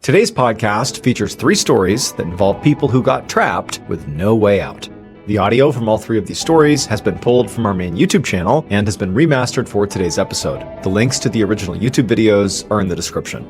Today's podcast features 3 stories that involve people who got trapped with no way out. The audio from all 3 of these stories has been pulled from our main YouTube channel and has been remastered for today's episode. The links to the original YouTube videos are in the description.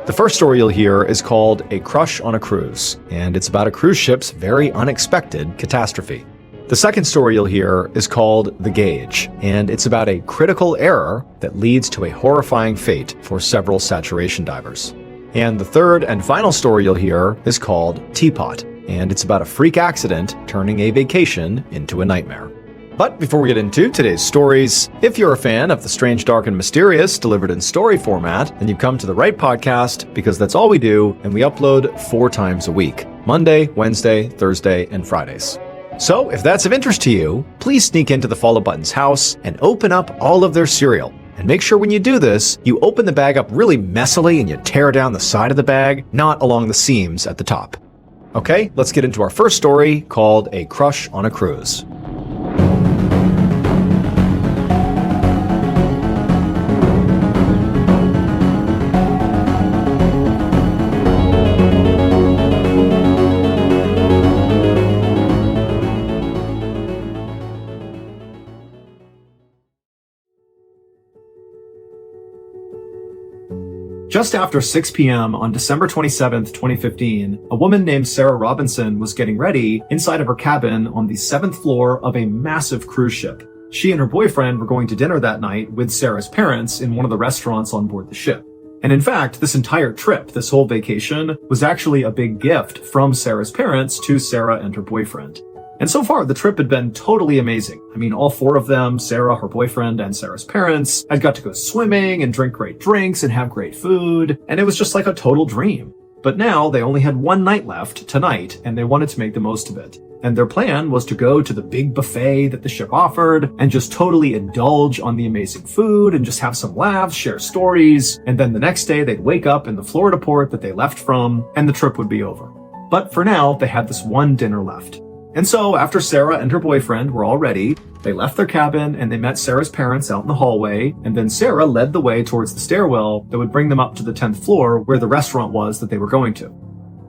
The first story you'll hear is called A Crush on a Cruise, and it's about a cruise ship's very unexpected catastrophe. The second story you'll hear is called The Gauge, and it's about a critical error that leads to a horrifying fate for several saturation divers. And the third and final story you'll hear is called Teapot, and it's about a freak accident turning a vacation into a nightmare. But before we get into today's stories, if you're a fan of the strange, dark, and mysterious delivered in story format, then you've come to the right podcast, because that's all we do, and we upload 4 times a week: Monday, Wednesday, Thursday, and Fridays. So if that's of interest to you, please sneak into the Follow Button's house and open up all of their cereal. And make sure when you do this, you open the bag up really messily and you tear down the side of the bag, not along the seams at the top. Okay, let's get into our first story called A Crush on a Cruise. Just after 6 p.m. on December 27th, 2015, a woman named Sarah Robinson was getting ready inside of her cabin on the 7th floor of a massive cruise ship. She and her boyfriend were going to dinner that night with Sarah's parents in one of the restaurants on board the ship. And in fact, this entire trip, this whole vacation, was actually a big gift from Sarah's parents to Sarah and her boyfriend. And so far, the trip had been totally amazing. I mean, all 4 of them, Sarah, her boyfriend, and Sarah's parents, had got to go swimming and drink great drinks and have great food, and it was just like a total dream. But now they only had 1 night left, tonight, and they wanted to make the most of it. And their plan was to go to the big buffet that the ship offered and just totally indulge on the amazing food and just have some laughs, share stories, and then the next day they'd wake up in the Florida port that they left from, and the trip would be over. But for now, they had this 1 dinner left. And so, after Sarah and her boyfriend were all ready, they left their cabin and they met Sarah's parents out in the hallway, and then Sarah led the way towards the stairwell that would bring them up to the 10th floor where the restaurant was that they were going to.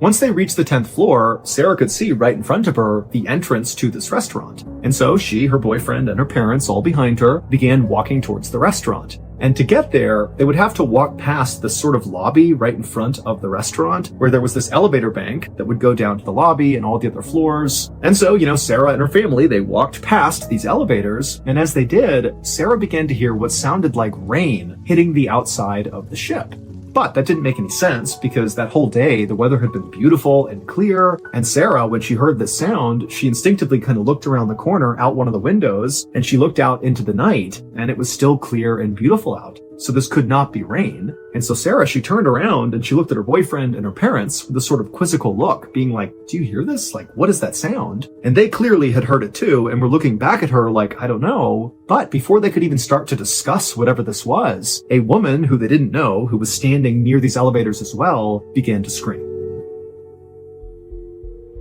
Once they reached the 10th floor, Sarah could see right in front of her the entrance to this restaurant. And so she, her boyfriend, and her parents, all behind her, began walking towards the restaurant. And to get there, they would have to walk past this sort of lobby right in front of the restaurant, where there was this elevator bank that would go down to the lobby and all the other floors. And so, Sarah and her family, they walked past these elevators, and as they did, Sarah began to hear what sounded like rain hitting the outside of the ship. But that didn't make any sense, because that whole day the weather had been beautiful and clear, and Sarah, when she heard this sound, she instinctively kind of looked around the corner out one of the windows, and she looked out into the night, and it was still clear and beautiful out. So this could not be rain. And so Sarah, she turned around and she looked at her boyfriend and her parents with a sort of quizzical look, being like, "Do you hear this? Like, what is that sound?" And they clearly had heard it too, and were looking back at her like, "I don't know." But before they could even start to discuss whatever this was, a woman who they didn't know, who was standing near these elevators as well, began to scream.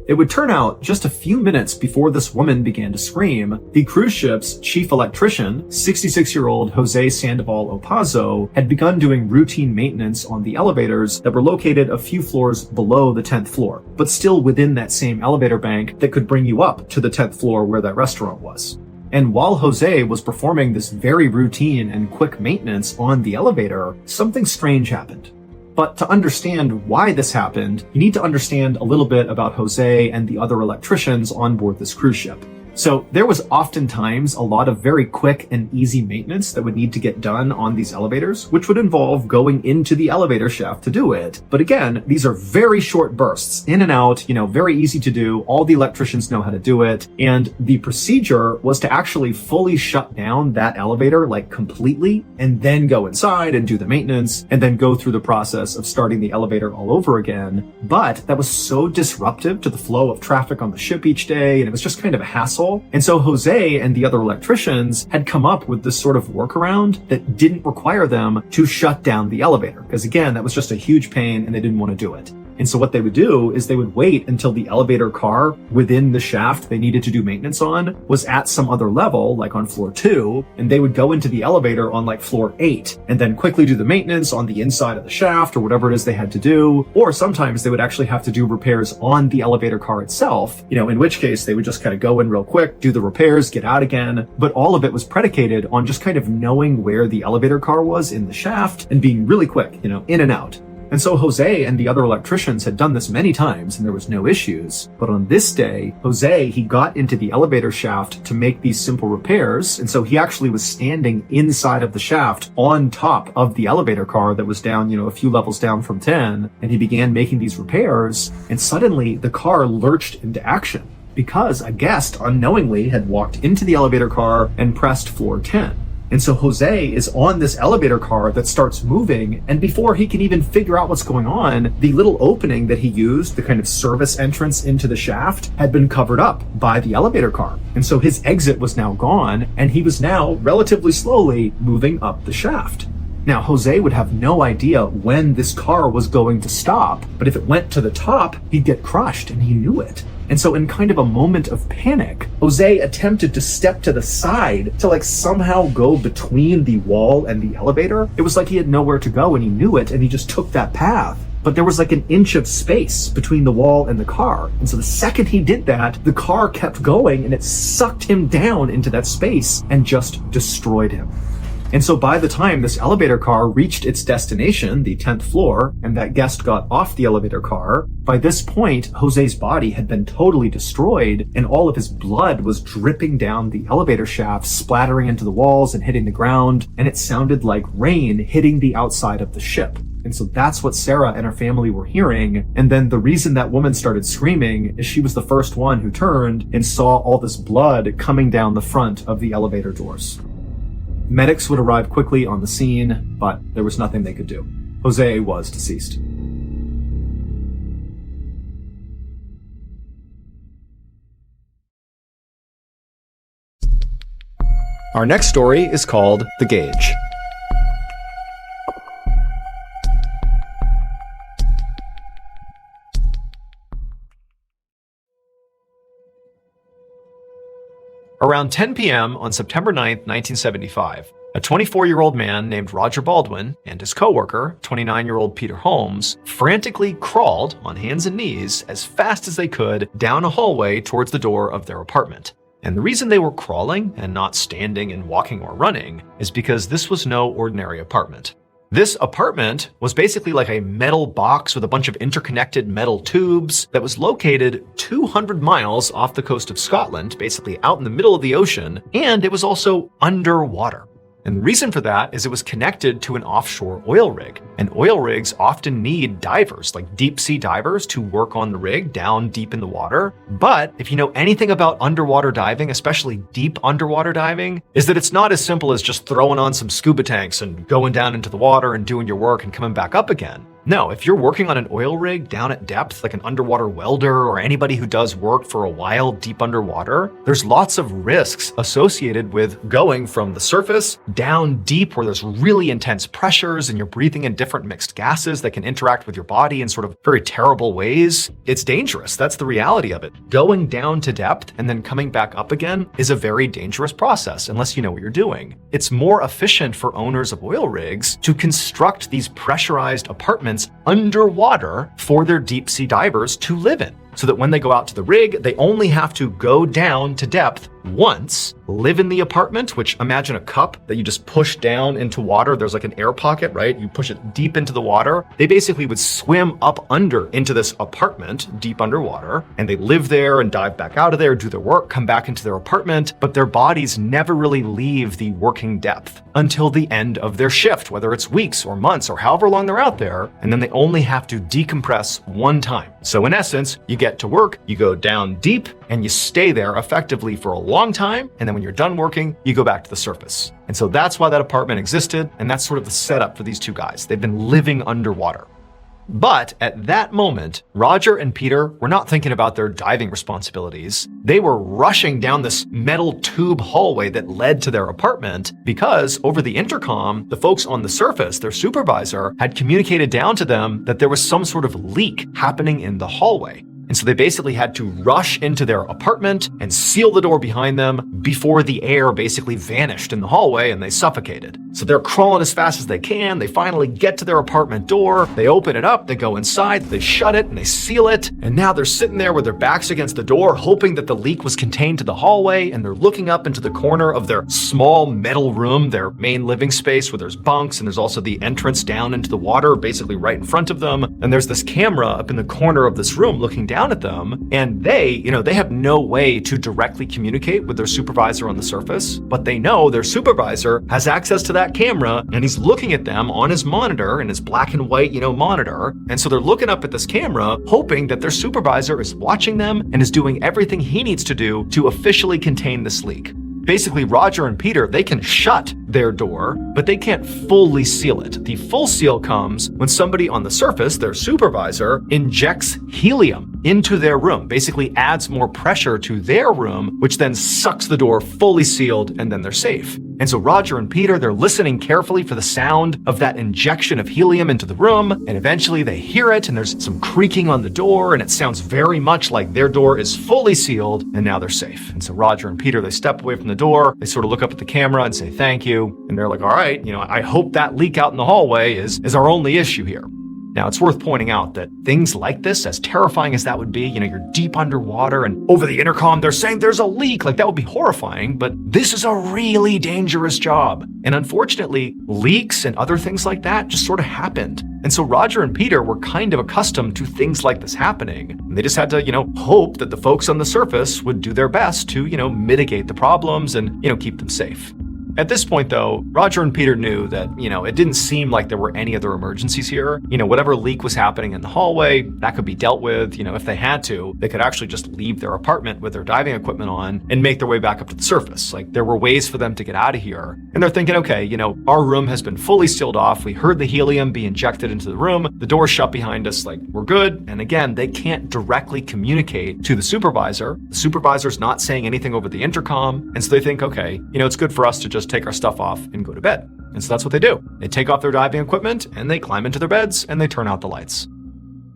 It would turn out, just a few minutes before this woman began to scream, the cruise ship's chief electrician, 66-year-old Jose Sandoval Opazo, had begun doing routine maintenance on the elevators that were located a few floors below the 10th floor, but still within that same elevator bank that could bring you up to the 10th floor where that restaurant was. And while Jose was performing this very routine and quick maintenance on the elevator, something strange happened. But to understand why this happened, you need to understand a little bit about Jose and the other electricians on board this cruise ship. So there was oftentimes a lot of very quick and easy maintenance that would need to get done on these elevators, which would involve going into the elevator shaft to do it. But again, these are very short bursts, in and out, very easy to do. All the electricians know how to do it. And the procedure was to actually fully shut down that elevator, like completely, and then go inside and do the maintenance, and then go through the process of starting the elevator all over again. But that was so disruptive to the flow of traffic on the ship each day, and it was just kind of a hassle. And so Jose and the other electricians had come up with this sort of workaround that didn't require them to shut down the elevator. Because again, that was just a huge pain and they didn't want to do it. And so what they would do is they would wait until the elevator car within the shaft they needed to do maintenance on was at some other level, like on floor 2, and they would go into the elevator on like floor 8 and then quickly do the maintenance on the inside of the shaft or whatever it is they had to do. Or sometimes they would actually have to do repairs on the elevator car itself, in which case they would just kind of go in real quick, do the repairs, get out again. But all of it was predicated on just kind of knowing where the elevator car was in the shaft and being really quick, in and out. And so Jose and the other electricians had done this many times and there was no issues. But on this day, Jose, he got into the elevator shaft to make these simple repairs. And so he actually was standing inside of the shaft on top of the elevator car that was down, a few levels down from 10. And he began making these repairs. And suddenly the car lurched into action because a guest unknowingly had walked into the elevator car and pressed floor 10. And so Jose is on this elevator car that starts moving, and before he can even figure out what's going on, the little opening that he used, the kind of service entrance into the shaft, had been covered up by the elevator car. And so his exit was now gone, and he was now relatively slowly moving up the shaft. Now, Jose would have no idea when this car was going to stop, but if it went to the top, he'd get crushed, and he knew it. And so in kind of a moment of panic, Jose attempted to step to the side to somehow go between the wall and the elevator. It was like he had nowhere to go and he knew it and he just took that path. But there was an inch of space between the wall and the car. And so the second he did that, the car kept going and it sucked him down into that space and just destroyed him. And so by the time this elevator car reached its destination, the 10th floor, and that guest got off the elevator car, by this point, Jose's body had been totally destroyed and all of his blood was dripping down the elevator shaft, splattering into the walls and hitting the ground, and it sounded like rain hitting the outside of the ship. And so that's what Sarah and her family were hearing. And then the reason that woman started screaming is she was the first one who turned and saw all this blood coming down the front of the elevator doors. Medics would arrive quickly on the scene, but there was nothing they could do. Jose was deceased. Our next story is called The Gauge. Around 10 p.m. on September 9, 1975, a 24-year-old man named Roger Baldwin and his coworker, 29-year-old Peter Holmes, frantically crawled on hands and knees as fast as they could down a hallway towards the door of their apartment. And the reason they were crawling and not standing and walking or running is because this was no ordinary apartment. This apartment was basically like a metal box with a bunch of interconnected metal tubes that was located 200 miles off the coast of Scotland, basically out in the middle of the ocean, and it was also underwater. And the reason for that is it was connected to an offshore oil rig. And oil rigs often need divers, like deep sea divers, to work on the rig down deep in the water. But if you know anything about underwater diving, especially deep underwater diving, is that it's not as simple as just throwing on some scuba tanks and going down into the water and doing your work and coming back up again. No, if you're working on an oil rig down at depth, like an underwater welder or anybody who does work for a while deep underwater, there's lots of risks associated with going from the surface down deep where there's really intense pressures and you're breathing in different mixed gases that can interact with your body in sort of very terrible ways. It's dangerous. That's the reality of it. Going down to depth and then coming back up again is a very dangerous process unless you know what you're doing. It's more efficient for owners of oil rigs to construct these pressurized apartments underwater for their deep sea divers to live in, so that when they go out to the rig, they only have to go down to depth once, live in the apartment, which imagine a cup that you just push down into water. There's like an air pocket, right? You push it deep into the water. They basically would swim up under into this apartment deep underwater, and they live there and dive back out of there, do their work, come back into their apartment, but their bodies never really leave the working depth until the end of their shift, whether it's weeks or months or however long they're out there, and then they only have to decompress one time. So in essence, you get to work, you go down deep, and you stay there effectively for a long time, and then when you're done working, you go back to the surface. And so that's why that apartment existed, and that's sort of the setup for these two guys. They've been living underwater. But at that moment, Roger and Peter were not thinking about their diving responsibilities. They were rushing down this metal tube hallway that led to their apartment because over the intercom, the folks on the surface, their supervisor, had communicated down to them that there was some sort of leak happening in the hallway. And so they basically had to rush into their apartment and seal the door behind them before the air basically vanished in the hallway and they suffocated. So they're crawling as fast as they can. They finally get to their apartment door. They open it up. They go inside. They shut it and they seal it. And now they're sitting there with their backs against the door, hoping that the leak was contained to the hallway. And they're looking up into the corner of their small metal room, their main living space where there's bunks and there's also the entrance down into the water, basically right in front of them. And there's this camera up in the corner of this room looking down at them, and they have no way to directly communicate with their supervisor on the surface, but they know their supervisor has access to that camera and he's looking at them on his monitor, in his black and white, monitor. And so they're looking up at this camera, hoping that their supervisor is watching them and is doing everything he needs to do to officially contain this leak. Basically, Roger and Peter, they can shut their door, but they can't fully seal it. The full seal comes when somebody on the surface, their supervisor, injects helium into their room, basically adds more pressure to their room, which then sucks the door fully sealed, and then they're safe. And so Roger and Peter, they're listening carefully for the sound of that injection of helium into the room, and eventually they hear it, and there's some creaking on the door, and it sounds very much like their door is fully sealed, and now they're safe. And so Roger and Peter, they step away from the door, they sort of look up at the camera and say thank you, and they're like, all right, I hope that leak out in the hallway is our only issue here. Now, it's worth pointing out that things like this, as terrifying as that would be, you're deep underwater and over the intercom, they're saying there's a leak, like that would be horrifying, but this is a really dangerous job. And unfortunately, leaks and other things like that just sort of happened. And so Roger and Peter were kind of accustomed to things like this happening. And they just had to, hope that the folks on the surface would do their best to, mitigate the problems and, keep them safe. At this point, though, Roger and Peter knew that, it didn't seem like there were any other emergencies here. Whatever leak was happening in the hallway, that could be dealt with. If they had to, they could actually just leave their apartment with their diving equipment on and make their way back up to the surface. Like, there were ways for them to get out of here. And they're thinking, okay, our room has been fully sealed off. We heard the helium be injected into the room. The door's shut behind us. Like, we're good. And again, they can't directly communicate to the supervisor. The supervisor's not saying anything over the intercom. And so they think, okay, it's good for us to just take our stuff off and go to bed. And so that's what they do. They take off their diving equipment and they climb into their beds and they turn out the lights.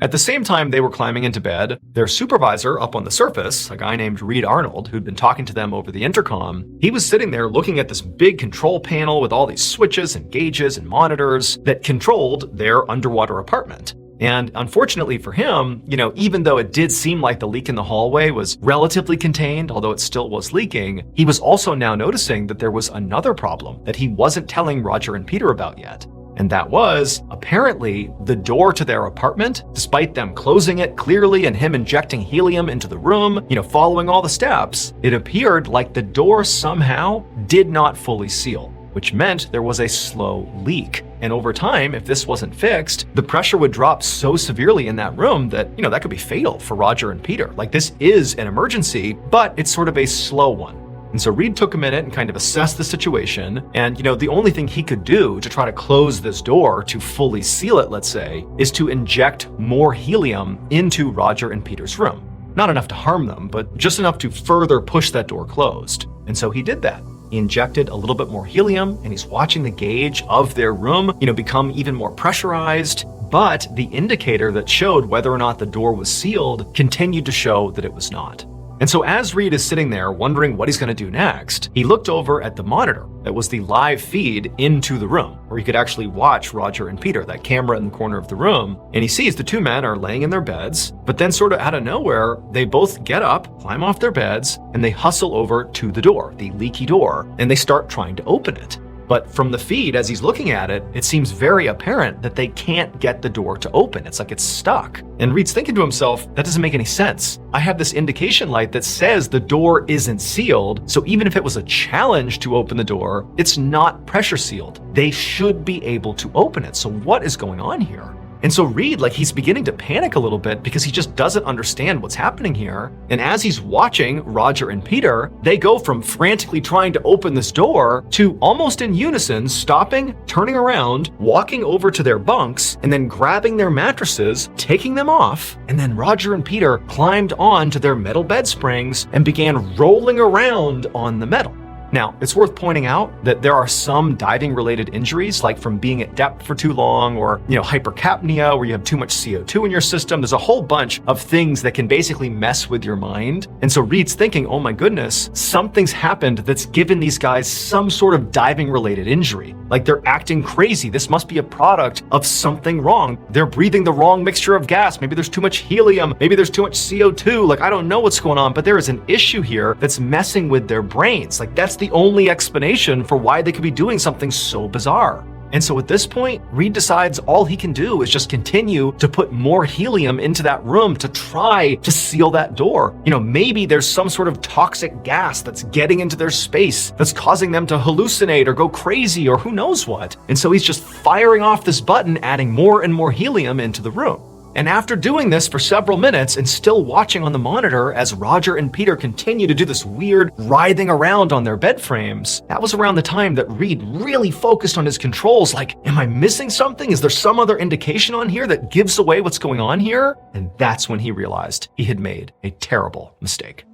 At the same time they were climbing into bed, their supervisor up on the surface, a guy named Reed Arnold, who'd been talking to them over the intercom, he was sitting there looking at this big control panel with all these switches and gauges and monitors that controlled their underwater apartment. And unfortunately for him, even though it did seem like the leak in the hallway was relatively contained, although it still was leaking, he was also now noticing that there was another problem that he wasn't telling Roger and Peter about yet. And that was, apparently, the door to their apartment, despite them closing it clearly and him injecting helium into the room, following all the steps, it appeared like the door somehow did not fully seal, which meant there was a slow leak. And over time, if this wasn't fixed, the pressure would drop so severely in that room that, that could be fatal for Roger and Peter. Like, this is an emergency, but it's sort of a slow one. And so Reed took a minute and kind of assessed the situation. And, the only thing he could do to try to close this door to fully seal it, let's say, is to inject more helium into Roger and Peter's room. Not enough to harm them, but just enough to further push that door closed. And so he did that. He injected a little bit more helium and he's watching the gauge of their room, become even more pressurized. But the indicator that showed whether or not the door was sealed continued to show that it was not. And so as Reed is sitting there wondering what he's going to do next, he looked over at the monitor that was the live feed into the room, where he could actually watch Roger and Peter, that camera in the corner of the room. And he sees the two men are laying in their beds, but then sort of out of nowhere, they both get up, climb off their beds, and they hustle over to the door, the leaky door, and they start trying to open it. But from the feed, as he's looking at it, it seems very apparent that they can't get the door to open. It's like it's stuck. And Reed's thinking to himself, that doesn't make any sense. I have this indication light that says the door isn't sealed, so even if it was a challenge to open the door, it's not pressure sealed. They should be able to open it. So what is going on here? And so Reed, he's beginning to panic a little bit because he just doesn't understand what's happening here. And as he's watching Roger and Peter, they go from frantically trying to open this door to almost in unison stopping, turning around, walking over to their bunks, and then grabbing their mattresses, taking them off. And then Roger and Peter climbed onto their metal bed springs and began rolling around on the metal. Now, it's worth pointing out that there are some diving-related injuries, like from being at depth for too long, or, hypercapnia, where you have too much CO2 in your system. There's a whole bunch of things that can basically mess with your mind. And so Reed's thinking, oh my goodness, something's happened that's given these guys some sort of diving-related injury. Like they're acting crazy. This must be a product of something wrong. They're breathing the wrong mixture of gas. Maybe there's too much helium. Maybe there's too much CO2. I don't know what's going on, but there is an issue here that's messing with their brains. That's the only explanation for why they could be doing something so bizarre. And so at this point, Reed decides all he can do is just continue to put more helium into that room to try to seal that door. Maybe there's some sort of toxic gas that's getting into their space that's causing them to hallucinate or go crazy or who knows what. And so he's just firing off this button, adding more and more helium into the room. And after doing this for several minutes and still watching on the monitor as Roger and Peter continue to do this weird writhing around on their bed frames, that was around the time that Reed really focused on his controls. Am I missing something? Is there some other indication on here that gives away what's going on here? And that's when he realized he had made a terrible mistake.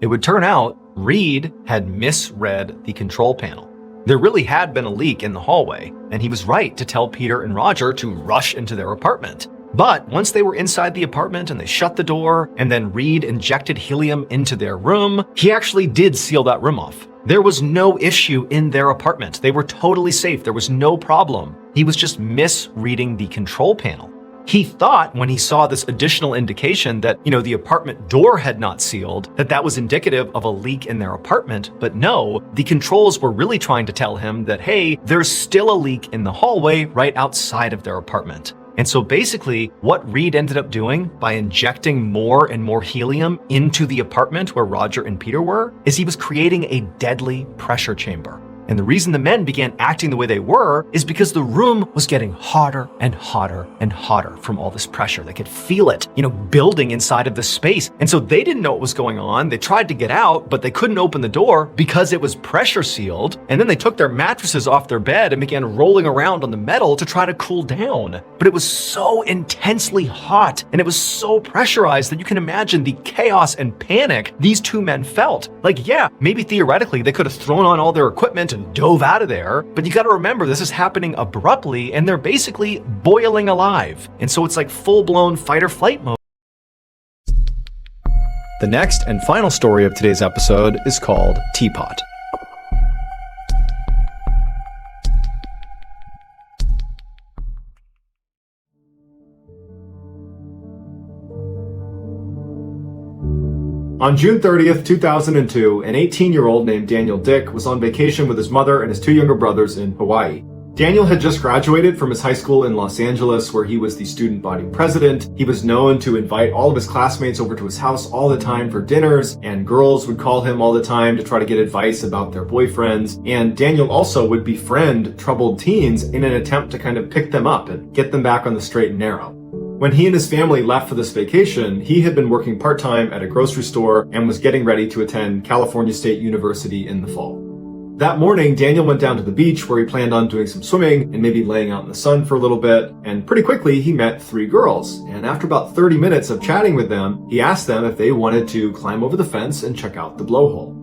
It would turn out Reed had misread the control panel. There really had been a leak in the hallway, and he was right to tell Peter and Roger to rush into their apartment. But once they were inside the apartment and they shut the door, and then Reed injected helium into their room, he actually did seal that room off. There was no issue in their apartment. They were totally safe. There was no problem. He was just misreading the control panel. He thought when he saw this additional indication that, the apartment door had not sealed, that was indicative of a leak in their apartment. But no, the controls were really trying to tell him that, hey, there's still a leak in the hallway right outside of their apartment. And so basically, what Reed ended up doing by injecting more and more helium into the apartment where Roger and Peter were, is he was creating a deadly pressure chamber. And the reason the men began acting the way they were is because the room was getting hotter and hotter and hotter from all this pressure. They could feel it, building inside of the space. And so they didn't know what was going on. They tried to get out, but they couldn't open the door because it was pressure sealed. And then they took their mattresses off their bed and began rolling around on the metal to try to cool down. But it was so intensely hot and it was so pressurized that you can imagine the chaos and panic these two men felt. Maybe theoretically they could have thrown on all their equipment and dove out of there, but you got to remember this is happening abruptly and they're basically boiling alive. And so it's like full-blown fight or flight mode. The next and final story of today's episode is called Teapot. On June 30th, 2002, an 18-year-old named Daniel Dick was on vacation with his mother and his two younger brothers in Hawaii. Daniel had just graduated from his high school in Los Angeles, where he was the student body president. He was known to invite all of his classmates over to his house all the time for dinners, and girls would call him all the time to try to get advice about their boyfriends. And Daniel also would befriend troubled teens in an attempt to kind of pick them up and get them back on the straight and narrow. When he and his family left for this vacation, he had been working part-time at a grocery store and was getting ready to attend California State University in the fall. That morning, Daniel went down to the beach where he planned on doing some swimming and maybe laying out in the sun for a little bit, and pretty quickly he met three girls. And after about 30 minutes of chatting with them, he asked them if they wanted to climb over the fence and check out the blowhole.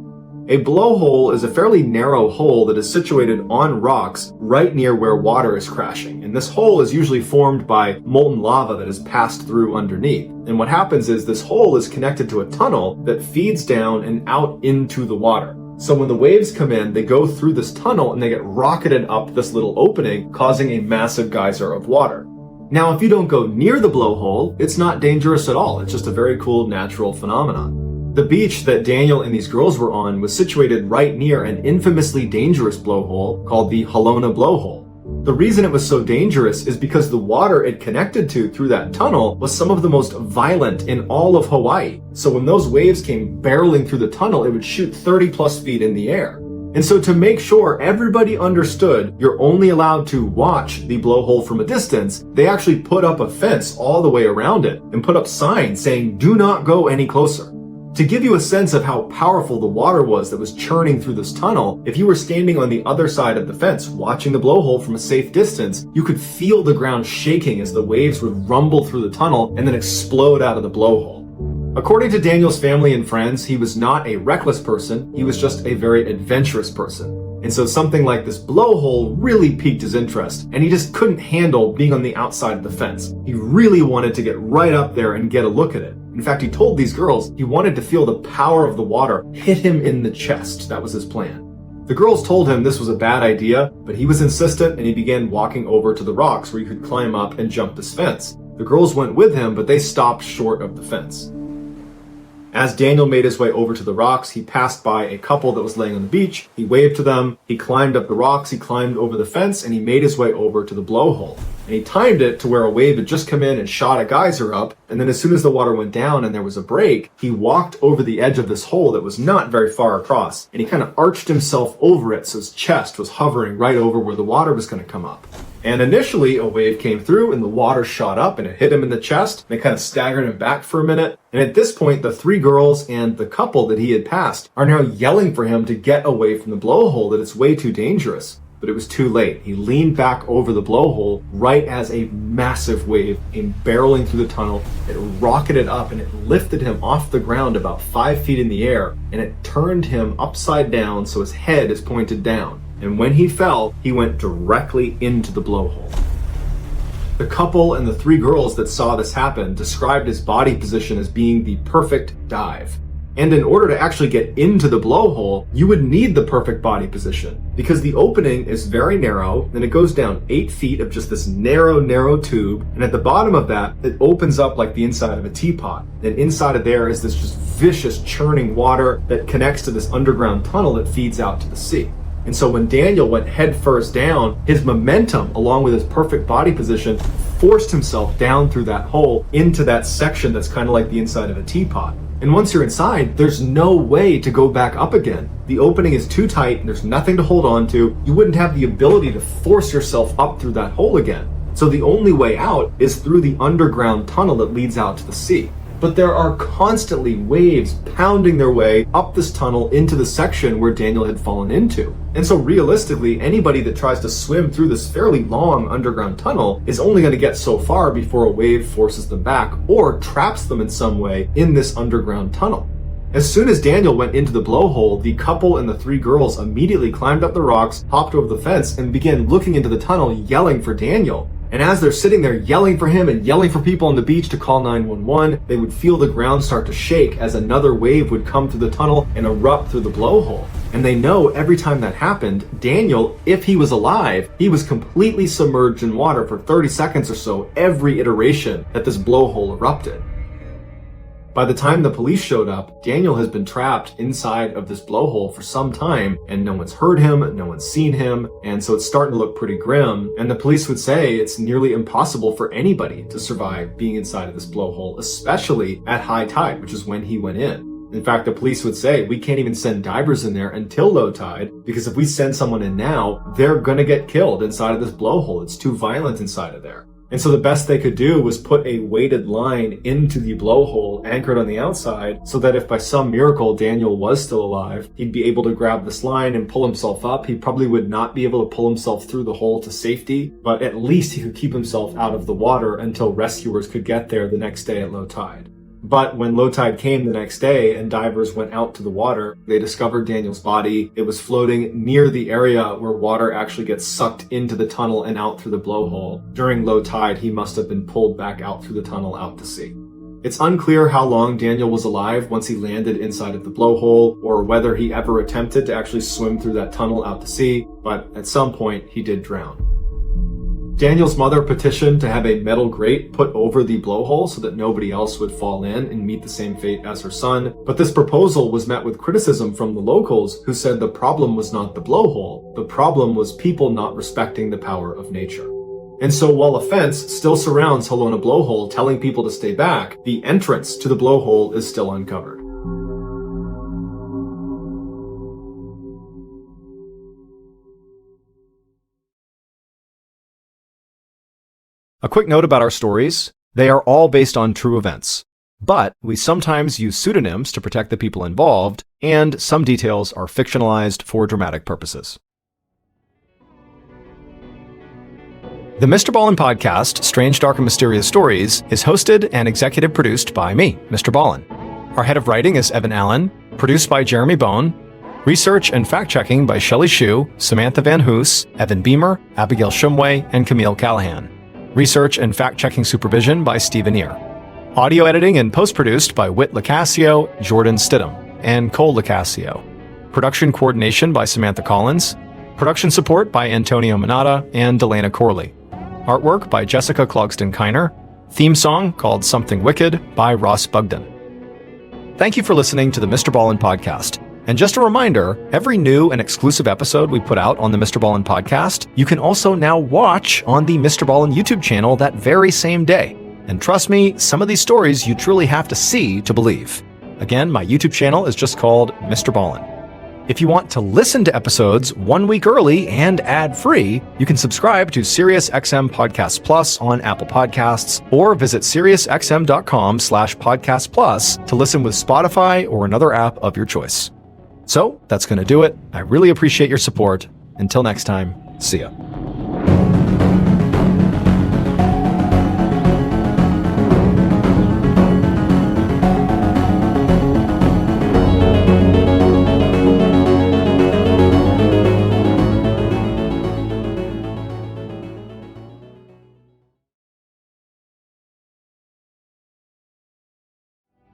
A blowhole is a fairly narrow hole that is situated on rocks right near where water is crashing. And this hole is usually formed by molten lava that has passed through underneath. And what happens is this hole is connected to a tunnel that feeds down and out into the water. So when the waves come in, they go through this tunnel and they get rocketed up this little opening, causing a massive geyser of water. Now, if you don't go near the blowhole, it's not dangerous at all. It's just a very cool natural phenomenon. The beach that Daniel and these girls were on was situated right near an infamously dangerous blowhole called the Halona Blowhole. The reason it was so dangerous is because the water it connected to through that tunnel was some of the most violent in all of Hawaii. So when those waves came barreling through the tunnel, it would shoot 30 plus feet in the air. And so to make sure everybody understood you're only allowed to watch the blowhole from a distance, they actually put up a fence all the way around it and put up signs saying, "Do not go any closer." To give you a sense of how powerful the water was that was churning through this tunnel, if you were standing on the other side of the fence watching the blowhole from a safe distance, you could feel the ground shaking as the waves would rumble through the tunnel and then explode out of the blowhole. According to Daniel's family and friends, he was not a reckless person, he was just a very adventurous person. And so something like this blowhole really piqued his interest, and he just couldn't handle being on the outside of the fence. He really wanted to get right up there and get a look at it. In fact, he told these girls he wanted to feel the power of the water hit him in the chest. That was his plan. The girls told him this was a bad idea, but he was insistent and he began walking over to the rocks where you could climb up and jump this fence. The girls went with him, but they stopped short of the fence. As Daniel made his way over to the rocks, he passed by a couple that was laying on the beach. He waved to them, he climbed up the rocks, he climbed over the fence, and he made his way over to the blowhole. And he timed it to where a wave had just come in and shot a geyser up, and then as soon as the water went down and there was a break, he walked over the edge of this hole that was not very far across, and he kind of arched himself over it so his chest was hovering right over where the water was going to come up. And initially, a wave came through and the water shot up and it hit him in the chest and it kind of staggered him back for a minute. And at this point, the three girls and the couple that he had passed are now yelling for him to get away from the blowhole, that it's way too dangerous. But it was too late. He leaned back over the blowhole right as a massive wave came barreling through the tunnel. It rocketed up and it lifted him off the ground about 5 feet in the air, and it turned him upside down so his head is pointed down. And when he fell, he went directly into the blowhole. The couple and the three girls that saw this happen described his body position as being the perfect dive. And in order to actually get into the blowhole, you would need the perfect body position because the opening is very narrow and it goes down 8 feet of just this narrow tube. And at the bottom of that, it opens up like the inside of a teapot. And inside of there is this just vicious churning water that connects to this underground tunnel that feeds out to the sea. And so when Daniel went head first down, his momentum, along with his perfect body position, forced himself down through that hole into that section that's kind of like the inside of a teapot. And once you're inside, there's no way to go back up again. The opening is too tight and there's nothing to hold on to. You wouldn't have the ability to force yourself up through that hole again. So the only way out is through the underground tunnel that leads out to the sea. But there are constantly waves pounding their way up this tunnel into the section where Daniel had fallen into. And so realistically, anybody that tries to swim through this fairly long underground tunnel is only going to get so far before a wave forces them back or traps them in some way in this underground tunnel. As soon as Daniel went into the blowhole, the couple and the three girls immediately climbed up the rocks, hopped over the fence, and began looking into the tunnel, yelling for Daniel. And as they're sitting there yelling for him and yelling for people on the beach to call 911, they would feel the ground start to shake as another wave would come through the tunnel and erupt through the blowhole. And they know every time that happened, Daniel, if he was alive, he was completely submerged in water for 30 seconds or so every iteration that this blowhole erupted. By the time the police showed up, Daniel has been trapped inside of this blowhole for some time, and no one's heard him, no one's seen him, and so it's starting to look pretty grim. And the police would say it's nearly impossible for anybody to survive being inside of this blowhole, especially at high tide, which is when he went in. In fact, the police would say, we can't even send divers in there until low tide, because if we send someone in now, they're gonna get killed inside of this blowhole. It's too violent inside of there. And so the best they could do was put a weighted line into the blowhole anchored on the outside so that if by some miracle Daniel was still alive, he'd be able to grab this line and pull himself up. He probably would not be able to pull himself through the hole to safety, but at least he could keep himself out of the water until rescuers could get there the next day at low tide. But when low tide came the next day and divers went out to the water, they discovered Daniel's body. It was floating near the area where water actually gets sucked into the tunnel and out through the blowhole. During low tide, he must have been pulled back out through the tunnel out to sea. It's unclear how long Daniel was alive once he landed inside of the blowhole, or whether he ever attempted to actually swim through that tunnel out to sea, but at some point he did drown. Daniel's mother petitioned to have a metal grate put over the blowhole so that nobody else would fall in and meet the same fate as her son. But this proposal was met with criticism from the locals, who said the problem was not the blowhole. The problem was people not respecting the power of nature. And so while a fence still surrounds Helena Blowhole telling people to stay back, the entrance to the blowhole is still uncovered. A quick note about our stories. They are all based on true events, but we sometimes use pseudonyms to protect the people involved, and some details are fictionalized for dramatic purposes. The MrBallen Podcast, Strange, Dark, and Mysterious Stories, is hosted and executive produced by me, MrBallen. Our head of writing is Evan Allen, produced by Jeremy Bone, research and fact-checking by Shelley Shue, Samantha Van Hoos, Evan Beamer, Abigail Shumway, and Camille Callahan. Research and fact-checking supervision by Stephen Ear. Audio editing and post-produced by Whit Lacasio, Jordan Stidham, and Cole Lacasio. Production coordination by Samantha Collins. Production support by Antonio Manata and Delana Corley. Artwork by Jessica Clogston-Kiner. Theme song called Something Wicked by Ross Bugden. Thank you for listening to the MrBallen Podcast. And just a reminder, every new and exclusive episode we put out on the MrBallen Podcast, you can also now watch on the MrBallen YouTube channel that very same day. And trust me, some of these stories you truly have to see to believe. Again, my YouTube channel is just called MrBallen. If you want to listen to episodes 1 week early and ad-free, you can subscribe to SiriusXM Podcast Plus on Apple Podcasts or visit SiriusXM.com/Podcast Plus to listen with Spotify or another app of your choice. So that's going to do it. I really appreciate your support. Until next time, see ya.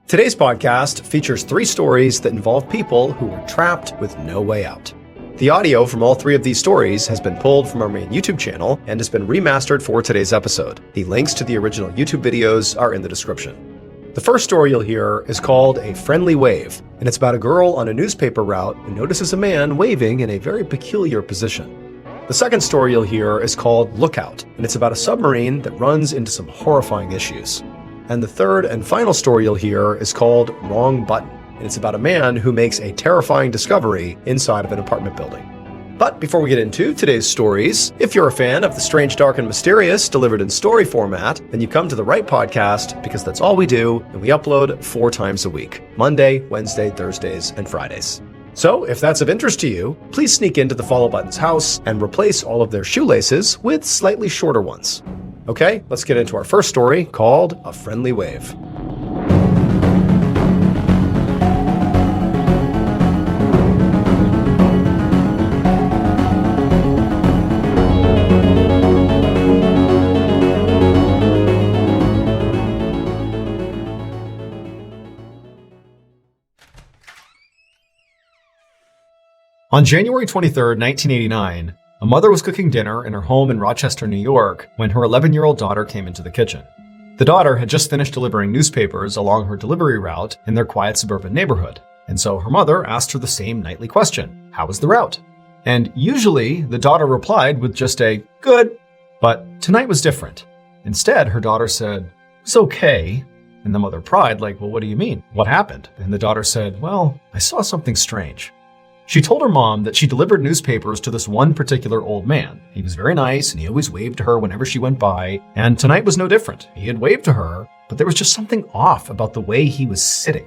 Today's podcast features 3 stories that involve people who were trapped with no way out. The audio from all 3 of these stories has been pulled from our main YouTube channel and has been remastered for today's episode. The links to the original YouTube videos are in the description. The first story you'll hear is called A Friendly Wave, and it's about a girl on a newspaper route who notices a man waving in a very peculiar position. The second story you'll hear is called Lookout, and it's about a submarine that runs into some horrifying issues. And the third and final story you'll hear is called Wrong Button, and it's about a man who makes a terrifying discovery inside of an apartment building. But before we get into today's stories, if you're a fan of the strange, dark, and mysterious delivered in story format, then you come to the right podcast because that's all we do, and we upload 4 times a week: Monday, Wednesday, Thursdays, and Fridays. So if that's of interest to you, please sneak into the Follow Button's house and replace all of their shoelaces with slightly shorter ones. Okay, let's get into our first story called A Friendly Wave. On January 23rd, 1989, a mother was cooking dinner in her home in Rochester, New York, when her 11-year-old daughter came into the kitchen. The daughter had just finished delivering newspapers along her delivery route in their quiet suburban neighborhood, and so her mother asked her the same nightly question: how was the route? And usually, the daughter replied with just a good, but tonight was different. Instead, her daughter said, "It's okay." And the mother pried, like, "Well, what do you mean? What happened?" And the daughter said, "Well, I saw something strange." She told her mom that she delivered newspapers to this one particular old man. He was very nice, and he always waved to her whenever she went by, and tonight was no different. He had waved to her, but there was just something off about the way he was sitting.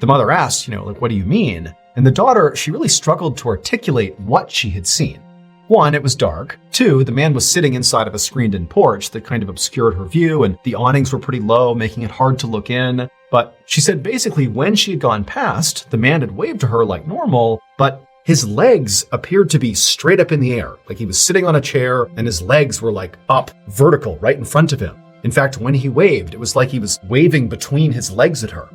The mother asked, what do you mean? And the daughter, she really struggled to articulate what she had seen. 1, it was dark. 2, the man was sitting inside of a screened-in porch that kind of obscured her view, and the awnings were pretty low, making it hard to look in. But she said basically when she had gone past, the man had waved to her like normal, but his legs appeared to be straight up in the air, like he was sitting on a chair and his legs were like up, vertical, right in front of him. In fact, when he waved, it was like he was waving between his legs at her.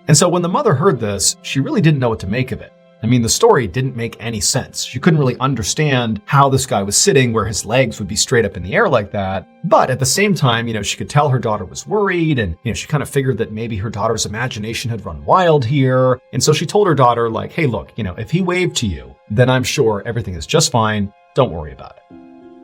And so when the mother heard this, she really didn't know what to make of it. The story didn't make any sense. She couldn't really understand how this guy was sitting where his legs would be straight up in the air like that. But at the same time, she could tell her daughter was worried, and, she kind of figured that maybe her daughter's imagination had run wild here. And so she told her daughter, like, hey, look, if he waved to you, then I'm sure everything is just fine. Don't worry about it.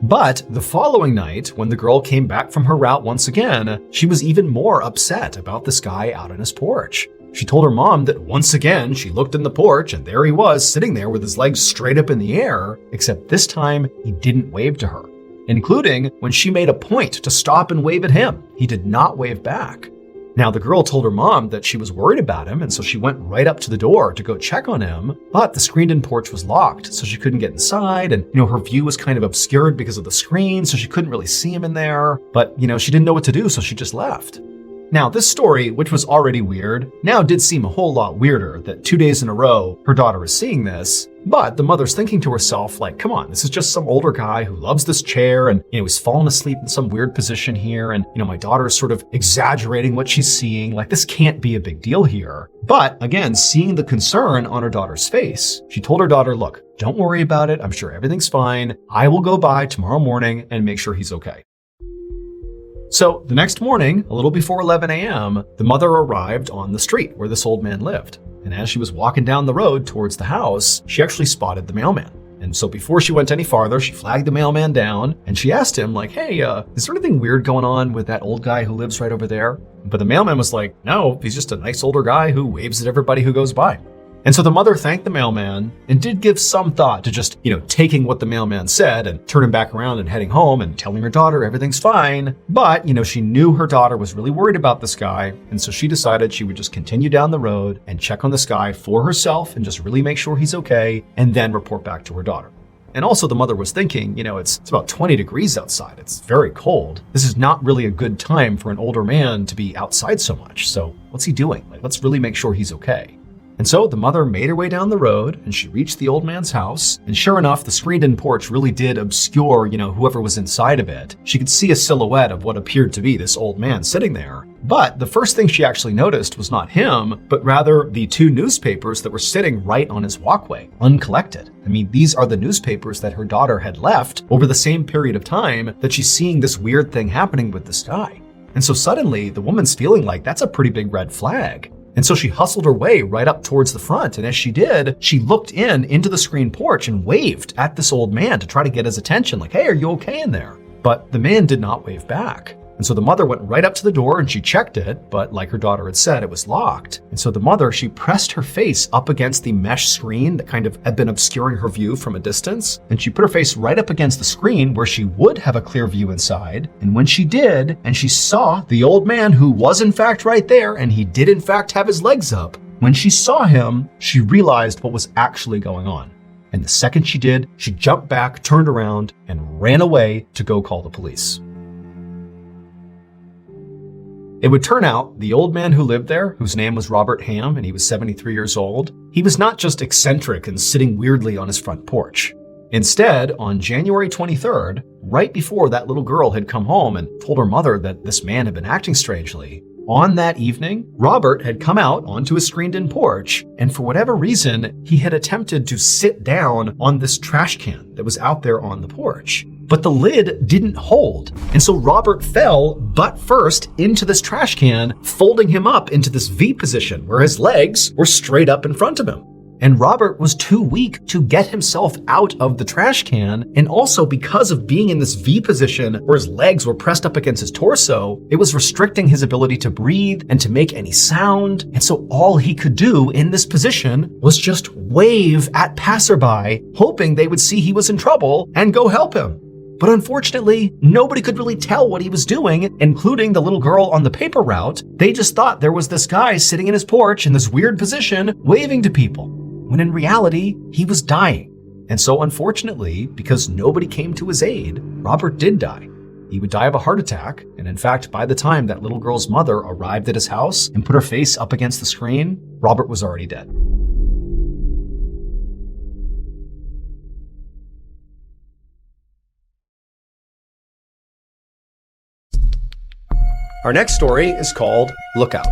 But the following night, when the girl came back from her route once again, she was even more upset about this guy out on his porch. She told her mom that once again, she looked in the porch and there he was sitting there with his legs straight up in the air, except this time he didn't wave to her. including when she made a point to stop and wave at him. He did not wave back. Now, the girl told her mom that she was worried about him, and so she went right up to the door to go check on him, but the screened-in porch was locked, so she couldn't get inside, and, her view was kind of obscured because of the screen, so she couldn't really see him in there, but, she didn't know what to do, so she just left. Now, this story, which was already weird, now did seem a whole lot weirder that 2 days in a row, her daughter is seeing this, but the mother's thinking to herself, like, come on, this is just some older guy who loves this chair and, he's fallen asleep in some weird position here. And, my daughter is sort of exaggerating what she's seeing. Like, this can't be a big deal here. But again, seeing the concern on her daughter's face, she told her daughter, look, don't worry about it. I'm sure everything's fine. I will go by tomorrow morning and make sure he's okay. So the next morning, a little before 11 a.m., the mother arrived on the street where this old man lived. And as she was walking down the road towards the house, she actually spotted the mailman. And so before she went any farther, she flagged the mailman down and she asked him, like, hey, is there anything weird going on with that old guy who lives right over there? But the mailman was like, no, he's just a nice older guy who waves at everybody who goes by. And so the mother thanked the mailman and did give some thought to just, taking what the mailman said and turning back around and heading home and telling her daughter everything's fine. But, she knew her daughter was really worried about this guy. And so she decided she would just continue down the road and check on this guy for herself and just really make sure he's okay and then report back to her daughter. And also the mother was thinking, it's about 20 degrees outside. It's very cold. This is not really a good time for an older man to be outside so much. So what's he doing? Like, let's really make sure he's okay. And so the mother made her way down the road and she reached the old man's house. And sure enough, the screened-in porch really did obscure, whoever was inside of it. She could see a silhouette of what appeared to be this old man sitting there. But the first thing she actually noticed was not him, but rather the 2 newspapers that were sitting right on his walkway, uncollected. I mean, these are the newspapers that her daughter had left over the same period of time that she's seeing this weird thing happening with this guy. And so suddenly the woman's feeling like that's a pretty big red flag. And so she hustled her way right up towards the front. And as she did, she looked into the screen porch and waved at this old man to try to get his attention. Like, hey, are you okay in there? But the man did not wave back. And so the mother went right up to the door and she checked it, but like her daughter had said, it was locked. And so the mother, she pressed her face up against the mesh screen that kind of had been obscuring her view from a distance. And she put her face right up against the screen where she would have a clear view inside. And when she did, and she saw the old man who was in fact right there, and he did in fact have his legs up, when she saw him, she realized what was actually going on. And the second she did, she jumped back, turned around, and ran away to go call the police. It would turn out the old man who lived there, whose name was Robert Ham, and he was 73 years old, he was not just eccentric and sitting weirdly on his front porch. Instead, on January 23rd, right before that little girl had come home and told her mother that this man had been acting strangely, on that evening, Robert had come out onto his screened-in porch, and for whatever reason, he had attempted to sit down on this trash can that was out there on the porch. But the lid didn't hold, and so Robert fell butt first into this trash can, folding him up into this V position where his legs were straight up in front of him. And Robert was too weak to get himself out of the trash can, and also because of being in this V position where his legs were pressed up against his torso, it was restricting his ability to breathe and to make any sound. And so all he could do in this position was just wave at passerby, hoping they would see he was in trouble and go help him. But unfortunately, nobody could really tell what he was doing, including the little girl on the paper route. They just thought there was this guy sitting in his porch in this weird position, waving to people, when in reality, he was dying. And so unfortunately, because nobody came to his aid, Robert did die. He would die of a heart attack, and in fact, by the time that little girl's mother arrived at his house and put her face up against the screen, Robert was already dead. Our next story is called Lookout.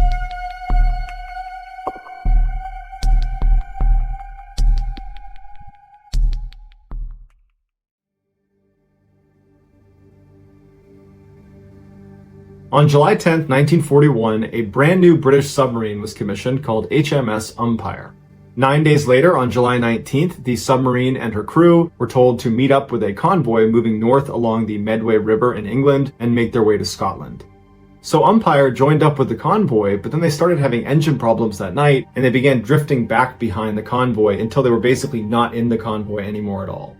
On July 10, 1941, a brand new British submarine was commissioned called HMS Umpire. 9 days later, on July 19th, the submarine and her crew were told to meet up with a convoy moving north along the Medway River in England and make their way to Scotland. So Umpire joined up with the convoy, but then they started having engine problems that night, and they began drifting back behind the convoy until they were basically not in the convoy anymore at all.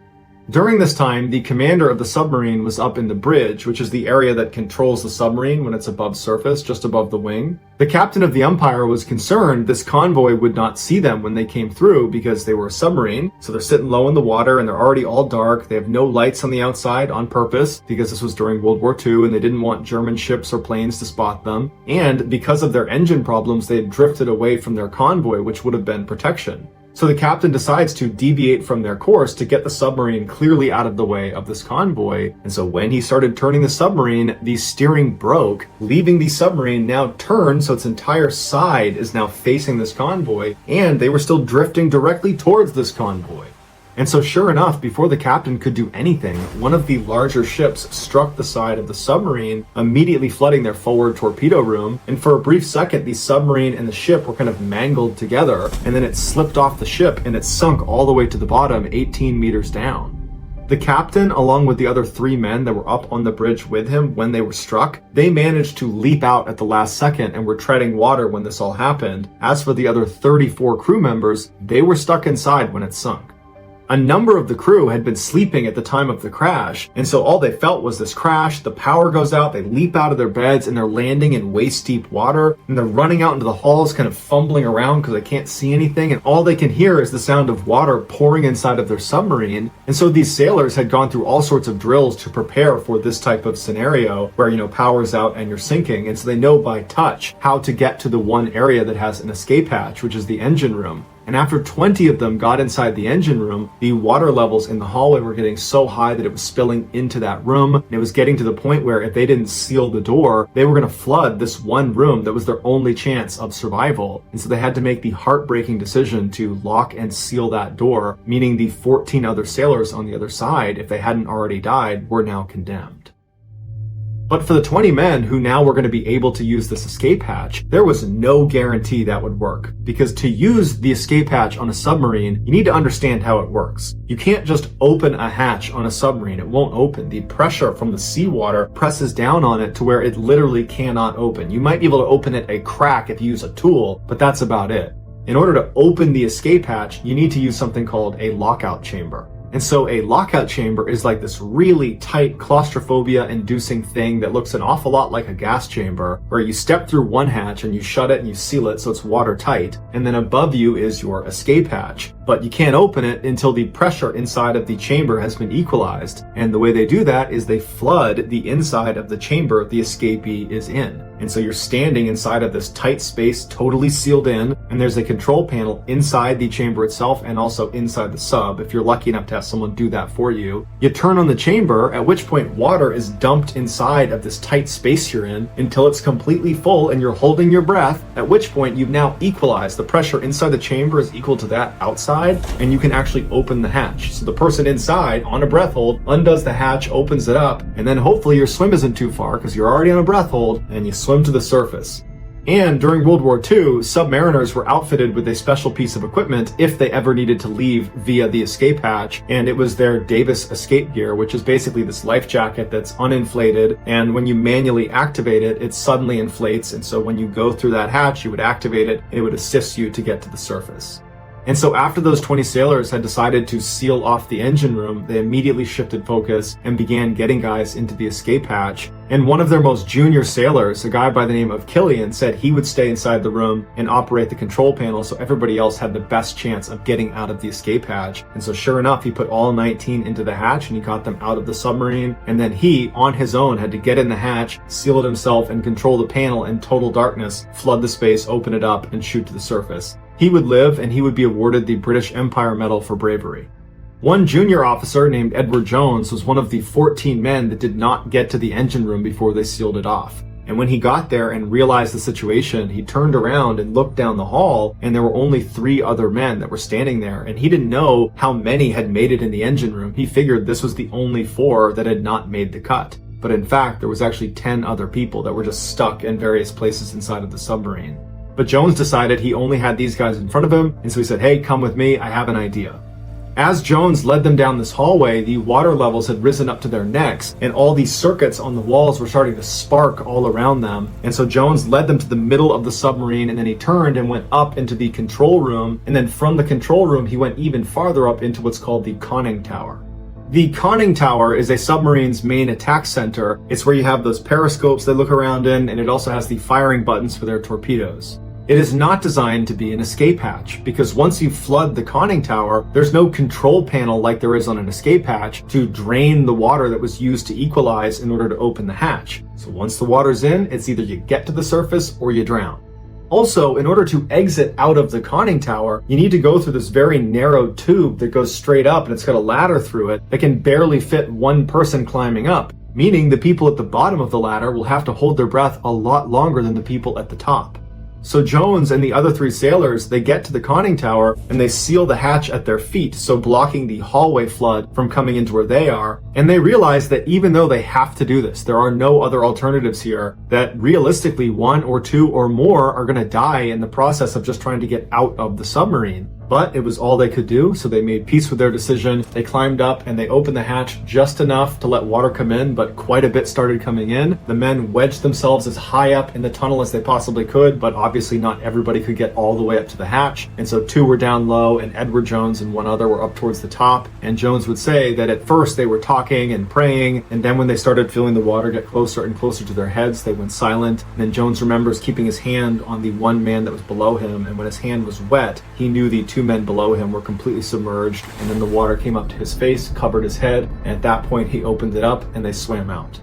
During this time, the commander of the submarine was up in the bridge, which is the area that controls the submarine when it's above surface, just above the wing. The captain of the Empire was concerned this convoy would not see them when they came through because they were a submarine. So they're sitting low in the water and they're already all dark. They have no lights on the outside on purpose because this was during World War II and they didn't want German ships or planes to spot them. And because of their engine problems, they had drifted away from their convoy, which would have been protection. So the captain decides to deviate from their course to get the submarine clearly out of the way of this convoy. And so when he started turning the submarine, the steering broke, leaving the submarine now turned so its entire side is now facing this convoy, and they were still drifting directly towards this convoy. And so sure enough, before the captain could do anything, one of the larger ships struck the side of the submarine, immediately flooding their forward torpedo room. And for a brief second, the submarine and the ship were kind of mangled together, and then it slipped off the ship and it sunk all the way to the bottom, 18 meters down. The captain, along with the other 3 men that were up on the bridge with him when they were struck, they managed to leap out at the last second and were treading water when this all happened. As for the other 34 crew members, they were stuck inside when it sunk. A number of the crew had been sleeping at the time of the crash, and so all they felt was this crash, the power goes out, they leap out of their beds, and they're landing in waist-deep water, and they're running out into the halls kind of fumbling around because they can't see anything, and all they can hear is the sound of water pouring inside of their submarine. And so these sailors had gone through all sorts of drills to prepare for this type of scenario where, power's out and you're sinking, and so they know by touch how to get to the one area that has an escape hatch, which is the engine room. And after 20 of them got inside the engine room, the water levels in the hallway were getting so high that it was spilling into that room. And it was getting to the point where if they didn't seal the door, they were going to flood this one room that was their only chance of survival. And so they had to make the heartbreaking decision to lock and seal that door, meaning the 14 other sailors on the other side, if they hadn't already died, were now condemned. But for the 20 men who now were going to be able to use this escape hatch, there was no guarantee that would work. Because to use the escape hatch on a submarine, you need to understand how it works. You can't just open a hatch on a submarine. It won't open. The pressure from the seawater presses down on it to where it literally cannot open. You might be able to open it a crack if you use a tool, but that's about it. In order to open the escape hatch, you need to use something called a lockout chamber. And so a lockout chamber is like this really tight claustrophobia inducing thing that looks an awful lot like a gas chamber, where you step through one hatch and you shut it and you seal it so it's watertight, and then above you is your escape hatch. But you can't open it until the pressure inside of the chamber has been equalized. And the way they do that is they flood the inside of the chamber the escapee is in. And so you're standing inside of this tight space, totally sealed in, and there's a control panel inside the chamber itself and also inside the sub, if you're lucky enough to have someone do that for you. You turn on the chamber, at which point water is dumped inside of this tight space you're in until it's completely full and you're holding your breath, at which point you've now equalized. The pressure inside the chamber is equal to that outside, and you can actually open the hatch. So the person inside, on a breath hold, undoes the hatch, opens it up, and then hopefully your swim isn't too far because you're already on a breath hold, and you swim to the surface. And during World War II, submariners were outfitted with a special piece of equipment if they ever needed to leave via the escape hatch, and it was their Davis escape gear, which is basically this life jacket that's uninflated, and when you manually activate it, it suddenly inflates, and so when you go through that hatch, you would activate it, and it would assist you to get to the surface. And so after those 20 sailors had decided to seal off the engine room, they immediately shifted focus and began getting guys into the escape hatch. And one of their most junior sailors, a guy by the name of Killian, said he would stay inside the room and operate the control panel so everybody else had the best chance of getting out of the escape hatch. And so sure enough, he put all 19 into the hatch and he got them out of the submarine. And then he, on his own, had to get in the hatch, seal it himself, and control the panel in total darkness, flood the space, open it up, and shoot to the surface. He would live, and he would be awarded the British Empire Medal for bravery. One junior officer named Edward Jones was one of the 14 men that did not get to the engine room before they sealed it off. And when he got there and realized the situation, he turned around and looked down the hall, and there were only 3 other men that were standing there, and he didn't know how many had made it in the engine room. He figured this was the only 4 that had not made the cut. But in fact, there was actually 10 other people that were just stuck in various places inside of the submarine. But Jones decided he only had these guys in front of him, and so he said, "Hey, come with me, I have an idea." As Jones led them down this hallway, the water levels had risen up to their necks, and all these circuits on the walls were starting to spark all around them. And so Jones led them to the middle of the submarine, and then he turned and went up into the control room, and then from the control room he went even farther up into what's called the conning tower. The conning tower is a submarine's main attack center. It's where you have those periscopes they look around in, and it also has the firing buttons for their torpedoes. It is not designed to be an escape hatch, because once you flood the conning tower, there's no control panel like there is on an escape hatch to drain the water that was used to equalize in order to open the hatch. So once the water's in, it's either you get to the surface or you drown. Also, in order to exit out of the conning tower, you need to go through this very narrow tube that goes straight up, and it's got a ladder through it that can barely fit one person climbing up, meaning the people at the bottom of the ladder will have to hold their breath a lot longer than the people at the top. So Jones and the other 3 sailors, they get to the conning tower and they seal the hatch at their feet, so blocking the hallway flood from coming into where they are. And they realize that even though they have to do this, there are no other alternatives here, that realistically 1 or 2 or more are going to die in the process of just trying to get out of the submarine. But it was all they could do, so they made peace with their decision. They climbed up and they opened the hatch just enough to let water come in, but quite a bit started coming in. The men wedged themselves as high up in the tunnel as they possibly could, but obviously not everybody could get all the way up to the hatch. And so 2 were down low, and Edward Jones and 1 other were up towards the top. And Jones would say that at first they were talking and praying, and then when they started feeling the water get closer and closer to their heads, they went silent. And then Jones remembers keeping his hand on the one man that was below him, and when his hand was wet, he knew the 2 men below him were completely submerged, and then the water came up to his face, covered his head, and at that point he opened it up and they swam out.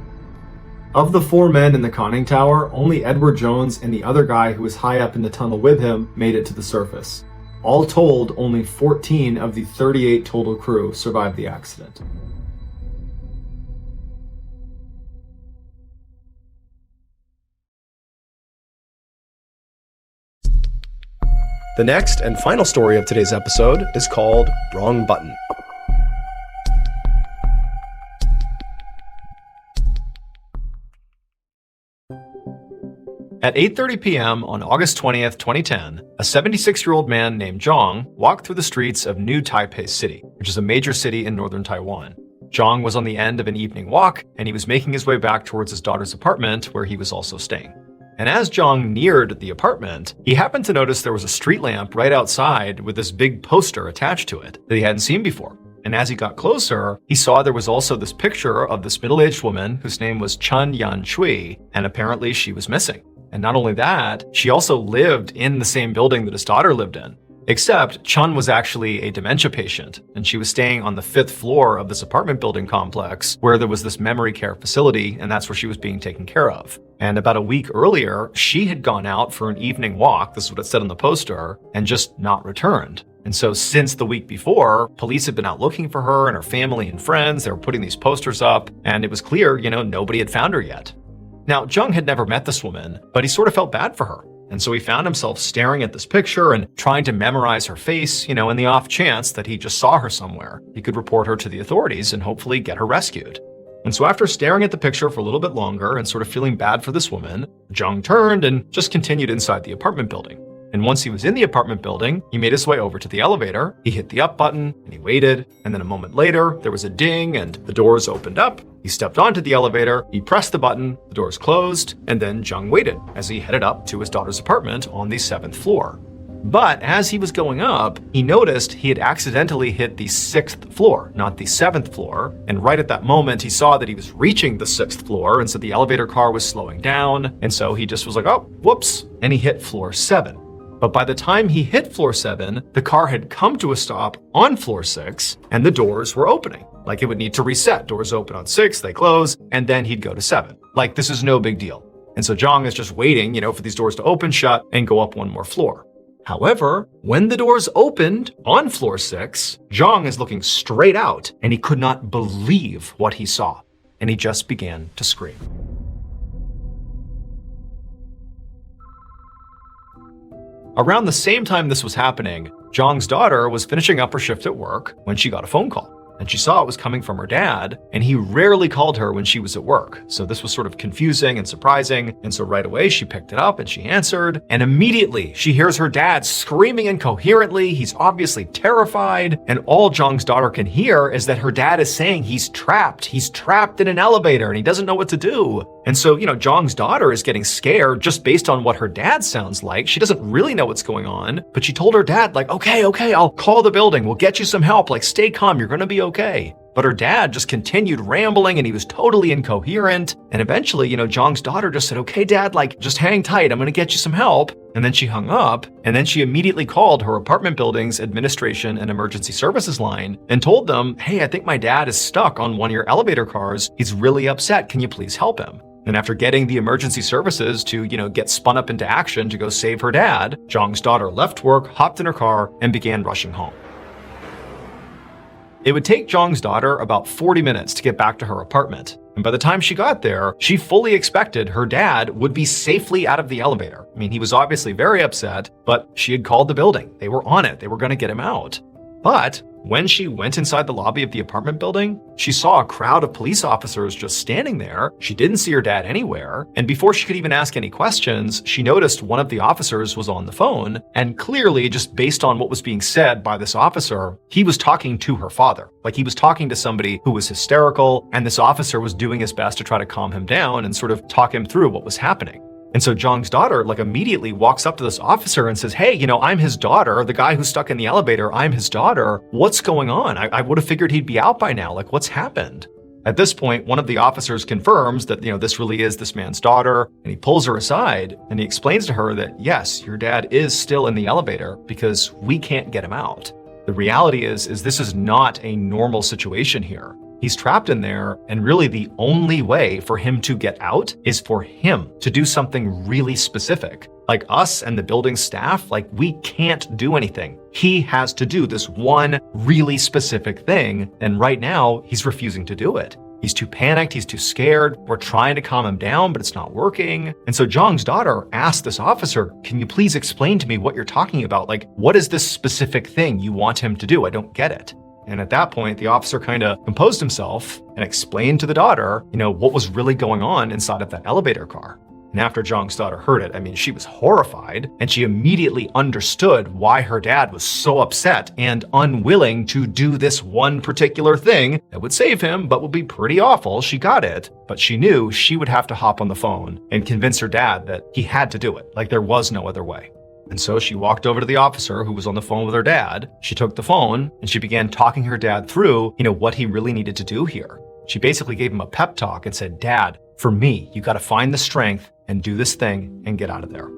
Of the 4 men in the conning tower, only Edward Jones and the other guy who was high up in the tunnel with him made it to the surface. All told, only 14 of the 38 total crew survived the accident. The next and final story of today's episode is called Wrong Button. At 8:30 p.m. on August 20th, 2010, a 76-year-old man named Zhang walked through the streets of New Taipei City, which is a major city in northern Taiwan. Zhang was on the end of an evening walk, and he was making his way back towards his daughter's apartment, where he was also staying. And as Zhang neared the apartment, he happened to notice there was a street lamp right outside with this big poster attached to it that he hadn't seen before. And as he got closer, he saw there was also this picture of this middle-aged woman whose name was Chun Yan Chui, and apparently she was missing. And not only that, she also lived in the same building that his daughter lived in. Except Chun was actually a dementia patient, and she was staying on the 5th floor of this apartment building complex where there was this memory care facility, and that's where she was being taken care of. And about a week earlier, she had gone out for an evening walk, this is what it said on the poster, and just not returned. And so since the week before, police had been out looking for her and her family and friends. They were putting these posters up, and it was clear, nobody had found her yet. Now, Zhang had never met this woman, but he sort of felt bad for her. And so he found himself staring at this picture and trying to memorize her face, in the off chance that he just saw her somewhere. He could report her to the authorities and hopefully get her rescued. And so after staring at the picture for a little bit longer and sort of feeling bad for this woman, Zhang turned and just continued inside the apartment building. And once he was in the apartment building, he made his way over to the elevator. He hit the up button and he waited. And then a moment later, there was a ding and the doors opened up. He stepped onto the elevator, he pressed the button, the doors closed, and then Zhang waited as he headed up to his daughter's apartment on the 7th floor. But as he was going up, he noticed he had accidentally hit the 6th floor, not the 7th floor. And right at that moment, he saw that he was reaching the 6th floor, and so the elevator car was slowing down. And so he just was like, oh, whoops, and he hit floor 7. But by the time he hit floor 7, the car had come to a stop on floor 6, and the doors were opening. Like it would need to reset. Doors open on 6, they close, and then he'd go to 7. Like this is no big deal. And so Zhang is just waiting, for these doors to open, shut, and go up one more floor. However, when the doors opened on floor 6, Zhang is looking straight out, and he could not believe what he saw. And he just began to scream. Around the same time this was happening, Zhang's daughter was finishing up her shift at work when she got a phone call. And she saw it was coming from her dad, and he rarely called her when she was at work. So this was sort of confusing and surprising. And so right away she picked it up and she answered, and immediately she hears her dad screaming incoherently. He's obviously terrified. And all Zhang's daughter can hear is that her dad is saying he's trapped. He's trapped in an elevator and he doesn't know what to do. And so, Zhang's daughter is getting scared just based on what her dad sounds like. She doesn't really know what's going on, but she told her dad, okay, I'll call the building. We'll get you some help. Stay calm. You're going to be okay. But her dad just continued rambling and he was totally incoherent. And eventually, Zhang's daughter just said, okay, Dad, just hang tight. I'm going to get you some help. And then she hung up, and then she immediately called her apartment building's administration and emergency services line and told them, hey, I think my dad is stuck on one of your elevator cars. He's really upset. Can you please help him? And after getting the emergency services to, get spun up into action to go save her dad, Zhang's daughter left work, hopped in her car, and began rushing home. It would take Zhang's daughter about 40 minutes to get back to her apartment. And by the time she got there, she fully expected her dad would be safely out of the elevator. I mean, he was obviously very upset, but she had called the building. They were on it. They were going to get him out. But when she went inside the lobby of the apartment building, she saw a crowd of police officers just standing there. She didn't see her dad anywhere. And before she could even ask any questions, she noticed one of the officers was on the phone. And clearly, just based on what was being said by this officer, he was talking to her father. He was talking to somebody who was hysterical, and this officer was doing his best to try to calm him down and sort of talk him through what was happening. And so Zhang's daughter immediately walks up to this officer and says, hey, I'm his daughter, the guy who's stuck in the elevator, I'm his daughter. What's going on? I would have figured he'd be out by now. What's happened? At this point, one of the officers confirms that, this really is this man's daughter, and he pulls her aside and he explains to her that, yes, your dad is still in the elevator because we can't get him out. The reality is this is not a normal situation here. He's trapped in there, and really the only way for him to get out is for him to do something really specific. Like us and the building staff, we can't do anything. He has to do this one really specific thing, and right now he's refusing to do it. He's too panicked, he's too scared, we're trying to calm him down, but it's not working. And so Zhang's daughter asked this officer, can you please explain to me what you're talking about? What is this specific thing you want him to do? I don't get it. And at that point, the officer kind of composed himself and explained to the daughter, what was really going on inside of that elevator car. And after Zhang's daughter heard it, she was horrified, and she immediately understood why her dad was so upset and unwilling to do this one particular thing that would save him, but would be pretty awful. She got it, but she knew she would have to hop on the phone and convince her dad that he had to do it. There was no other way. And so she walked over to the officer who was on the phone with her dad. She took the phone and she began talking her dad through, what he really needed to do here. She basically gave him a pep talk and said, Dad, for me, you got to find the strength and do this thing and get out of there.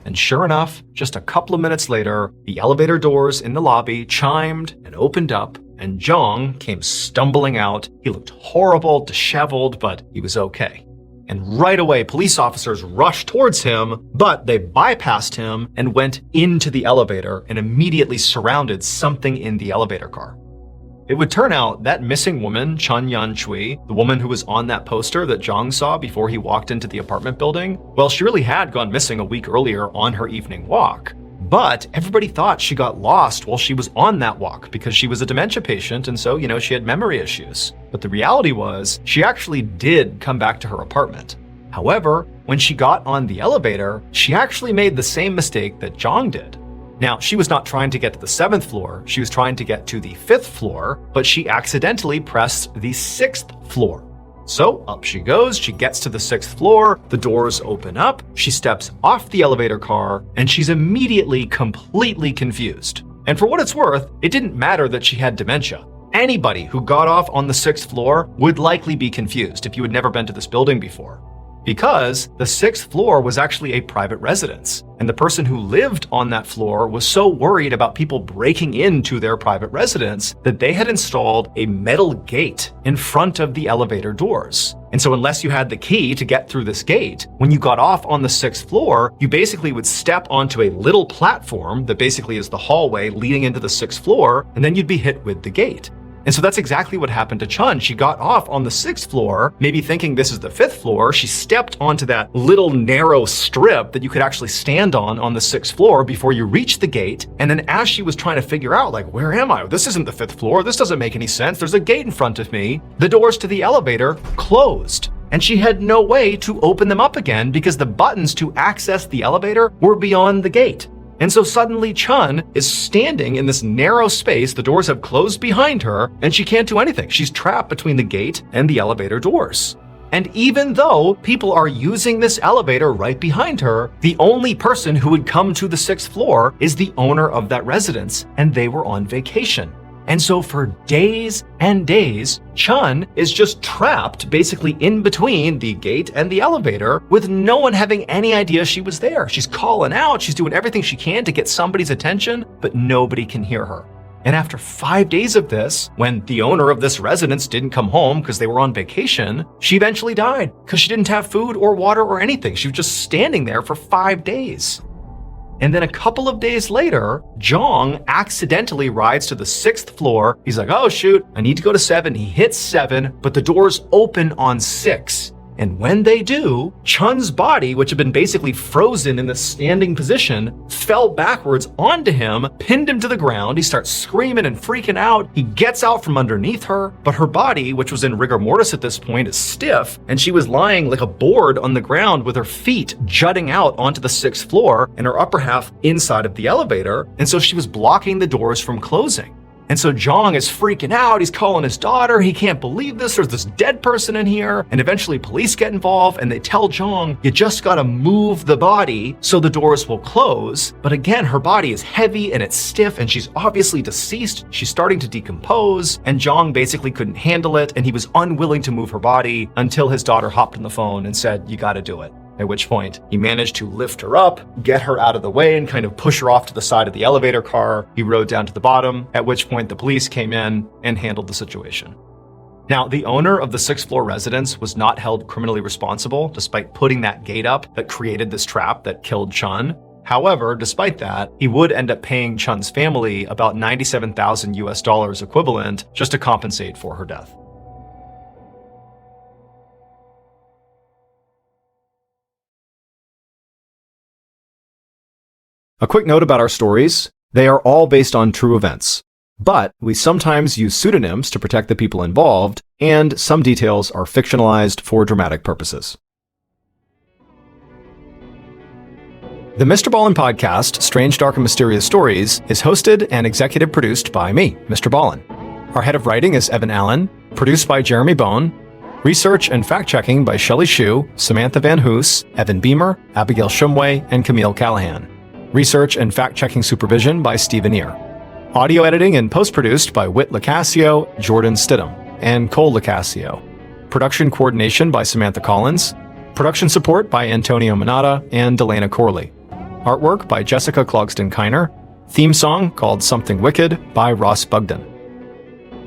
And sure enough, just a couple of minutes later, the elevator doors in the lobby chimed and opened up, and Zhang came stumbling out. He looked horrible, disheveled, but he was okay. And right away, police officers rushed towards him, but they bypassed him and went into the elevator and immediately surrounded something in the elevator car. It would turn out that missing woman, Chen Yanchui, the woman who was on that poster that Zhang saw before he walked into the apartment building, well, she really had gone missing a week earlier on her evening walk. But everybody thought she got lost while she was on that walk because she was a dementia patient and so, she had memory issues. But the reality was she actually did come back to her apartment. However, when she got on the elevator, she actually made the same mistake that Zhang did. Now, she was not trying to get to the 7th floor, she was trying to get to the 5th floor, but she accidentally pressed the 6th floor. So up she goes, she gets to the 6th floor, the doors open up, she steps off the elevator car, and she's immediately completely confused. And for what it's worth, it didn't matter that she had dementia. Anybody who got off on the 6th floor would likely be confused if you had never been to this building before. Because the 6th floor was actually a private residence, and the person who lived on that floor was so worried about people breaking into their private residence that they had installed a metal gate in front of the elevator doors. And so unless you had the key to get through this gate, when you got off on the 6th floor, you basically would step onto a little platform that basically is the hallway leading into the 6th floor, and then you'd be hit with the gate. And so that's exactly what happened to Chun. She got off on the 6th floor, maybe thinking this is the 5th floor. She stepped onto that little narrow strip that you could actually stand on the 6th floor before you reached the gate. And then as she was trying to figure out, where am I? This isn't the 5th floor. This doesn't make any sense. There's a gate in front of me. The doors to the elevator closed. And she had no way to open them up again because the buttons to access the elevator were beyond the gate. And so suddenly Chun is standing in this narrow space, the doors have closed behind her, and she can't do anything. She's trapped between the gate and the elevator doors. And even though people are using this elevator right behind her, the only person who would come to the 6th floor is the owner of that residence, and they were on vacation. And so for days and days, Chun is just trapped basically in between the gate and the elevator with no one having any idea she was there. She's calling out, she's doing everything she can to get somebody's attention, but nobody can hear her. And after 5 days of this, when the owner of this residence didn't come home because they were on vacation, she eventually died because she didn't have food or water or anything. She was just standing there for 5 days. And then a couple of days later, Jong accidentally rides to the 6th floor. He's like, oh shoot, I need to go to 7. He hits 7, but the doors open on 6. And when they do, Chun's body, which had been basically frozen in the standing position, fell backwards onto him, pinned him to the ground. He starts screaming and freaking out. He gets out from underneath her, but her body, which was in rigor mortis at this point, is stiff, and she was lying like a board on the ground with her feet jutting out onto the 6th floor and her upper half inside of the elevator. And so she was blocking the doors from closing. And so Jong is freaking out. He's calling his daughter. He can't believe this. There's this dead person in here. And eventually police get involved and they tell Jong, you just gotta move the body so the doors will close. But again, her body is heavy and it's stiff and she's obviously deceased. She's starting to decompose and Jong basically couldn't handle it and he was unwilling to move her body until his daughter hopped on the phone and said, you gotta do it. At which point, he managed to lift her up, get her out of the way, and kind of push her off to the side of the elevator car. He rode down to the bottom, at which point the police came in and handled the situation. Now, the owner of the 6th floor residence was not held criminally responsible, despite putting that gate up that created this trap that killed Chun. However, despite that, he would end up paying Chun's family about $97,000 equivalent just to compensate for her death. A quick note about our stories. They are all based on true events, but we sometimes use pseudonyms to protect the people involved, and some details are fictionalized for dramatic purposes. The MrBallen Podcast, Strange, Dark, and Mysterious Stories, is hosted and executive produced by me, MrBallen. Our head of writing is Evan Allen, produced by Jeremy Bone, research and fact-checking by Shelley Shue, Samantha Van Hoos, Evan Beamer, Abigail Shumway, and Camille Callahan. Research and fact-checking supervision by Stephen Ear. Audio editing and post-produced by Whit Lacasio, Jordan Stidham, and Cole Lacasio. Production coordination by Samantha Collins. Production support by Antonio Manata and Delana Corley. Artwork by Jessica Clogston-Kiner. Theme song called Something Wicked by Ross Bugden.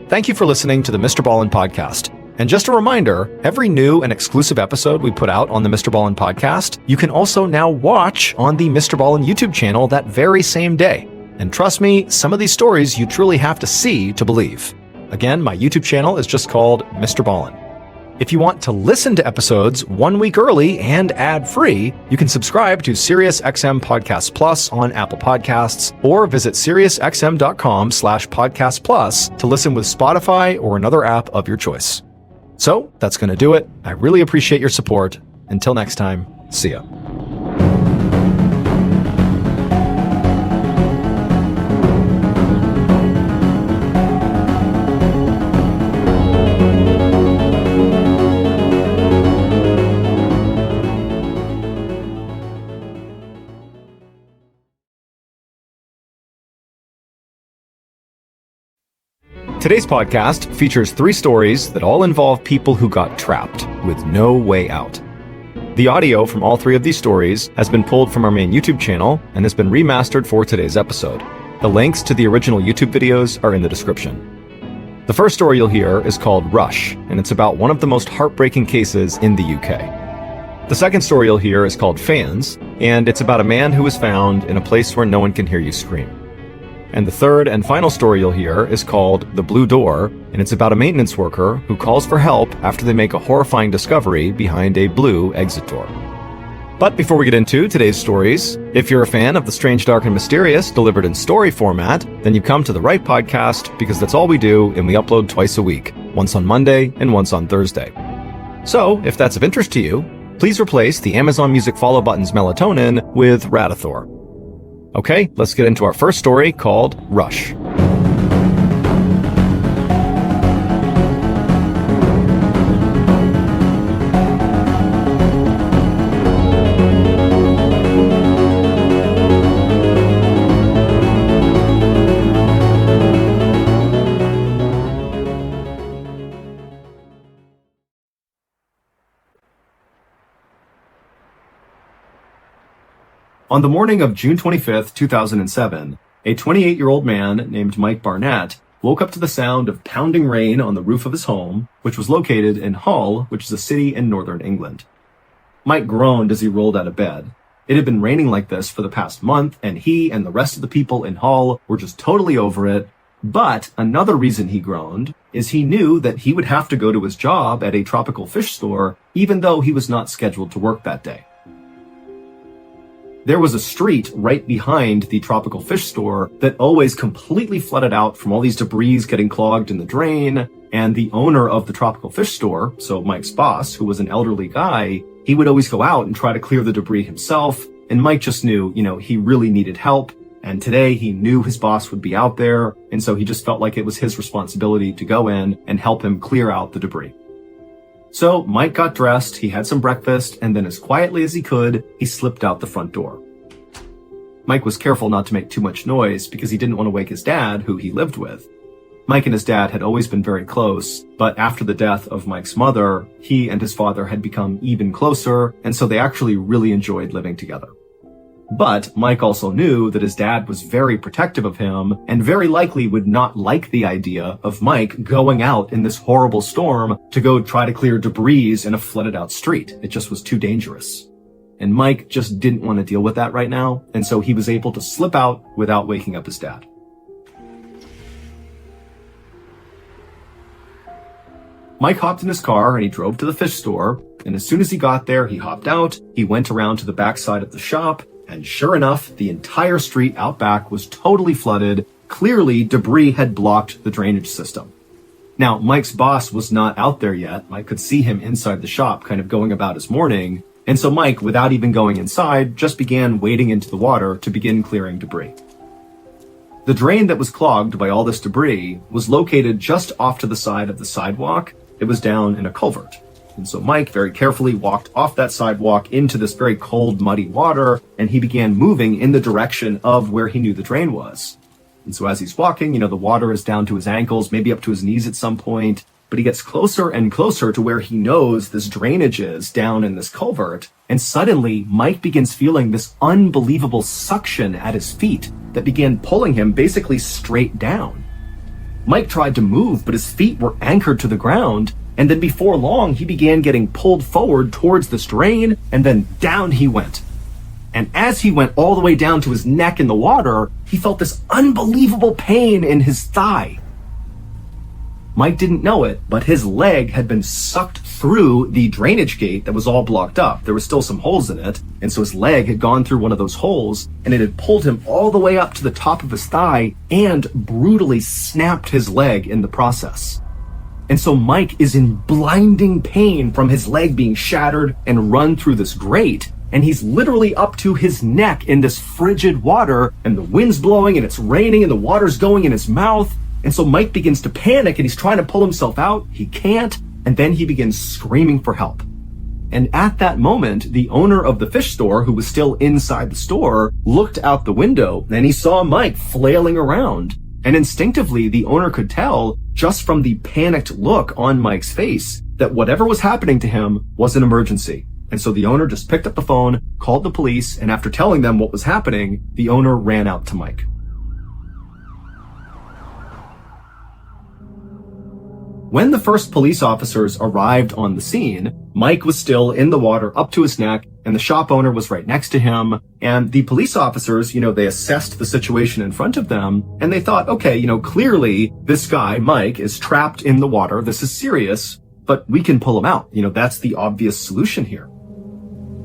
Thank you for listening to the MrBallen Podcast. And just a reminder, every new and exclusive episode we put out on the MrBallen Podcast, you can also now watch on the MrBallen YouTube channel that very same day. And trust me, some of these stories you truly have to see to believe. Again, my YouTube channel is just called MrBallen. If you want to listen to episodes 1 week early and ad-free, you can subscribe to SiriusXM Podcast Plus on Apple Podcasts or visit SiriusXM.com/Podcast Plus to listen with Spotify or another app of your choice. So that's going to do it. I really appreciate your support. Until next time, see ya. Today's podcast features 3 stories that all involve people who got trapped with no way out. The audio from all 3 of these stories has been pulled from our main YouTube channel and has been remastered for today's episode. The links to the original YouTube videos are in the description. The first story you'll hear is called Rush, and it's about one of the most heartbreaking cases in the UK. The second story you'll hear is called Fans, and it's about a man who was found in a place where no one can hear you scream. And the third and final story you'll hear is called The Blue Door, and it's about a maintenance worker who calls for help after they make a horrifying discovery behind a blue exit door. But before we get into today's stories, if you're a fan of the strange, dark, and mysterious delivered in story format, then you've come to the right podcast because that's all we do and we upload twice a week, once on Monday and once on Thursday. So, if that's of interest to you, please replace the Amazon Music follow button's Melatonin with Radithor. Okay, let's get into our first story called Rush. On the morning of June 25th, 2007, a 28-year-old man named Mike Barnett woke up to the sound of pounding rain on the roof of his home, which was located in Hull, which is a city in northern England. Mike groaned as he rolled out of bed. It had been raining like this for the past month, and he and the rest of the people in Hull were just totally over it. But another reason he groaned is he knew that he would have to go to his job at a tropical fish store, even though he was not scheduled to work that day. There was a street right behind the tropical fish store that always completely flooded out from all these debris getting clogged in the drain, and the owner of the tropical fish store, so Mike's boss, who was an elderly guy, he would always go out and try to clear the debris himself, and Mike just knew, he really needed help, and today he knew his boss would be out there, and so he just felt like it was his responsibility to go in and help him clear out the debris. So Mike got dressed, he had some breakfast, and then as quietly as he could, he slipped out the front door. Mike was careful not to make too much noise because he didn't want to wake his dad, who he lived with. Mike and his dad had always been very close, but after the death of Mike's mother, he and his father had become even closer, and so they actually really enjoyed living together. But Mike also knew that his dad was very protective of him and very likely would not like the idea of Mike going out in this horrible storm to go try to clear debris in a flooded out street. It just was too dangerous. And Mike just didn't want to deal with that right now, and so he was able to slip out without waking up his dad. Mike hopped in his car and he drove to the fish store, and as soon as he got there, he hopped out, he went around to the backside of the shop, and sure enough, the entire street out back was totally flooded. Clearly, debris had blocked the drainage system. Now, Mike's boss was not out there yet. Mike could see him inside the shop, kind of going about his morning, and so Mike, without even going inside, just began wading into the water to begin clearing debris. The drain that was clogged by all this debris was located just off to the side of the sidewalk. It was down in a culvert. And so Mike very carefully walked off that sidewalk into this very cold, muddy water, and he began moving in the direction of where he knew the drain was. And so as he's walking, the water is down to his ankles, maybe up to his knees at some point, but he gets closer and closer to where he knows this drainage is down in this culvert, and suddenly Mike begins feeling this unbelievable suction at his feet that began pulling him basically straight down. Mike tried to move, but his feet were anchored to the ground, and then before long, he began getting pulled forward towards this drain, and then down he went. And as he went all the way down to his neck in the water, he felt this unbelievable pain in his thigh. Mike didn't know it, but his leg had been sucked through the drainage gate that was all blocked up. There were still some holes in it, and so his leg had gone through one of those holes, and it had pulled him all the way up to the top of his thigh and brutally snapped his leg in the process. And so Mike is in blinding pain from his leg being shattered and run through this grate, and he's literally up to his neck in this frigid water, and the wind's blowing and it's raining and the water's going in his mouth. And so Mike begins to panic and he's trying to pull himself out. He can't. And then he begins screaming for help. And at that moment, the owner of the fish store, who was still inside the store, looked out the window and he saw Mike flailing around. And instinctively, the owner could tell just from the panicked look on Mike's face that whatever was happening to him was an emergency. And so the owner just picked up the phone, called the police, and after telling them what was happening, the owner ran out to Mike. When the first police officers arrived on the scene, Mike was still in the water up to his neck, and the shop owner was right next to him. And the police officers, they assessed the situation in front of them, and they thought, okay, clearly this guy, Mike, is trapped in the water. This is serious, but we can pull him out. That's the obvious solution here.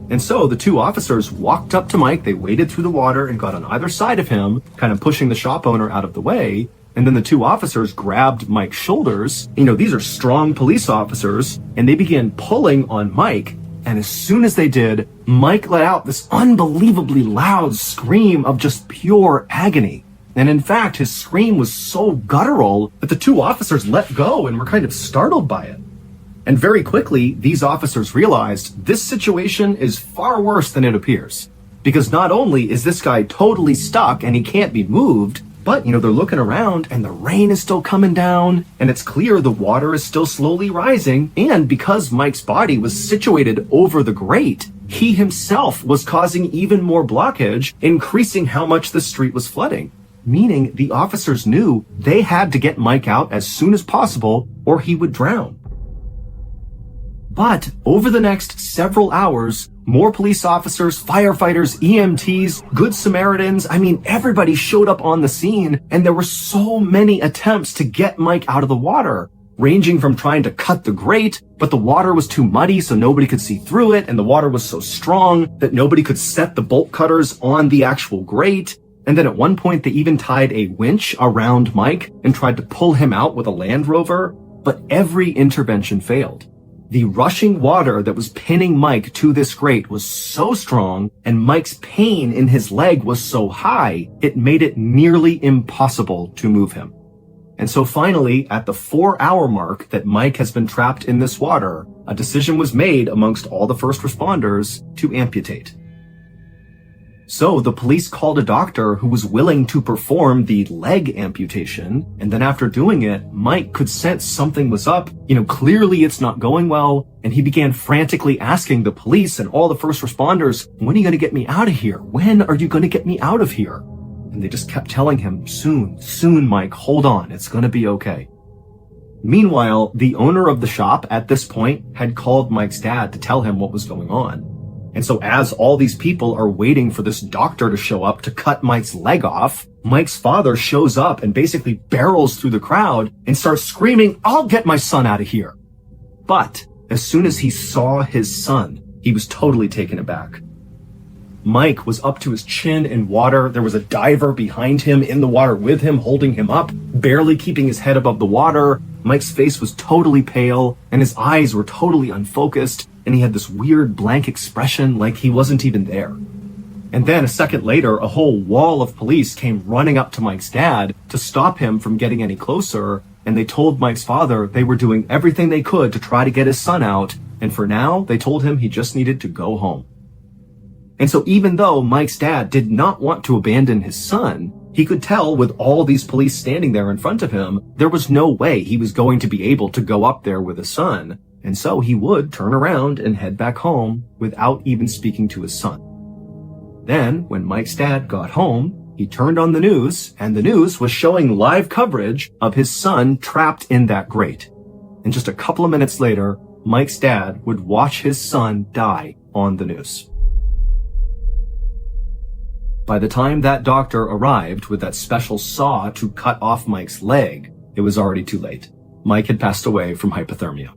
And so the two officers walked up to Mike, they waded through the water and got on either side of him, kind of pushing the shop owner out of the way. And then the two officers grabbed Mike's shoulders. These are strong police officers, and they began pulling on Mike. And as soon as they did, Mike let out this unbelievably loud scream of just pure agony. And in fact, his scream was so guttural that the two officers let go and were kind of startled by it. And very quickly, these officers realized this situation is far worse than it appears. Because not only is this guy totally stuck and he can't be moved, But, they're looking around and the rain is still coming down and it's clear the water is still slowly rising. And because Mike's body was situated over the grate, he himself was causing even more blockage, increasing how much the street was flooding. Meaning the officers knew they had to get Mike out as soon as possible or he would drown. But over the next several hours, more police officers, firefighters, EMTs, Good Samaritans, everybody showed up on the scene, and there were so many attempts to get Mike out of the water, ranging from trying to cut the grate, but the water was too muddy so nobody could see through it, and the water was so strong that nobody could set the bolt cutters on the actual grate. And then at one point they even tied a winch around Mike and tried to pull him out with a Land Rover, but every intervention failed. The rushing water that was pinning Mike to this grate was so strong, and Mike's pain in his leg was so high, it made it nearly impossible to move him. And so finally, at the 4-hour mark that Mike has been trapped in this water, a decision was made amongst all the first responders to amputate. So the police called a doctor who was willing to perform the leg amputation, and then after doing it, Mike could sense something was up. Clearly it's not going well, and he began frantically asking the police and all the first responders, when are you going to get me out of here? When are you going to get me out of here? And they just kept telling him, soon, Mike, hold on, it's going to be okay. Meanwhile, the owner of the shop at this point had called Mike's dad to tell him what was going on. And so as all these people are waiting for this doctor to show up to cut Mike's leg off, Mike's father shows up and basically barrels through the crowd and starts screaming, "I'll get my son out of here." But as soon as he saw his son, he was totally taken aback. Mike was up to his chin in water. There was a diver behind him in the water with him, holding him up, barely keeping his head above the water. Mike's face was totally pale and his eyes were totally unfocused, and he had this weird blank expression like he wasn't even there. And then a second later, a whole wall of police came running up to Mike's dad to stop him from getting any closer, and they told Mike's father they were doing everything they could to try to get his son out, and for now, they told him he just needed to go home. And so even though Mike's dad did not want to abandon his son, he could tell with all these police standing there in front of him, there was no way he was going to be able to go up there with his son. And so he would turn around and head back home without even speaking to his son. Then, when Mike's dad got home, he turned on the news, and the news was showing live coverage of his son trapped in that grate. And just a couple of minutes later, Mike's dad would watch his son die on the news. By the time that doctor arrived with that special saw to cut off Mike's leg, it was already too late. Mike had passed away from hypothermia.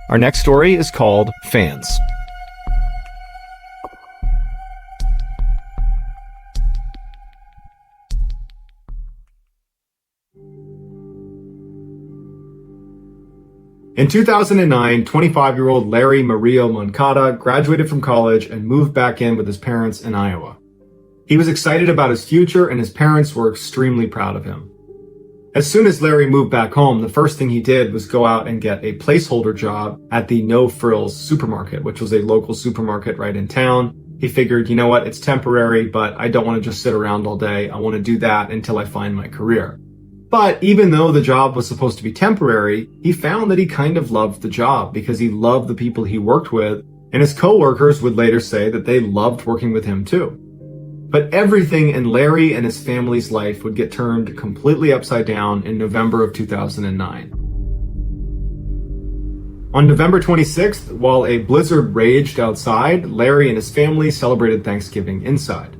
Our next story is called Fans. In 2009, 25-year-old Larry Mario Moncada graduated from college and moved back in with his parents in Iowa. He was excited about his future, and his parents were extremely proud of him. As soon as Larry moved back home, the first thing he did was go out and get a placeholder job at the No Frills supermarket, which was a local supermarket right in town. He figured, you know what, it's temporary, but I don't want to just sit around all day. I want to do that until I find my career. But even though the job was supposed to be temporary, he found that he kind of loved the job because he loved the people he worked with, and his coworkers would later say that they loved working with him too. But everything in Larry and his family's life would get turned completely upside down in November of 2009. On November 26th, while a blizzard raged outside, Larry and his family celebrated Thanksgiving inside.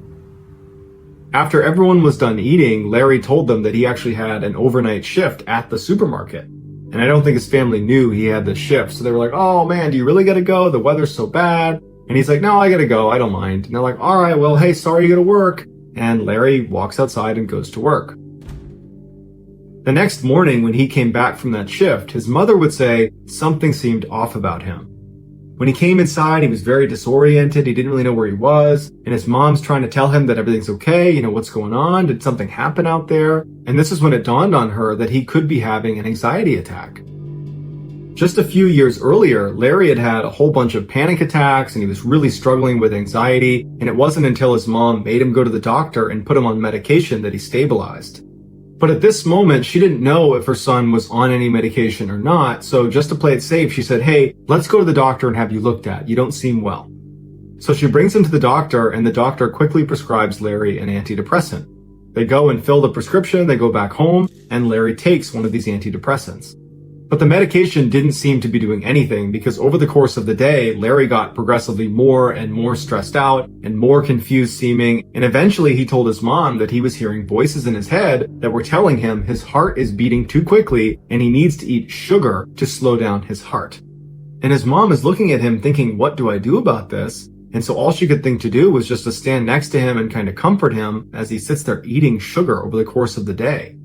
After everyone was done eating, Larry told them that he actually had an overnight shift at the supermarket. And I don't think his family knew he had this shift. So they were like, "Oh man, do you really gotta go? The weather's so bad." And he's like, "No, I gotta go. I don't mind." And they're like, "All right, well, hey, sorry you gotta work." And Larry walks outside and goes to work. The next morning when he came back from that shift, his mother would say something seemed off about him. When he came inside, he was very disoriented. He didn't really know where he was. And his mom's trying to tell him that everything's okay. What's going on? Did something happen out there? And this is when it dawned on her that he could be having an anxiety attack. Just a few years earlier, Larry had had a whole bunch of panic attacks and he was really struggling with anxiety, and it wasn't until his mom made him go to the doctor and put him on medication that he stabilized. But at this moment, she didn't know if her son was on any medication or not, so just to play it safe, she said, "Hey, let's go to the doctor and have you looked at. You don't seem well." So she brings him to the doctor, and the doctor quickly prescribes Larry an antidepressant. They go and fill the prescription, they go back home, and Larry takes one of these antidepressants. But the medication didn't seem to be doing anything because over the course of the day, Larry got progressively more and more stressed out and more confused seeming, and eventually he told his mom that he was hearing voices in his head that were telling him his heart is beating too quickly and he needs to eat sugar to slow down his heart. And his mom is looking at him thinking, what do I do about this? And so all she could think to do was just to stand next to him and kind of comfort him as he sits there eating sugar over the course of the day.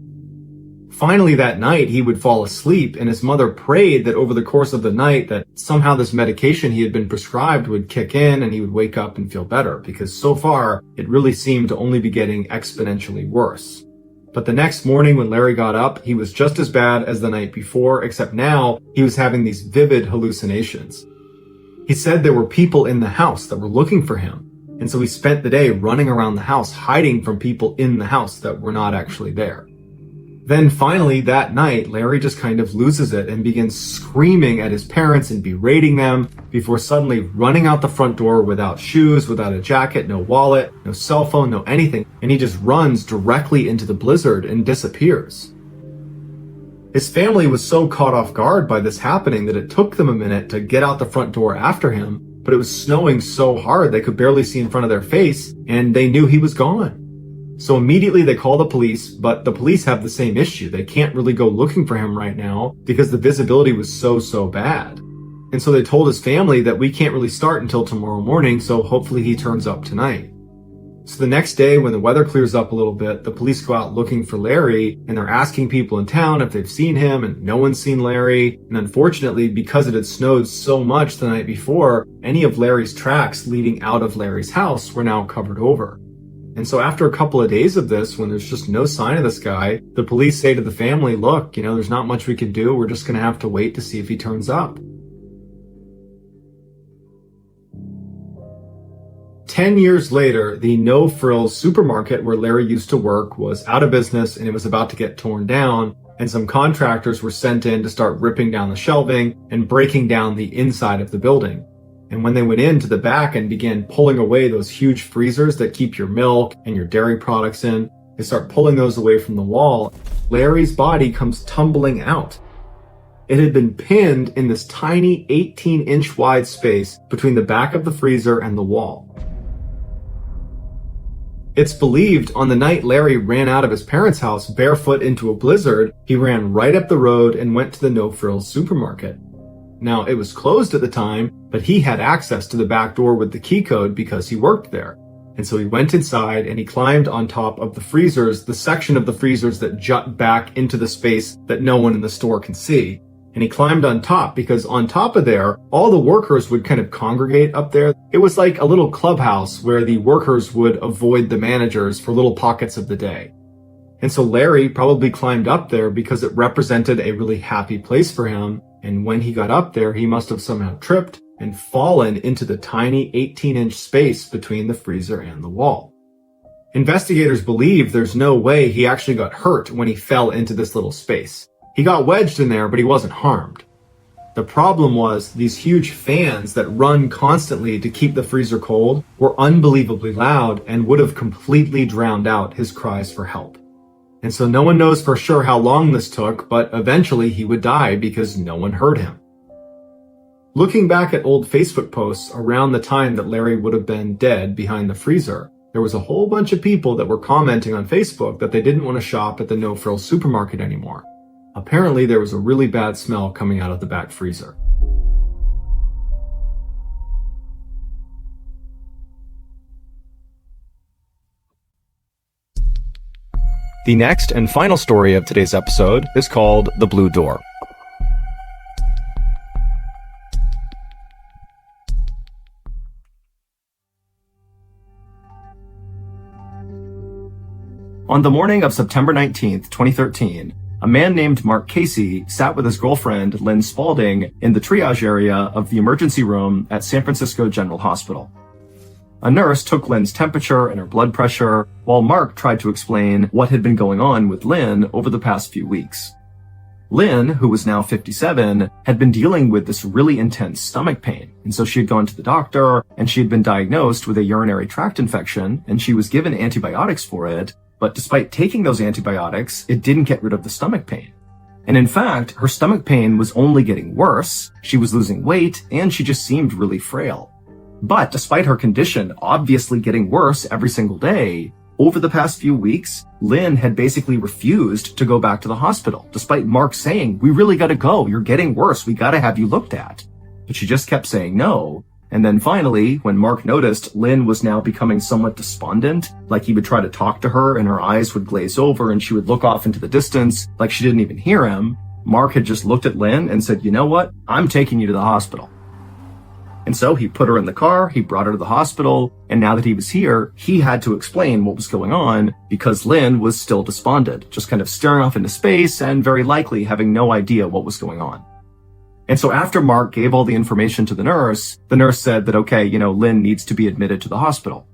Finally that night, he would fall asleep, and his mother prayed that over the course of the night that somehow this medication he had been prescribed would kick in and he would wake up and feel better, because so far it really seemed to only be getting exponentially worse. But the next morning when Larry got up, he was just as bad as the night before, except now he was having these vivid hallucinations. He said there were people in the house that were looking for him, and so he spent the day running around the house hiding from people in the house that were not actually there. Then finally that night, Larry just kind of loses it and begins screaming at his parents and berating them before suddenly running out the front door without shoes, without a jacket, no wallet, no cell phone, no anything, and he just runs directly into the blizzard and disappears. His family was so caught off guard by this happening that it took them a minute to get out the front door after him, but it was snowing so hard they could barely see in front of their face, and they knew he was gone. So immediately they call the police, but the police have the same issue. They can't really go looking for him right now because the visibility was so bad. And so they told his family that we can't really start until tomorrow morning, so hopefully he turns up tonight. So the next day when the weather clears up a little bit, the police go out looking for Larry, and they're asking people in town if they've seen him, and no one's seen Larry. And unfortunately, because it had snowed so much the night before, any of Larry's tracks leading out of Larry's house were now covered over. And so after a couple of days of this, when there's just no sign of this guy, the police say to the family, look, there's not much we can do. We're just going to have to wait to see if he turns up. 10 years later, the No Frills supermarket where Larry used to work was out of business and it was about to get torn down, and some contractors were sent in to start ripping down the shelving and breaking down the inside of the building. And when they went into the back and began pulling away those huge freezers that keep your milk and your dairy products in, they start pulling those away from the wall. Larry's body comes tumbling out. It had been pinned in this tiny 18-inch wide space between the back of the freezer and the wall. It's believed on the night Larry ran out of his parents' house barefoot into a blizzard, he ran right up the road and went to the No Frills supermarket. Now, it was closed at the time, but he had access to the back door with the key code because he worked there. And so he went inside and he climbed on top of the freezers, the section of the freezers that jut back into the space that no one in the store can see. And he climbed on top because on top of there, all the workers would kind of congregate up there. It was like a little clubhouse where the workers would avoid the managers for little pockets of the day. And so Larry probably climbed up there because it represented a really happy place for him. And when he got up there, he must have somehow tripped and fallen into the tiny 18-inch space between the freezer and the wall. Investigators believe there's no way he actually got hurt when he fell into this little space. He got wedged in there, but he wasn't harmed. The problem was these huge fans that run constantly to keep the freezer cold were unbelievably loud and would have completely drowned out his cries for help. And so no one knows for sure how long this took, but eventually he would die because no one heard him. Looking back at old Facebook posts around the time that Larry would have been dead behind the freezer, there was a whole bunch of people that were commenting on Facebook that they didn't want to shop at the No Frills supermarket anymore. Apparently there was a really bad smell coming out of the back freezer. The next and final story of today's episode is called The Blue Door. On the morning of September 19th, 2013, a man named Mark Casey sat with his girlfriend, Lynn Spalding, in the triage area of the emergency room at San Francisco General Hospital. A nurse took Lynn's temperature and her blood pressure, while Mark tried to explain what had been going on with Lynn over the past few weeks. Lynn, who was now 57, had been dealing with this really intense stomach pain, and so she had gone to the doctor, and she had been diagnosed with a urinary tract infection, and she was given antibiotics for it, but despite taking those antibiotics, it didn't get rid of the stomach pain. And in fact, her stomach pain was only getting worse, she was losing weight, and she just seemed really frail. But despite her condition obviously getting worse every single day, over the past few weeks, Lynn had basically refused to go back to the hospital, despite Mark saying, "We really gotta go, you're getting worse, we gotta have you looked at." But she just kept saying no. And then finally, when Mark noticed Lynn was now becoming somewhat despondent, like he would try to talk to her and her eyes would glaze over and she would look off into the distance like she didn't even hear him, Mark had just looked at Lynn and said, "You know what? I'm taking you to the hospital." And so he put her in the car, he brought her to the hospital, and now that he was here, he had to explain what was going on because Lynn was still despondent, just kind of staring off into space and very likely having no idea what was going on. And so after Mark gave all the information to the nurse said that, okay, Lynn needs to be admitted to the hospital.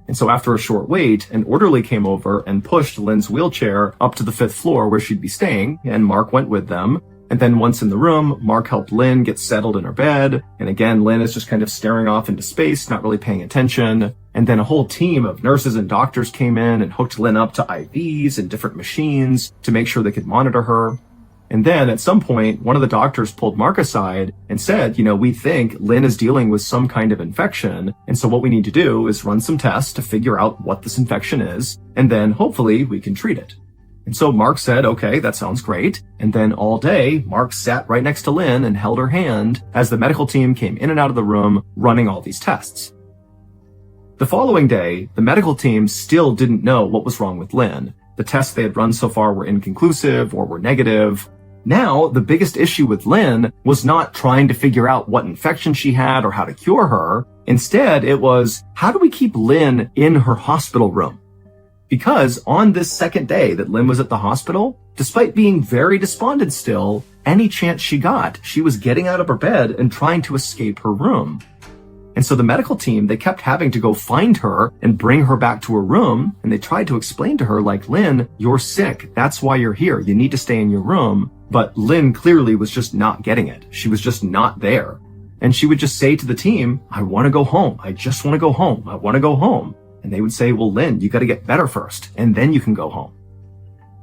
And so after a short wait, an orderly came over and pushed Lynn's wheelchair up to the 5th floor where she'd be staying, and Mark went with them. And then once in the room, Mark helped Lynn get settled in her bed. And again, Lynn is just kind of staring off into space, not really paying attention. And then a whole team of nurses and doctors came in and hooked Lynn up to IVs and different machines to make sure they could monitor her. And then at some point, one of the doctors pulled Mark aside and said, we think Lynn is dealing with some kind of infection. And so what we need to do is run some tests to figure out what this infection is. And then hopefully we can treat it. And so Mark said, okay, that sounds great. And then all day, Mark sat right next to Lynn and held her hand as the medical team came in and out of the room running all these tests. The following day, the medical team still didn't know what was wrong with Lynn. The tests they had run so far were inconclusive or were negative. Now, the biggest issue with Lynn was not trying to figure out what infection she had or how to cure her. Instead, it was, how do we keep Lynn in her hospital room? Because on this second day that Lynn was at the hospital, despite being very despondent still, any chance she got, she was getting out of her bed and trying to escape her room. And so the medical team, they kept having to go find her and bring her back to her room. And they tried to explain to her, like, Lynn, you're sick. That's why you're here. You need to stay in your room. But Lynn clearly was just not getting it. She was just not there. And she would just say to the team, I want to go home. I just want to go home. I want to go home. And they would say, well, Lynn, you got to get better first, and then you can go home.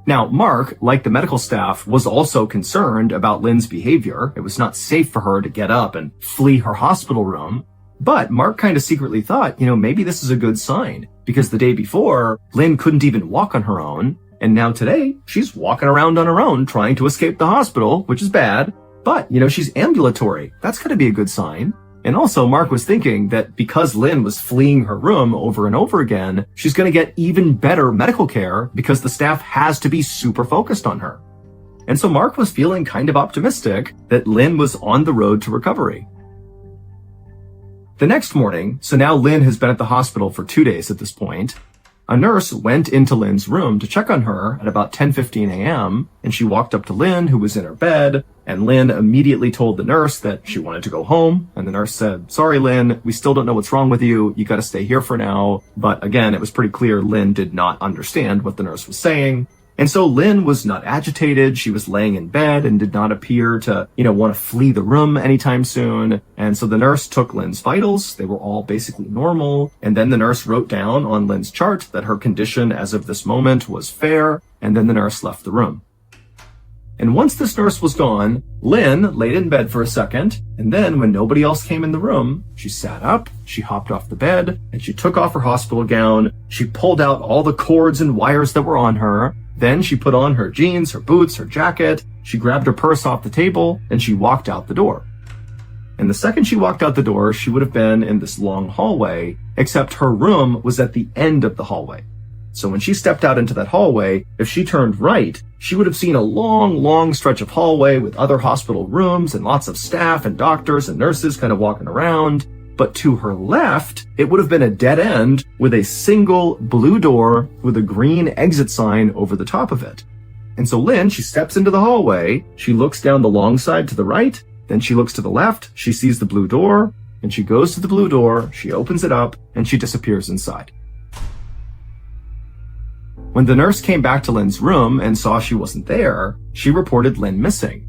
Now, Mark, like the medical staff, was also concerned about Lynn's behavior. It was not safe for her to get up and flee her hospital room. But Mark kind of secretly thought, maybe this is a good sign, because the day before, Lynn couldn't even walk on her own. And now today, she's walking around on her own trying to escape the hospital, which is bad. But, she's ambulatory. That's got to be a good sign. And also, Mark was thinking that because Lynn was fleeing her room over and over again, she's going to get even better medical care because the staff has to be super focused on her. And so Mark was feeling kind of optimistic that Lynn was on the road to recovery. The next morning, so now Lynn has been at the hospital for 2 days at this point, a nurse went into Lynn's room to check on her at about 10:15 a.m., and she walked up to Lynn, who was in her bed, and Lynn immediately told the nurse that she wanted to go home, and the nurse said, sorry, Lynn, we still don't know what's wrong with you. You got to stay here for now. But again, it was pretty clear Lynn did not understand what the nurse was saying. And so Lynn was not agitated. She was laying in bed and did not appear to, want to flee the room anytime soon. And so the nurse took Lynn's vitals. They were all basically normal. And then the nurse wrote down on Lynn's chart that her condition as of this moment was fair. And then the nurse left the room. And once this nurse was gone, Lynn laid in bed for a second. And then when nobody else came in the room, she sat up, she hopped off the bed, and she took off her hospital gown. She pulled out all the cords and wires that were on her. Then she put on her jeans, her boots, her jacket. She grabbed her purse off the table and she walked out the door. And the second she walked out the door, she would have been in this long hallway, except her room was at the end of the hallway. So when she stepped out into that hallway, if she turned right, she would have seen a long, long stretch of hallway with other hospital rooms and lots of staff and doctors and nurses kind of walking around. But to her left, it would have been a dead end with a single blue door with a green exit sign over the top of it. And so Lynn, she steps into the hallway, she looks down the long side to the right, then she looks to the left, she sees the blue door, and she goes to the blue door, she opens it up, and she disappears inside. When the nurse came back to Lynn's room and saw she wasn't there, she reported Lynn missing.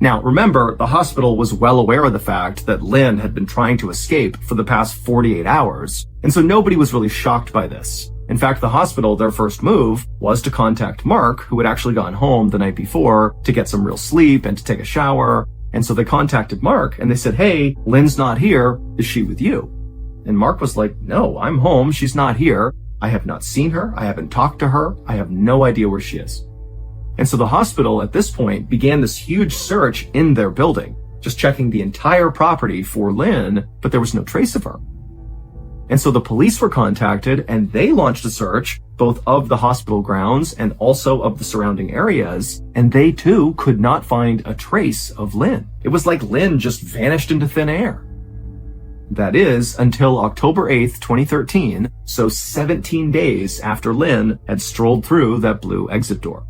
Now, remember, the hospital was well aware of the fact that Lynn had been trying to escape for the past 48 hours, and so nobody was really shocked by this. In fact, the hospital, their first move was to contact Mark, who had actually gone home the night before to get some real sleep and to take a shower. And so they contacted Mark and they said, "Hey, Lynn's not here. Is she with you?" And Mark was like, "No, I'm home. She's not here. I have not seen her. I haven't talked to her. I have no idea where she is." And so the hospital at this point began this huge search in their building, just checking the entire property for Lynn, but there was no trace of her. And so the police were contacted and they launched a search both of the hospital grounds and also of the surrounding areas, and they too could not find a trace of Lynn. It was like Lynn just vanished into thin air. That is, until October 8th, 2013, so 17 days after Lynn had strolled through that blue exit door.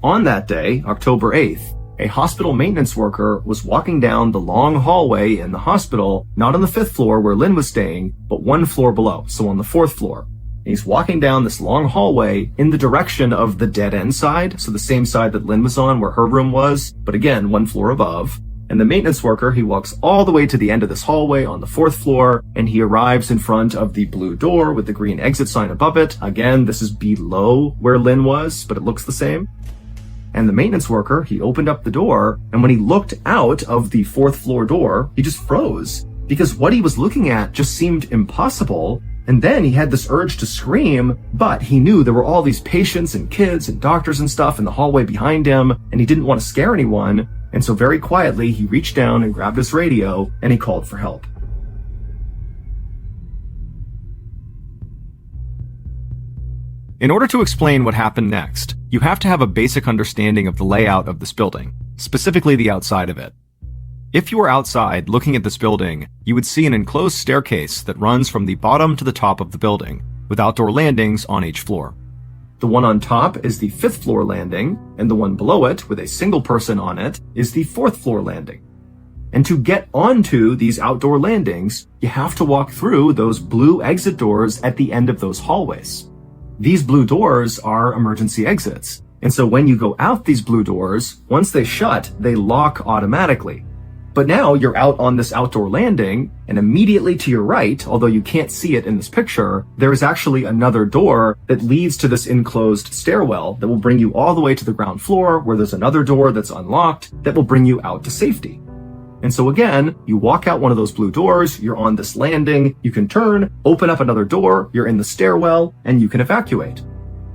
On that day, October 8th, a hospital maintenance worker was walking down the long hallway in the hospital, not on the 5th floor where Lynn was staying, but one floor below, so on the 4th floor. And he's walking down this long hallway in the direction of the dead end side, so the same side that Lynn was on where her room was, but again, one floor above. And the maintenance worker, he walks all the way to the end of this hallway on the 4th floor, and he arrives in front of the blue door with the green exit sign above it. Again, this is below where Lynn was, but it looks the same. And the maintenance worker, he opened up the door, and when he looked out of the 4th floor door, he just froze, because what he was looking at just seemed impossible. And then he had this urge to scream, but he knew there were all these patients and kids and doctors and stuff in the hallway behind him, and he didn't want to scare anyone. And so very quietly, he reached down and grabbed his radio, and he called for help. In order to explain what happened next, you have to have a basic understanding of the layout of this building, specifically the outside of it. If you were outside looking at this building, you would see an enclosed staircase that runs from the bottom to the top of the building, with outdoor landings on each floor. The one on top is the 5th floor landing, and the one below it, with a single person on it, is the 4th floor landing. And to get onto these outdoor landings, you have to walk through those blue exit doors at the end of those hallways. These blue doors are emergency exits. And so when you go out these blue doors, once they shut, they lock automatically. But now you're out on this outdoor landing, and immediately to your right, although you can't see it in this picture, there is actually another door that leads to this enclosed stairwell that will bring you all the way to the ground floor, where there's another door that's unlocked that will bring you out to safety. And so again, you walk out one of those blue doors, you're on this landing, you can turn, open up another door, you're in the stairwell, and you can evacuate.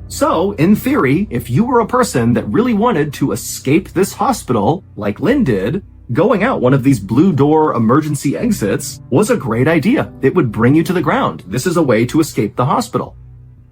So, in theory, if you were a person that really wanted to escape this hospital, like Lynn did, going out one of these blue door emergency exits was a great idea. It would bring you to the ground. This is a way to escape the hospital.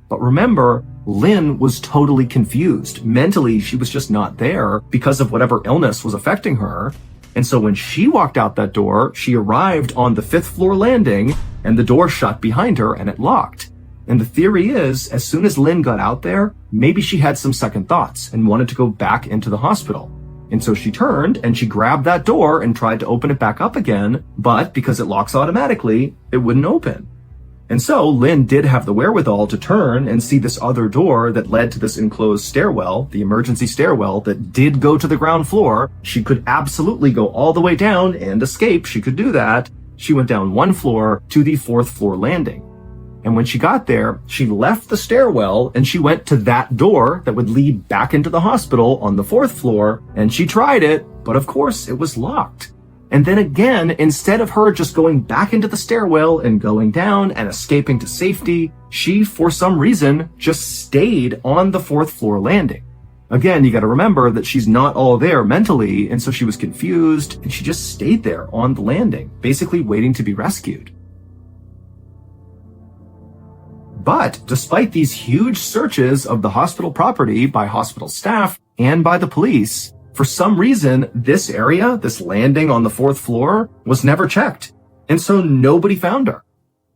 But remember, Lynn was totally confused. Mentally, she was just not there because of whatever illness was affecting her. And so when she walked out that door, she arrived on the 5th floor landing, and the door shut behind her and it locked. And the theory is, as soon as Lynn got out there, maybe she had some second thoughts and wanted to go back into the hospital. And so she turned and she grabbed that door and tried to open it back up again, but because it locks automatically, it wouldn't open. And so Lynn did have the wherewithal to turn and see this other door that led to this enclosed stairwell, the emergency stairwell that did go to the ground floor. She could absolutely go all the way down and escape. She could do that. She went down one floor to the 4th floor landing. And when she got there, she left the stairwell and she went to that door that would lead back into the hospital on the 4th floor, and she tried it, but of course it was locked. And then again, instead of her just going back into the stairwell and going down and escaping to safety, she, for some reason, just stayed on the 4th floor landing. Again, you gotta remember that she's not all there mentally, and so she was confused, and she just stayed there on the landing, basically waiting to be rescued. But despite these huge searches of the hospital property by hospital staff and by the police, for some reason, this area, this landing on the 4th floor, was never checked. And so nobody found her.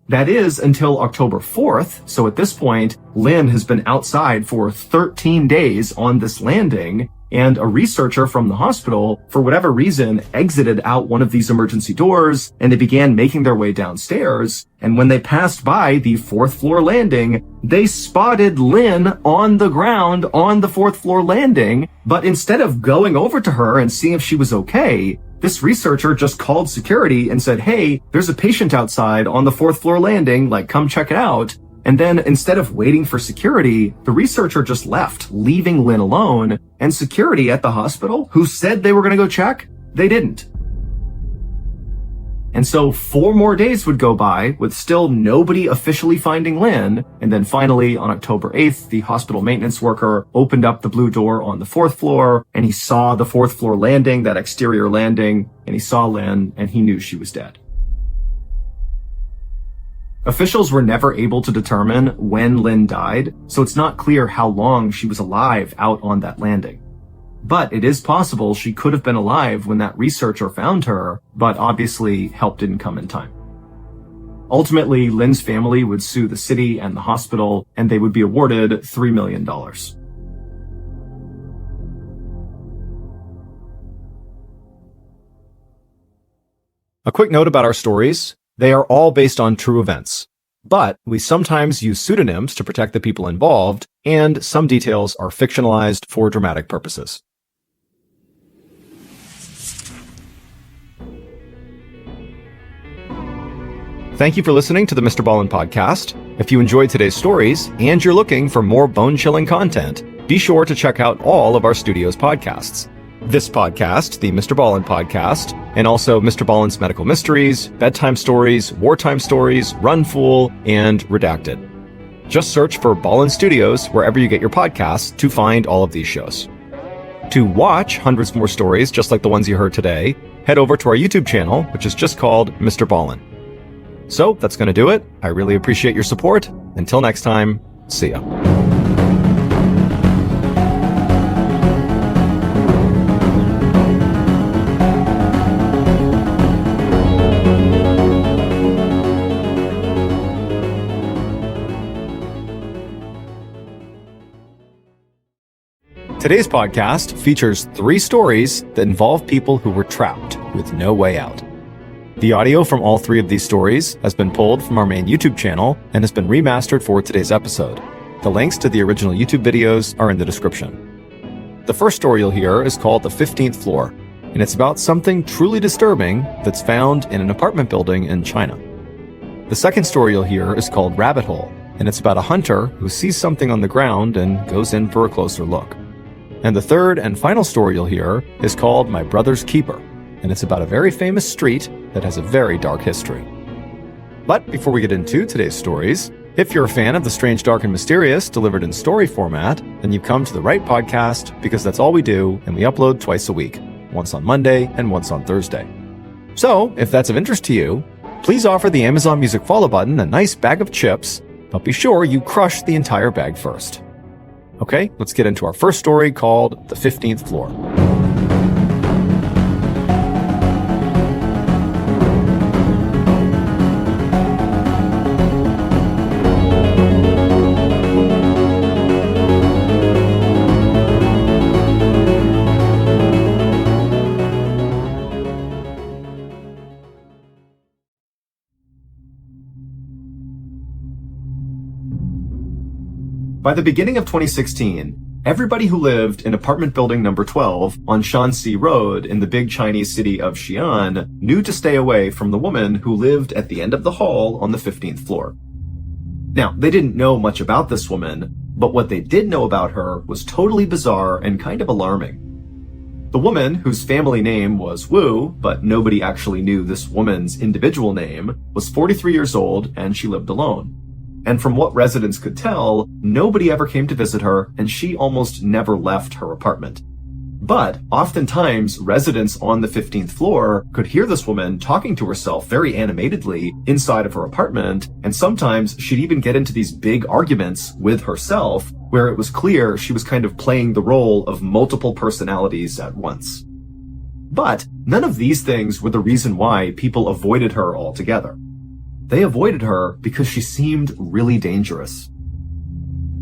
That is until October 4th, so at this point, Lynn has been outside for 13 days on this landing, and a researcher from the hospital, for whatever reason, exited out one of these emergency doors, and they began making their way downstairs. And when they passed by the 4th floor landing, they spotted Lynn on the ground on the 4th floor landing. But instead of going over to her and seeing if she was okay, this researcher just called security and said, "Hey, there's a patient outside on the 4th floor landing, come check it out." And then instead of waiting for security, the researcher just left, leaving Lynn alone. And security at the hospital, who said they were going to go check, they didn't. And so 4 more days would go by with still nobody officially finding Lynn. And then finally, on October 8th, the hospital maintenance worker opened up the blue door on the 4th floor, and he saw the 4th floor landing, that exterior landing, and he saw Lynn, and he knew she was dead. Officials were never able to determine when Lynn died, so it's not clear how long she was alive out on that landing. But it is possible she could have been alive when that researcher found her, but obviously help didn't come in time. Ultimately, Lynn's family would sue the city and the hospital, and they would be awarded $3 million. A quick note about our stories. They are all based on true events, but we sometimes use pseudonyms to protect the people involved, and some details are fictionalized for dramatic purposes. Thank you for listening to the MrBallen Podcast. If you enjoyed today's stories and you're looking for more bone-chilling content, be sure to check out all of our studio's podcasts. This podcast, the MrBallen Podcast, and also MrBallen's Medical Mysteries, Bedtime Stories, Wartime Stories, Run Fool, and Redacted. Just search for Ballen Studios wherever you get your podcasts to find all of these shows. To watch hundreds more stories just like the ones you heard today, head over to our YouTube channel, which is just called MrBallen. So that's going to do it. I really appreciate your support. Until next time, see ya. Today's podcast features 3 stories that involve people who were trapped with no way out. The audio from all 3 of these stories has been pulled from our main YouTube channel and has been remastered for today's episode. The links to the original YouTube videos are in the description. The first story you'll hear is called The 15th Floor, and it's about something truly disturbing that's found in an apartment building in China. The second story you'll hear is called Rabbit Hole, and it's about a hunter who sees something on the ground and goes in for a closer look. And the third and final story you'll hear is called My Brother's Keeper, and it's about a very famous street that has a very dark history. But before we get into today's stories, if you're a fan of the strange, dark, and mysterious delivered in story format, then you've come to the right podcast, because that's all we do, and we upload twice a week, once on Monday and once on Thursday. So, if that's of interest to you, please offer the Amazon Music follow button a nice bag of chips, but be sure you crush the entire bag first. Okay, let's get into our first story called The 15th Floor. By the beginning of 2016, everybody who lived in apartment building number 12 on Shanxi Road in the big Chinese city of Xi'an knew to stay away from the woman who lived at the end of the hall on the 15th floor. Now, they didn't know much about this woman, but what they did know about her was totally bizarre and kind of alarming. The woman, whose family name was Wu, but nobody actually knew this woman's individual name, was 43 years old and she lived alone. And from what residents could tell, nobody ever came to visit her, and she almost never left her apartment. But oftentimes, residents on the 15th floor could hear this woman talking to herself very animatedly inside of her apartment, and sometimes she'd even get into these big arguments with herself, where it was clear she was kind of playing the role of multiple personalities at once. But none of these things were the reason why people avoided her altogether. they avoided her because she seemed really dangerous.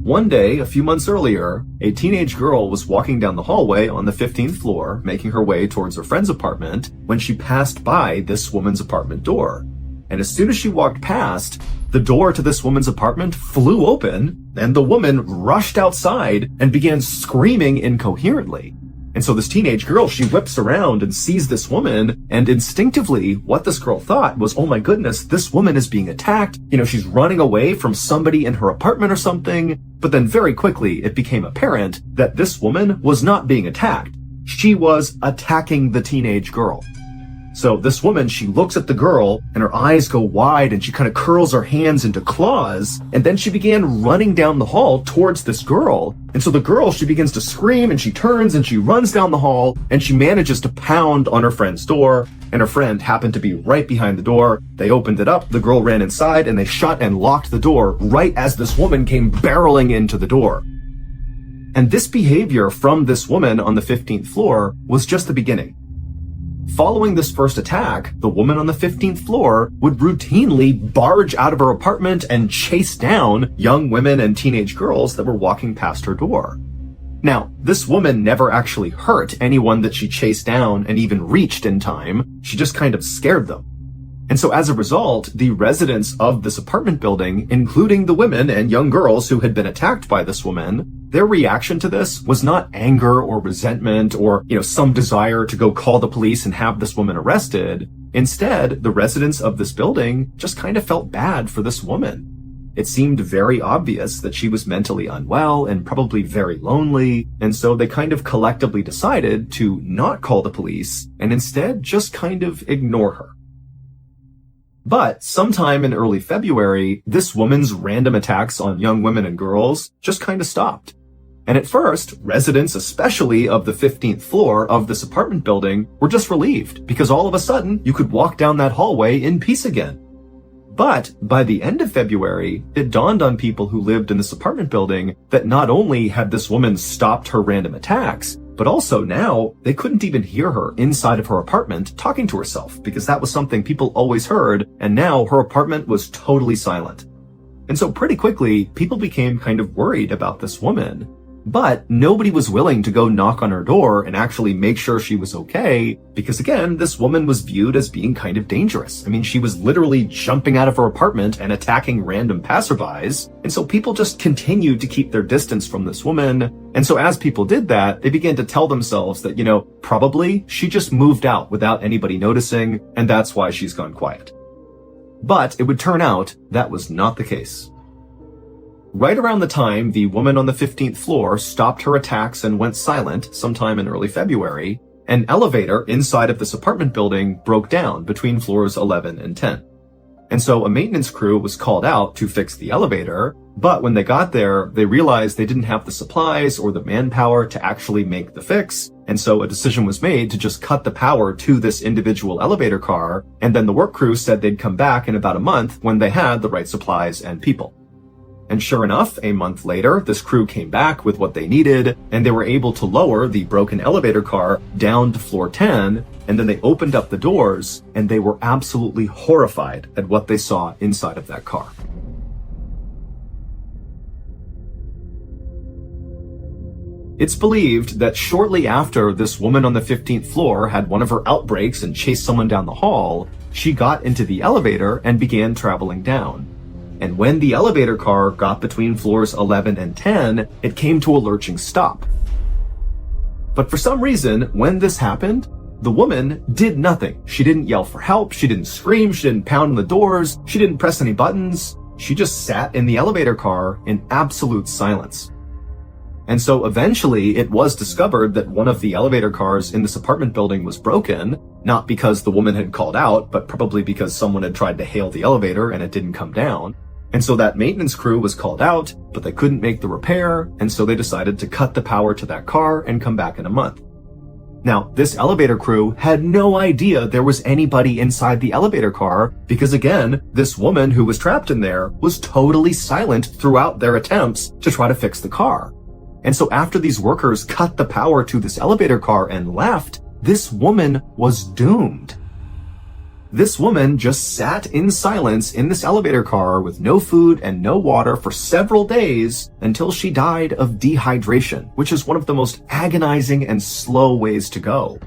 One day, a few months earlier, a teenage girl was walking down the hallway on the 15th floor, making her way towards her friend's apartment, when she passed by this woman's apartment door. And as soon as she walked past, the door to this woman's apartment flew open, and the woman rushed outside and began screaming incoherently. And so this teenage girl, she whips around and sees this woman, and instinctively, what this girl thought was, oh my goodness, this woman is being attacked. She's running away from somebody in her apartment or something. But then very quickly, it became apparent that this woman was not being attacked. She was attacking the teenage girl. So this woman, she looks at the girl and her eyes go wide and she kind of curls her hands into claws. And then she began running down the hall towards this girl. And so the girl, she begins to scream and she turns and she runs down the hall and she manages to pound on her friend's door. And her friend happened to be right behind the door. They opened it up, the girl ran inside, and they shut and locked the door right as this woman came barreling into the door. And this behavior from this woman on the 15th floor was just the beginning. Following this first attack, the woman on the 15th floor would routinely barge out of her apartment and chase down young women and teenage girls that were walking past her door. Now, this woman never actually hurt anyone that she chased down and even reached in time. She just kind of scared them. And so as a result, the residents of this apartment building, including the women and young girls who had been attacked by this woman, their reaction to this was not anger or resentment or, some desire to go call the police and have this woman arrested. Instead, the residents of this building just kind of felt bad for this woman. It seemed very obvious that she was mentally unwell and probably very lonely, and so they kind of collectively decided to not call the police and instead just kind of ignore her. But sometime in early February, this woman's random attacks on young women and girls just kind of stopped. And at first, residents, especially of the 15th floor of this apartment building, were just relieved because all of a sudden you could walk down that hallway in peace again. But by the end of February, it dawned on people who lived in this apartment building that not only had this woman stopped her random attacks, but also now they couldn't even hear her inside of her apartment talking to herself because that was something people always heard, and now her apartment was totally silent. And so pretty quickly, people became kind of worried about this woman. But nobody was willing to go knock on her door and actually make sure she was okay, because again, this woman was viewed as being kind of dangerous. I mean, she was literally jumping out of her apartment and attacking random passerbys, and so people just continued to keep their distance from this woman. And so as people did that, they began to tell themselves that, probably she just moved out without anybody noticing, and that's why she's gone quiet. But it would turn out that was not the case. Right around the time the woman on the 15th floor stopped her attacks and went silent sometime in early February, an elevator inside of this apartment building broke down between floors 11 and 10. And so a maintenance crew was called out to fix the elevator, but when they got there, they realized they didn't have the supplies or the manpower to actually make the fix, and so a decision was made to just cut the power to this individual elevator car, and then the work crew said they'd come back in about a month when they had the right supplies and people. And sure enough, a month later, this crew came back with what they needed, and they were able to lower the broken elevator car down to floor 10, and then they opened up the doors, and they were absolutely horrified at what they saw inside of that car. It's believed that shortly after this woman on the 15th floor had one of her outbreaks and chased someone down the hall, she got into the elevator and began traveling down. And when the elevator car got between floors 11 and 10, it came to a lurching stop. But for some reason, when this happened, the woman did nothing. She didn't yell for help, she didn't scream, she didn't pound on the doors, she didn't press any buttons. She just sat in the elevator car in absolute silence. And so eventually it was discovered that one of the elevator cars in this apartment building was broken, not because the woman had called out, but probably because someone had tried to hail the elevator and it didn't come down. And so that maintenance crew was called out, but they couldn't make the repair, and so they decided to cut the power to that car and come back in a month. Now, this elevator crew had no idea there was anybody inside the elevator car because, again, this woman who was trapped in there was totally silent throughout their attempts to try to fix the car. And so after these workers cut the power to this elevator car and left, this woman was doomed. This woman just sat in silence in this elevator car with no food and no water for several days until she died of dehydration, which is one of the most agonizing and slow ways to go.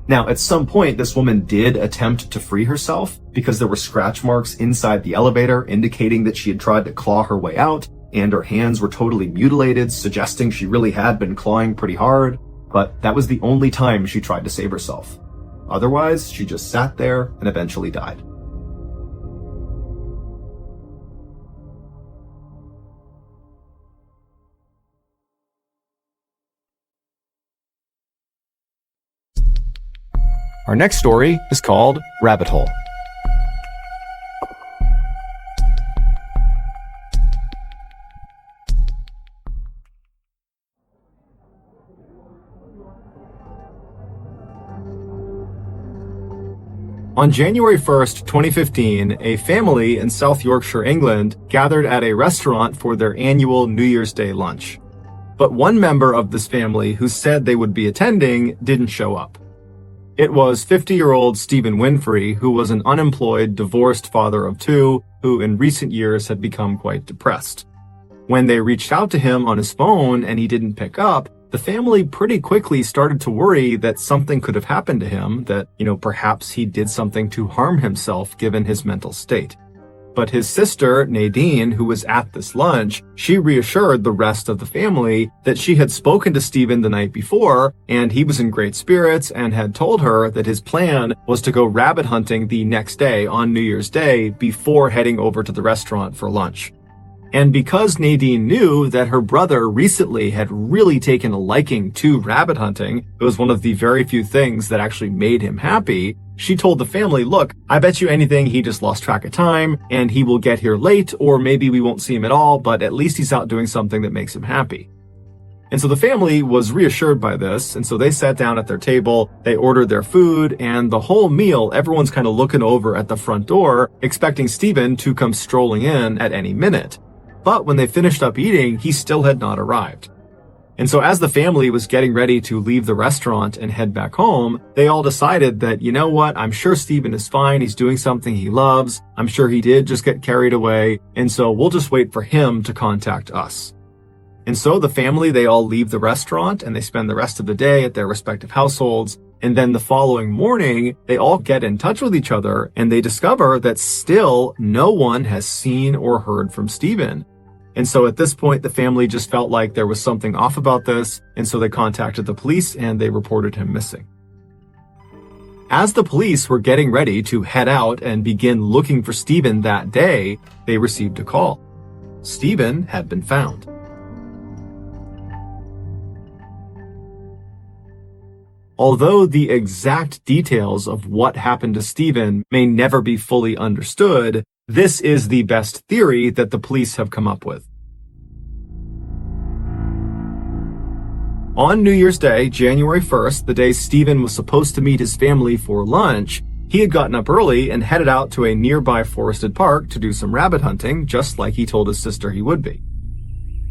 Now, at some point, this woman did attempt to free herself because there were scratch marks inside the elevator indicating that she had tried to claw her way out, and her hands were totally mutilated, suggesting she really had been clawing pretty hard, but that was the only time she tried to save herself. Otherwise, she just sat there and eventually died. Our next story is called Rabbit Hole. On January 1st, 2015, a family in South Yorkshire, England, gathered at a restaurant for their annual New Year's Day lunch. But one member of this family who said they would be attending didn't show up. It was 50-year-old Stephen Winfrey, who was an unemployed, divorced father of two, who in recent years had become quite depressed. When they reached out to him on his phone and he didn't pick up, the family pretty quickly started to worry that something could have happened to him, that, perhaps he did something to harm himself given his mental state. But his sister, Nadine, who was at this lunch, she reassured the rest of the family that she had spoken to Stephen the night before, and he was in great spirits and had told her that his plan was to go rabbit hunting the next day on New Year's Day before heading over to the restaurant for lunch. And because Nadine knew that her brother recently had really taken a liking to rabbit hunting, it was one of the very few things that actually made him happy, she told the family, look, I bet you anything he just lost track of time and he will get here late, or maybe we won't see him at all, but at least he's out doing something that makes him happy. And so the family was reassured by this, and so they sat down at their table, they ordered their food, and the whole meal, everyone's kind of looking over at the front door, expecting Stephen to come strolling in at any minute. But when they finished up eating, he still had not arrived. And so as the family was getting ready to leave the restaurant and head back home, they all decided that, you know what, I'm sure Stephen is fine, he's doing something he loves, I'm sure he did just get carried away, and so we'll just wait for him to contact us. And so the family, they all leave the restaurant and they spend the rest of the day at their respective households. And then the following morning, they all get in touch with each other and they discover that still no one has seen or heard from Stephen. And so at this point, the family just felt like there was something off about this. And so they contacted the police and they reported him missing. As the police were getting ready to head out and begin looking for Stephen that day, they received a call. Stephen had been found. Although the exact details of what happened to Stephen may never be fully understood, this is the best theory that the police have come up with. On New Year's Day, January 1st, the day Stephen was supposed to meet his family for lunch, he had gotten up early and headed out to a nearby forested park to do some rabbit hunting, just like he told his sister he would be.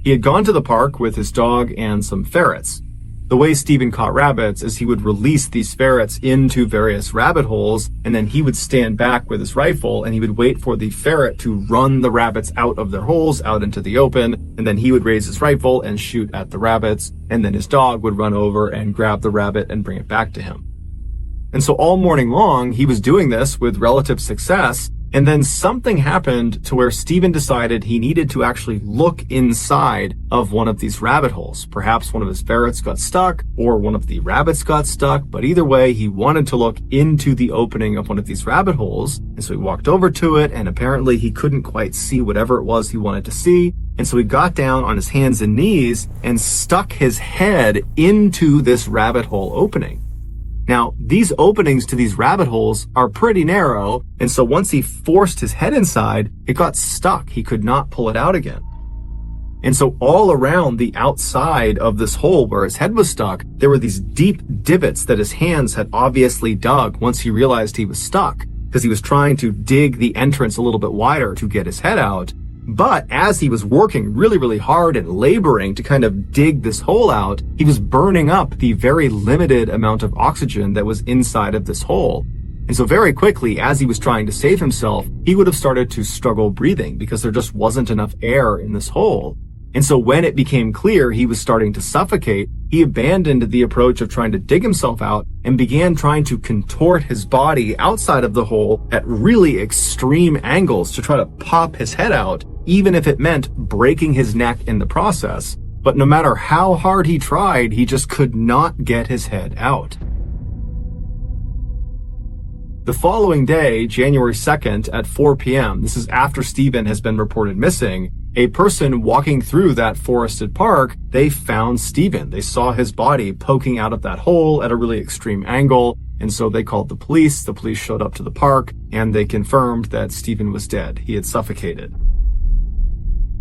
He had gone to the park with his dog and some ferrets. The way Stephen caught rabbits is he would release these ferrets into various rabbit holes, and then he would stand back with his rifle and he would wait for the ferret to run the rabbits out of their holes, out into the open, and then he would raise his rifle and shoot at the rabbits, and then his dog would run over and grab the rabbit and bring it back to him. And so all morning long, he was doing this with relative success, and then something happened to where Stephen decided he needed to actually look inside of one of these rabbit holes. Perhaps one of his ferrets got stuck, or one of the rabbits got stuck, but either way, he wanted to look into the opening of one of these rabbit holes. And so he walked over to it, and apparently he couldn't quite see whatever it was he wanted to see. And so he got down on his hands and knees and stuck his head into this rabbit hole opening. Now, these openings to these rabbit holes are pretty narrow, and so once he forced his head inside, it got stuck. He could not pull it out again. And so all around the outside of this hole where his head was stuck, there were these deep divots that his hands had obviously dug once he realized he was stuck, because he was trying to dig the entrance a little bit wider to get his head out. But as he was working really, really hard and laboring to kind of dig this hole out, he was burning up the very limited amount of oxygen that was inside of this hole. And so very quickly, as he was trying to save himself, he would have started to struggle breathing because there just wasn't enough air in this hole. And so when it became clear he was starting to suffocate, he abandoned the approach of trying to dig himself out and began trying to contort his body outside of the hole at really extreme angles to try to pop his head out, even if it meant breaking his neck in the process. But no matter how hard he tried, he just could not get his head out. The following day, January 2nd at 4 p.m., this is after Stephen has been reported missing, a person walking through that forested park, they found Stephen. They saw his body poking out of that hole at a really extreme angle, and so they called the police. The police showed up to the park, and they confirmed that Stephen was dead. He had suffocated.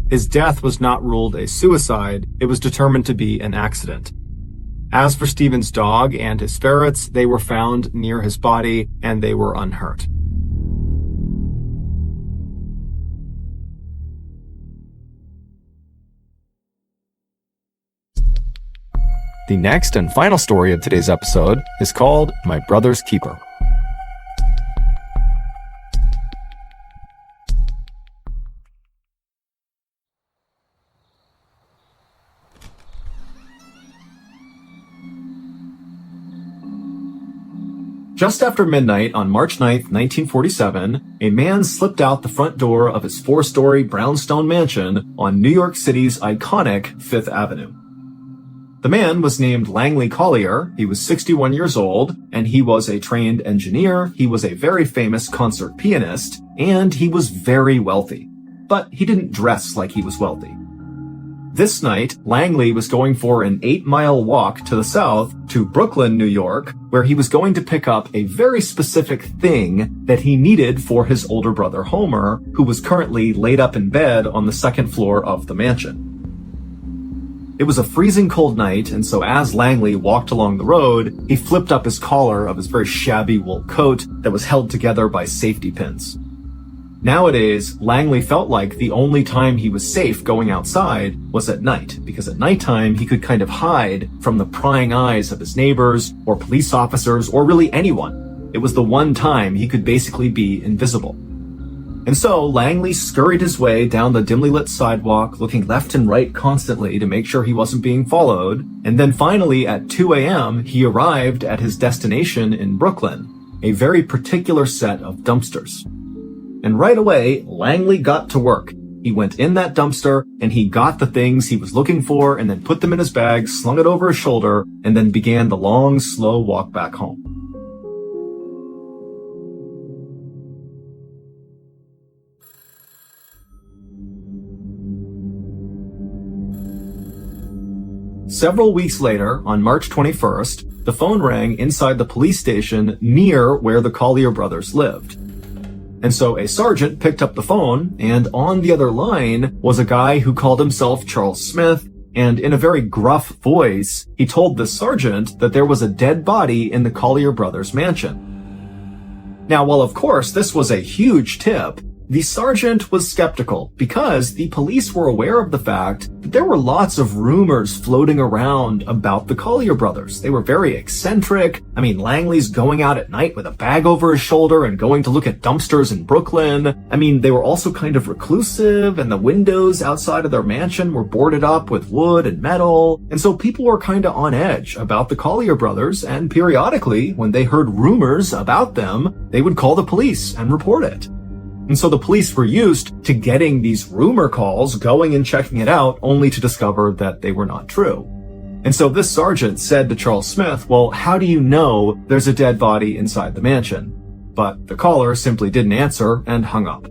His death was not ruled a suicide. It was determined to be an accident. As for Stephen's dog and his ferrets, they were found near his body, and they were unhurt. The next and final story of today's episode is called My Brother's Keeper. Just after midnight on March 9th, 1947, a man slipped out the front door of his 4-story brownstone mansion on New York City's iconic Fifth Avenue. The man was named Langley Collier. He was 61 years old, and he was a trained engineer. He was a very famous concert pianist, and he was very wealthy. But he didn't dress like he was wealthy. This night, Langley was going for an 8-mile walk to the south to Brooklyn, New York, where he was going to pick up a very specific thing that he needed for his older brother Homer, who was currently laid up in bed on the second floor of the mansion. It was a freezing cold night, and so as Langley walked along the road, he flipped up his collar of his very shabby wool coat that was held together by safety pins. Nowadays, Langley felt like the only time he was safe going outside was at night, because at nighttime he could kind of hide from the prying eyes of his neighbors or police officers or really anyone. It was the one time he could basically be invisible. And so Langley scurried his way down the dimly lit sidewalk, looking left and right constantly to make sure he wasn't being followed. And then finally at 2 a.m., he arrived at his destination in Brooklyn, a very particular set of dumpsters. And right away, Langley got to work. He went in that dumpster and he got the things he was looking for and then put them in his bag, slung it over his shoulder, and then began the long, slow walk back home. Several weeks later, on March 21st, the phone rang inside the police station near where the Collier brothers lived. And so a sergeant picked up the phone, and on the other line was a guy who called himself Charles Smith, and in a very gruff voice, he told the sergeant that there was a dead body in the Collier brothers' mansion. Now, while of course this was a huge tip, the sergeant was skeptical because the police were aware of the fact that there were lots of rumors floating around about the Collier brothers. They were very eccentric. I mean, Langley's going out at night with a bag over his shoulder and going to look at dumpsters in Brooklyn. I mean, they were also kind of reclusive, and the windows outside of their mansion were boarded up with wood and metal. And so people were kind of on edge about the Collier brothers, and periodically, when they heard rumors about them, they would call the police and report it. And so the police were used to getting these rumor calls, going and checking it out, only to discover that they were not true. And so this sergeant said to Charles Smith, well, how do you know there's a dead body inside the mansion? But the caller simply didn't answer and hung up.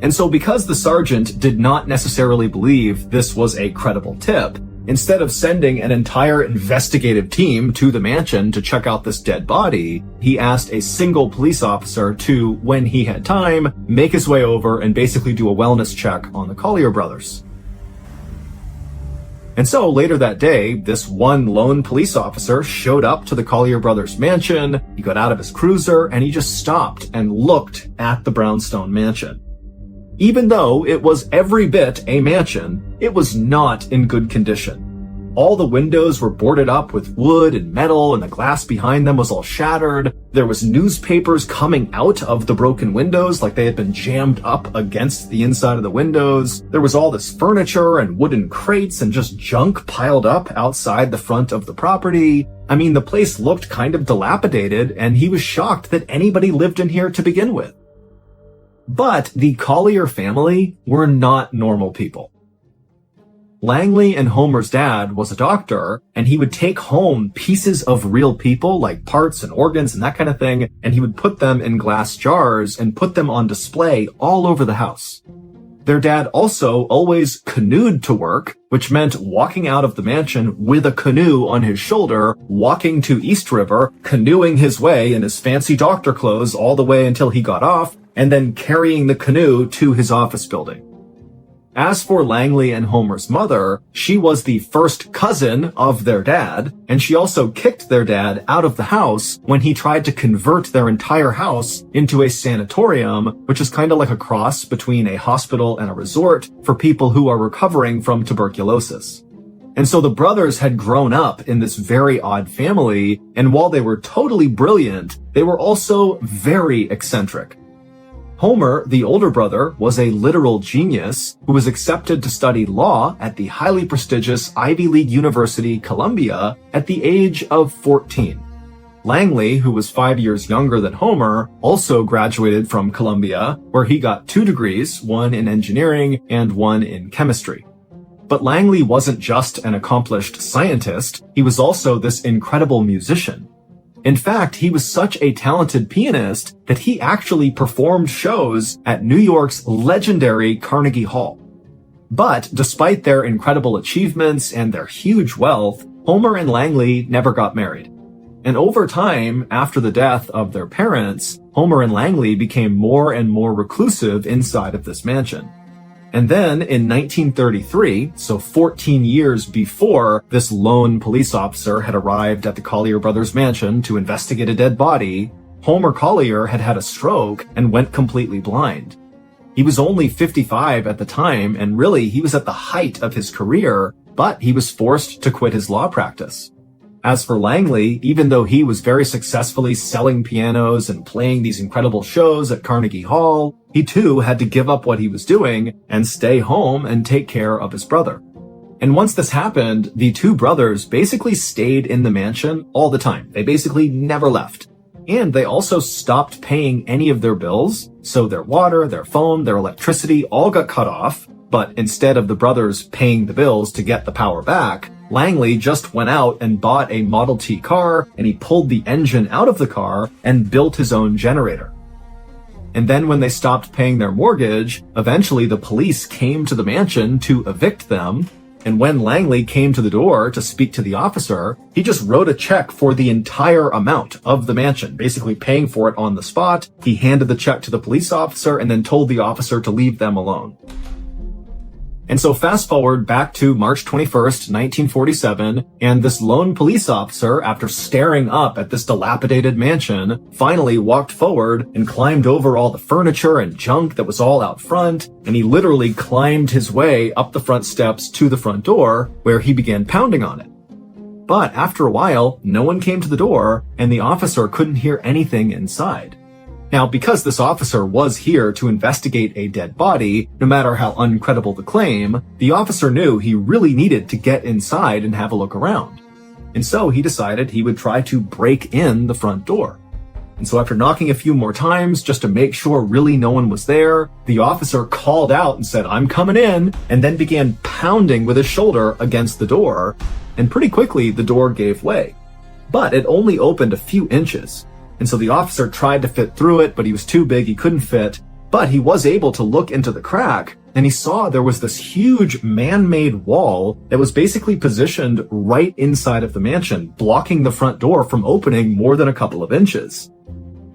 And so because the sergeant did not necessarily believe this was a credible tip, instead of sending an entire investigative team to the mansion to check out this dead body, he asked a single police officer to, when he had time, make his way over and basically do a wellness check on the Collier brothers. And so later that day, this one lone police officer showed up to the Collier brothers' mansion. He got out of his cruiser and he just stopped and looked at the brownstone mansion. Even though it was every bit a mansion, it was not in good condition. All the windows were boarded up with wood and metal, and the glass behind them was all shattered. There was newspapers coming out of the broken windows like they had been jammed up against the inside of the windows. There was all this furniture and wooden crates and just junk piled up outside the front of the property. I mean, the place looked kind of dilapidated, and he was shocked that anybody lived in here to begin with. But the Collier family were not normal people. Langley and Homer's dad was a doctor, and he would take home pieces of real people, like parts and organs and that kind of thing, and he would put them in glass jars and put them on display all over the house. Their dad also always canoed to work, which meant walking out of the mansion with a canoe on his shoulder, walking to East River, canoeing his way in his fancy doctor clothes all the way until he got off, and then carrying the canoe to his office building. As for Langley and Homer's mother, she was the first cousin of their dad, and she also kicked their dad out of the house when he tried to convert their entire house into a sanatorium, which is kind of like a cross between a hospital and a resort for people who are recovering from tuberculosis. And so the brothers had grown up in this very odd family, and while they were totally brilliant, they were also very eccentric. Homer, the older brother, was a literal genius who was accepted to study law at the highly prestigious Ivy League University, Columbia, at the age of 14. Langley, who was 5 years younger than Homer, also graduated from Columbia, where he got 2 degrees, one in engineering and one in chemistry. But Langley wasn't just an accomplished scientist, he was also this incredible musician. In fact, he was such a talented pianist that he actually performed shows at New York's legendary Carnegie Hall. But despite their incredible achievements and their huge wealth, Homer and Langley never got married. And over time, after the death of their parents, Homer and Langley became more and more reclusive inside of this mansion. And then in 1933, so 14 years before this lone police officer had arrived at the Collier brothers' mansion to investigate a dead body, Homer Collier had had a stroke and went completely blind. He was only 55 at the time, and really he was at the height of his career, but he was forced to quit his law practice. As for Langley, even though he was very successfully selling pianos and playing these incredible shows at Carnegie Hall, he too had to give up what he was doing and stay home and take care of his brother. And once this happened, the two brothers basically stayed in the mansion all the time. They basically never left. And they also stopped paying any of their bills, so their water, their phone, their electricity all got cut off. But instead of the brothers paying the bills to get the power back, Langley just went out and bought a Model T car, and he pulled the engine out of the car and built his own generator. And then when they stopped paying their mortgage, eventually the police came to the mansion to evict them. And when Langley came to the door to speak to the officer, he just wrote a check for the entire amount of the mansion, basically paying for it on the spot. He handed the check to the police officer and then told the officer to leave them alone. And so fast forward back to March 21st, 1947, and this lone police officer, after staring up at this dilapidated mansion, finally walked forward and climbed over all the furniture and junk that was all out front, and he literally climbed his way up the front steps to the front door, where he began pounding on it. But after a while, no one came to the door, and the officer couldn't hear anything inside. Now, because this officer was here to investigate a dead body, no matter how uncredible the claim, the officer knew he really needed to get inside and have a look around. And so he decided he would try to break in the front door. And so after knocking a few more times, just to make sure really no one was there, the officer called out and said, "I'm coming in," and then began pounding with his shoulder against the door. And pretty quickly, the door gave way. But it only opened a few inches. And so the officer tried to fit through it, but he was too big, he couldn't fit. But he was able to look into the crack, and he saw there was this huge man-made wall that was basically positioned right inside of the mansion, blocking the front door from opening more than a couple of inches.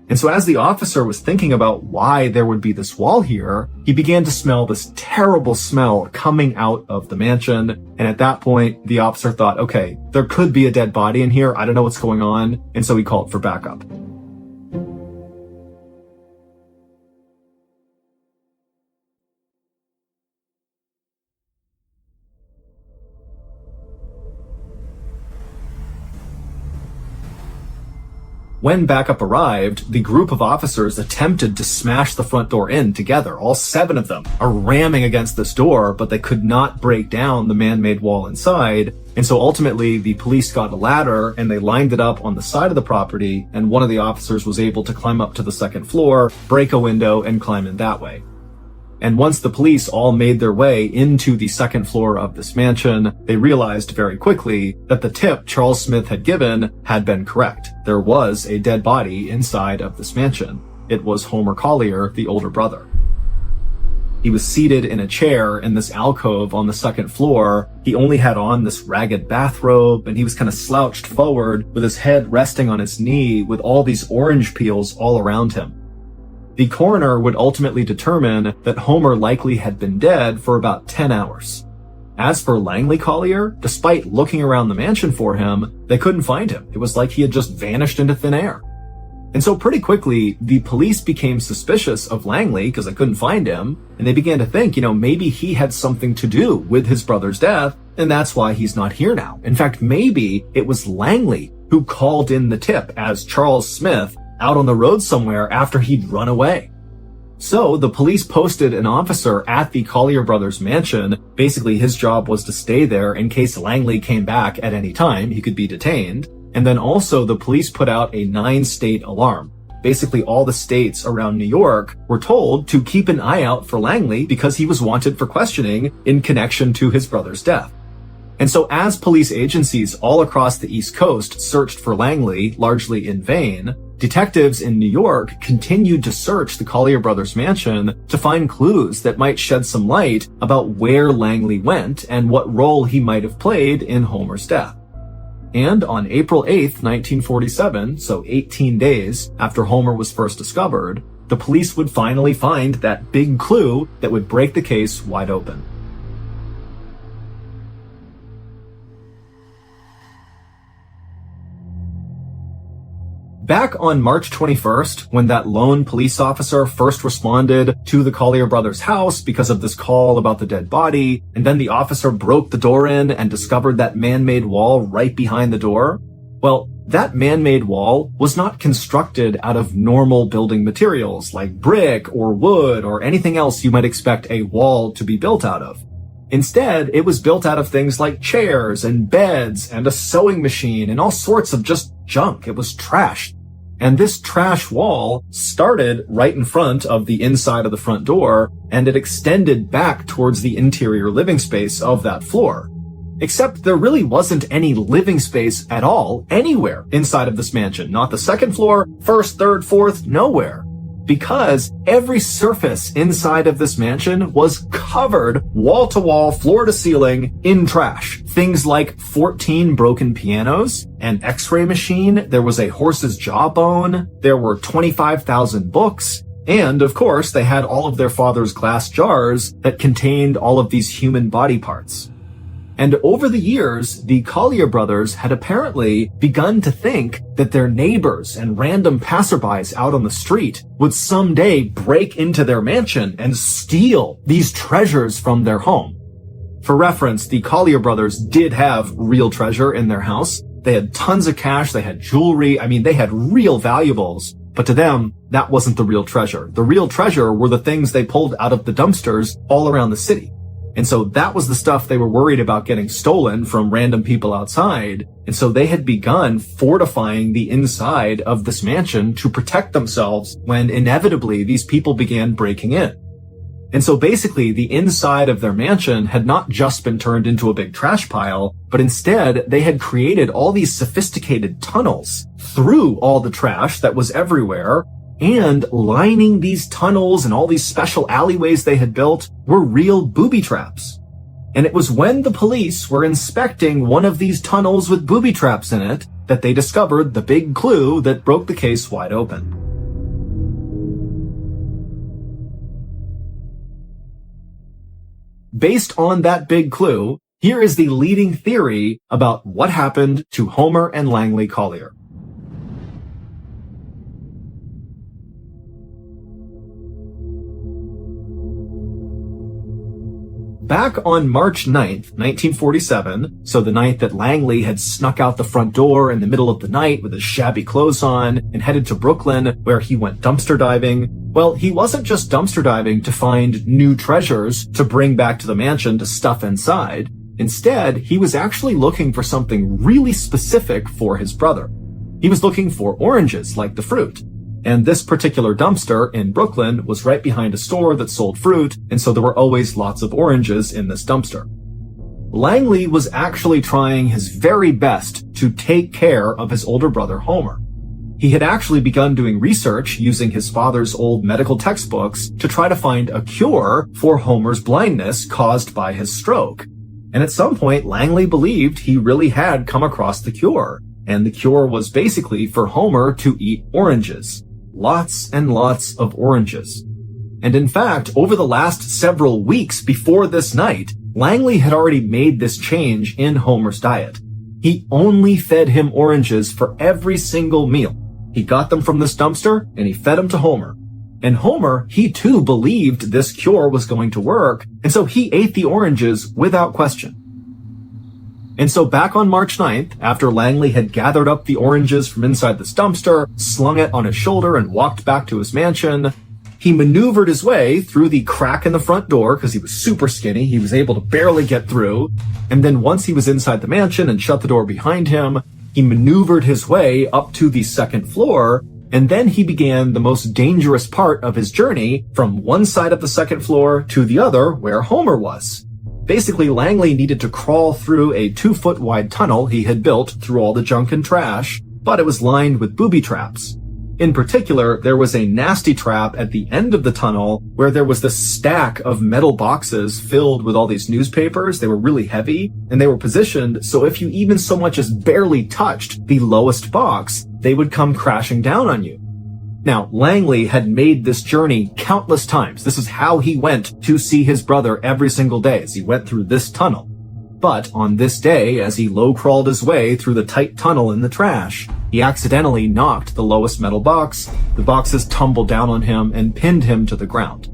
And so as the officer was thinking about why there would be this wall here, he began to smell this terrible smell coming out of the mansion. And at that point, the officer thought, okay, there could be a dead body in here. I don't know what's going on. And so he called for backup. When backup arrived, the group of officers attempted to smash the front door in together. All 7 of them are ramming against this door, but they could not break down the man-made wall inside. And so ultimately, the police got a ladder and they lined it up on the side of the property, and one of the officers was able to climb up to the 2nd floor, break a window, and climb in that way. And once the police all made their way into the 2nd floor of this mansion, they realized very quickly that the tip Charles Smith had given had been correct. There was a dead body inside of this mansion. It was Homer Collier, the older brother. He was seated in a chair in this alcove on the 2nd floor. He only had on this ragged bathrobe, and he was kind of slouched forward with his head resting on his knee with all these orange peels all around him. The coroner would ultimately determine that Homer likely had been dead for about 10 hours. As for Langley Collier, despite looking around the mansion for him, they couldn't find him. It was like he had just vanished into thin air. And so pretty quickly, the police became suspicious of Langley because they couldn't find him, and they began to think, maybe he had something to do with his brother's death, and that's why he's not here now. In fact, maybe it was Langley who called in the tip as Charles Smith out on the road somewhere after he'd run away. So the police posted an officer at the Collier brothers' mansion. Basically, his job was to stay there in case Langley came back at any time. He could be detained. And then also the police put out a 9-state alarm. Basically, all the states around New York were told to keep an eye out for Langley because he was wanted for questioning in connection to his brother's death. And so as police agencies all across the East Coast searched for Langley, largely in vain, detectives in New York continued to search the Collier brothers' mansion to find clues that might shed some light about where Langley went and what role he might have played in Homer's death. And on April 8th, 1947, so 18 days after Homer was first discovered, the police would finally find that big clue that would break the case wide open. Back on March 21st, when that lone police officer first responded to the Collier brothers' house because of this call about the dead body, and then the officer broke the door in and discovered that man-made wall right behind the door, well, that man-made wall was not constructed out of normal building materials like brick or wood or anything else you might expect a wall to be built out of. Instead, it was built out of things like chairs and beds and a sewing machine and all sorts of just junk. It was trash. And this trash wall started right in front of the inside of the front door, and it extended back towards the interior living space of that floor. Except there really wasn't any living space at all anywhere inside of this mansion. Not the 2nd floor, 1st, 3rd, 4th, nowhere. Because every surface inside of this mansion was covered wall to wall, floor to ceiling in trash. Things like 14 broken pianos, an x-ray machine, there was a horse's jawbone, there were 25,000 books, and of course they had all of their father's glass jars that contained all of these human body parts. And over the years, the Collier brothers had apparently begun to think that their neighbors and random passerbys out on the street would someday break into their mansion and steal these treasures from their home. For reference, the Collier brothers did have real treasure in their house. They had tons of cash, they had jewelry, they had real valuables. But to them, that wasn't the real treasure. The real treasure were the things they pulled out of the dumpsters all around the city. And so that was the stuff they were worried about getting stolen from random people outside. And so they had begun fortifying the inside of this mansion to protect themselves when inevitably these people began breaking in. And so basically the inside of their mansion had not just been turned into a big trash pile, but instead they had created all these sophisticated tunnels through all the trash that was everywhere. And lining these tunnels and all these special alleyways they had built were real booby traps. And it was when the police were inspecting one of these tunnels with booby traps in it that they discovered the big clue that broke the case wide open. Based on that big clue, here is the leading theory about what happened to Homer and Langley Collier. back on March 9th, 1947, so the night that Langley had snuck out the front door in the middle of the night with his shabby clothes on and headed to Brooklyn, where he went dumpster diving, well, he wasn't just dumpster diving to find new treasures to bring back to the mansion to stuff inside. Instead, he was actually looking for something really specific for his brother. He was looking for oranges, like the fruit. And this particular dumpster in Brooklyn was right behind a store that sold fruit, and so there were always lots of oranges in this dumpster. Langley was actually trying his very best to take care of his older brother Homer. He had actually begun doing research using his father's old medical textbooks to try to find a cure for Homer's blindness caused by his stroke. And at some point, Langley believed he really had come across the cure. And the cure was basically for Homer to eat oranges. Lots and lots of oranges. And in fact, over the last several weeks before this night, Langley had already made this change in Homer's diet. He only fed him oranges for every single meal. He got them from this dumpster, and he fed them to Homer. And Homer, he too believed this cure was going to work, and so he ate the oranges without question. And so back on March 9th, after Langley had gathered up the oranges from inside this dumpster, slung it on his shoulder, and walked back to his mansion, he maneuvered his way through the crack in the front door because he was super skinny. He was able to barely get through. And then once he was inside the mansion and shut the door behind him, he maneuvered his way up to the second floor. And then he began the most dangerous part of his journey from one side of the second floor to the other where Homer was. Basically, Langley needed to crawl through a 2-foot wide tunnel he had built through all the junk and trash, but it was lined with booby traps. In particular, there was a nasty trap at the end of the tunnel where there was this stack of metal boxes filled with all these newspapers. They were really heavy, and they were positioned so if you even so much as barely touched the lowest box, they would come crashing down on you. Now, Langley had made this journey countless times. This is how he went to see his brother every single day as he went through this tunnel. But on this day, as he low-crawled his way through the tight tunnel in the trash, he accidentally knocked the lowest metal box. The boxes tumbled down on him and pinned him to the ground.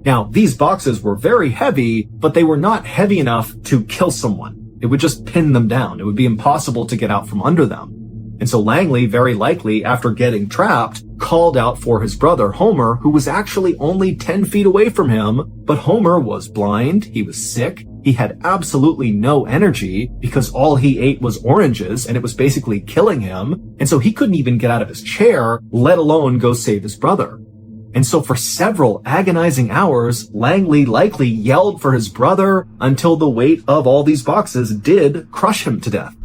Now, these boxes were very heavy, but they were not heavy enough to kill someone. It would just pin them down. It would be impossible to get out from under them. And so Langley, very likely, after getting trapped, called out for his brother, Homer, who was actually only 10 feet away from him. But Homer was blind, he was sick, he had absolutely no energy because all he ate was oranges and it was basically killing him. And so he couldn't even get out of his chair, let alone go save his brother. And so for several agonizing hours, Langley likely yelled for his brother until the weight of all these boxes did crush him to death.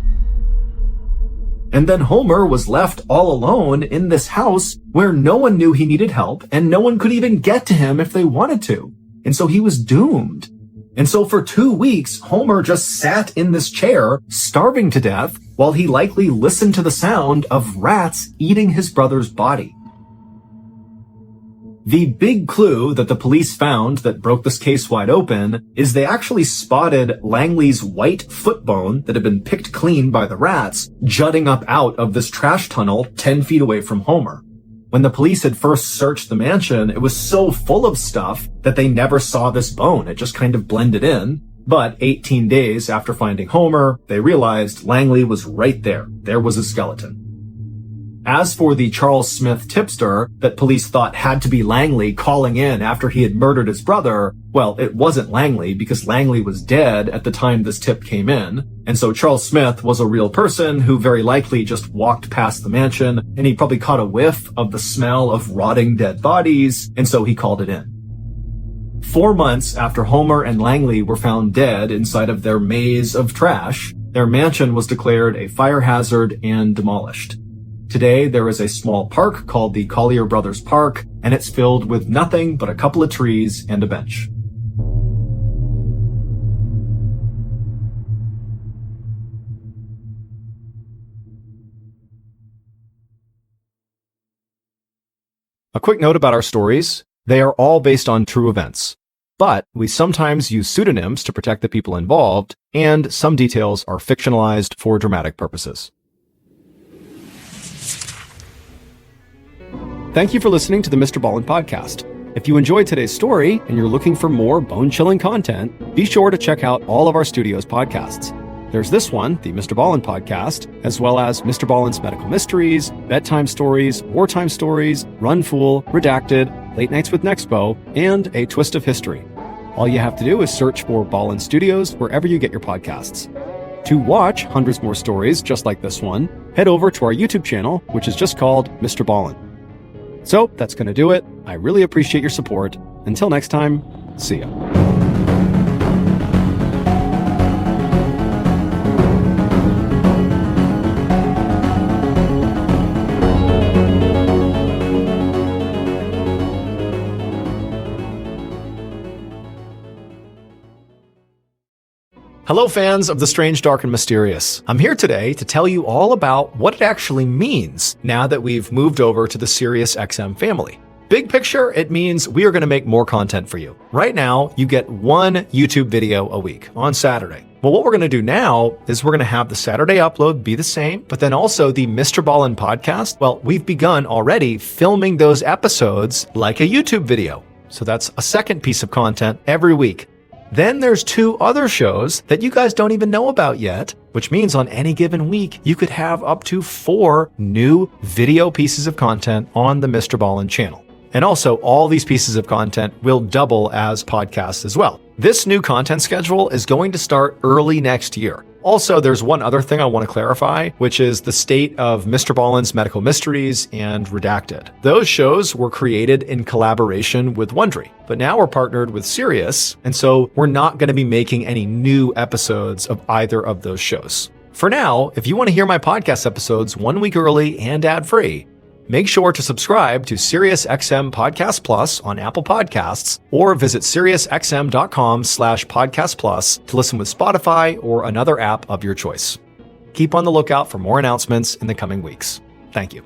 And then Homer was left all alone in this house where no one knew he needed help and no one could even get to him if they wanted to. And so he was doomed. And so for 2 weeks, Homer just sat in this chair, starving to death, while he likely listened to the sound of rats eating his brother's body. The big clue that the police found that broke this case wide open is they actually spotted Langley's white foot bone that had been picked clean by the rats jutting up out of this trash tunnel 10 feet away from Homer. When the police had first searched the mansion, it was so full of stuff that they never saw this bone. It just kind of blended in. But 18 days after finding Homer, they realized Langley was right there. There was a skeleton. As for the Charles Smith tipster that police thought had to be Langley calling in after he had murdered his brother, well, it wasn't Langley because Langley was dead at the time this tip came in. And so Charles Smith was a real person who very likely just walked past the mansion and he probably caught a whiff of the smell of rotting dead bodies, and so he called it in. 4 months after Homer and Langley were found dead inside of their maze of trash, their mansion was declared a fire hazard and demolished. Today, there is a small park called the Collier Brothers Park, and it's filled with nothing but a couple of trees and a bench. A quick note about our stories. They are all based on true events, but we sometimes use pseudonyms to protect the people involved, and some details are fictionalized for dramatic purposes. Thank you for listening to the MrBallen Podcast. If you enjoyed today's story and you're looking for more bone-chilling content, be sure to check out all of our studio's podcasts. There's this one, the MrBallen Podcast, as well as MrBallen's Medical Mysteries, Bedtime Stories, Wartime Stories, Run Fool, Redacted, Late Nights with Nexpo, and A Twist of History. All you have to do is search for Ballen Studios wherever you get your podcasts. To watch hundreds more stories just like this one, head over to our YouTube channel, which is just called Mr. Ballen. So that's going to do it. I really appreciate your support. Until next time, see ya. Hello fans of the strange, dark, and mysterious. I'm here today to tell you all about what it actually means now that we've moved over to the SiriusXM family. Big picture, it means we are going to make more content for you. Right now, you get one YouTube video a week on Saturday. Well, what we're going to do now is we're going to have the Saturday upload be the same, but then also the MrBallen Podcast. Well, we've begun already filming those episodes like a YouTube video. So that's a second piece of content every week. Then there's 2 other shows that you guys don't even know about yet, which means on any given week, you could have up to 4 new video pieces of content on the MrBallen channel. And also, all these pieces of content will double as podcasts as well. This new content schedule is going to start early next year. Also, there's one other thing I want to clarify, which is the state of MrBallen's Medical Mysteries and Redacted. Those shows were created in collaboration with Wondery, but now we're partnered with Sirius, and so we're not going to be making any new episodes of either of those shows. For now, if you want to hear my podcast episodes 1 week early and ad-free, make sure to subscribe to SiriusXM Podcast Plus on Apple Podcasts or visit SiriusXM.com/Podcast Plus to listen with Spotify or another app of your choice. Keep on the lookout for more announcements in the coming weeks. Thank you.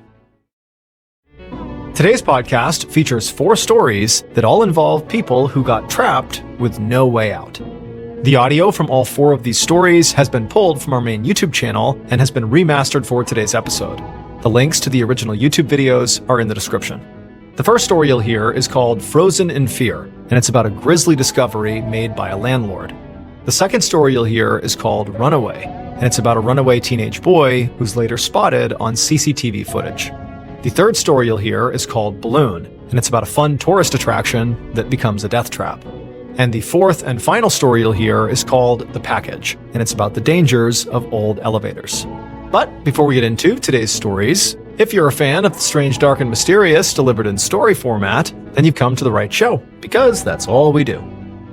Today's podcast features 4 stories that all involve people who got trapped with no way out. The audio from all 4 of these stories has been pulled from our main YouTube channel and has been remastered for today's episode. The links to the original YouTube videos are in the description. The first story you'll hear is called Frozen in Fear, and it's about a grisly discovery made by a landlord. The second story you'll hear is called Runaway, and it's about a runaway teenage boy who's later spotted on CCTV footage. The third story you'll hear is called Balloon, and it's about a fun tourist attraction that becomes a death trap. And the fourth and final story you'll hear is called The Package, and it's about the dangers of old elevators. But before we get into today's stories, if you're a fan of the strange, dark, and mysterious delivered in story format, then you've come to the right show, because that's all we do.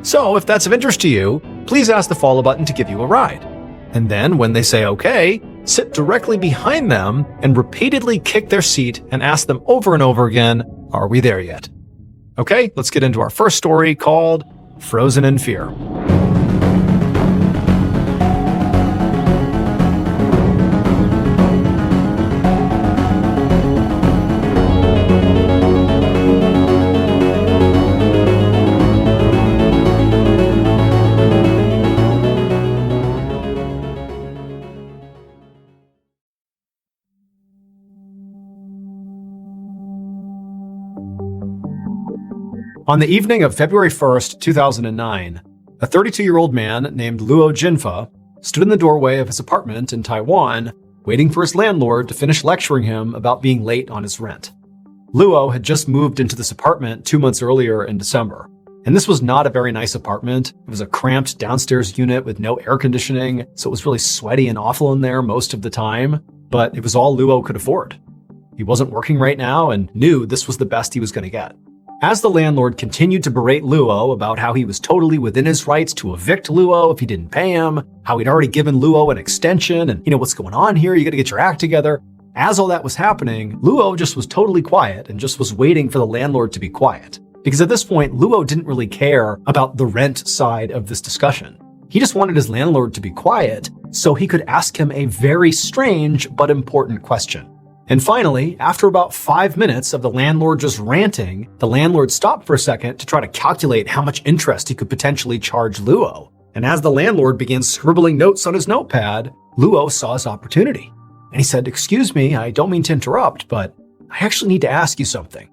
So if that's of interest to you, please ask the follow button to give you a ride. And then when they say okay, sit directly behind them and repeatedly kick their seat and ask them over and over again, are we there yet? Okay, let's get into our first story called Frozen in Fear. On the evening of February 1st, 2009, a 32-year-old man named Luo Jinfa stood in the doorway of his apartment in Taiwan, waiting for his landlord to finish lecturing him about being late on his rent. Luo had just moved into this apartment 2 months earlier in December, and this was not a very nice apartment. It was a cramped downstairs unit with no air conditioning, so it was really sweaty and awful in there most of the time, but it was all Luo could afford. He wasn't working right now and knew this was the best he was going to get. As the landlord continued to berate Luo about how he was totally within his rights to evict Luo if he didn't pay him, how he'd already given Luo an extension, and what's going on here, you gotta get your act together. As all that was happening, Luo just was totally quiet and just was waiting for the landlord to be quiet. Because at this point, Luo didn't really care about the rent side of this discussion. He just wanted his landlord to be quiet so he could ask him a very strange but important question. And finally, after about 5 minutes of the landlord just ranting, the landlord stopped for a second to try to calculate how much interest he could potentially charge Luo. And as the landlord began scribbling notes on his notepad, Luo saw his opportunity. And he said, "Excuse me, I don't mean to interrupt, but I actually need to ask you something."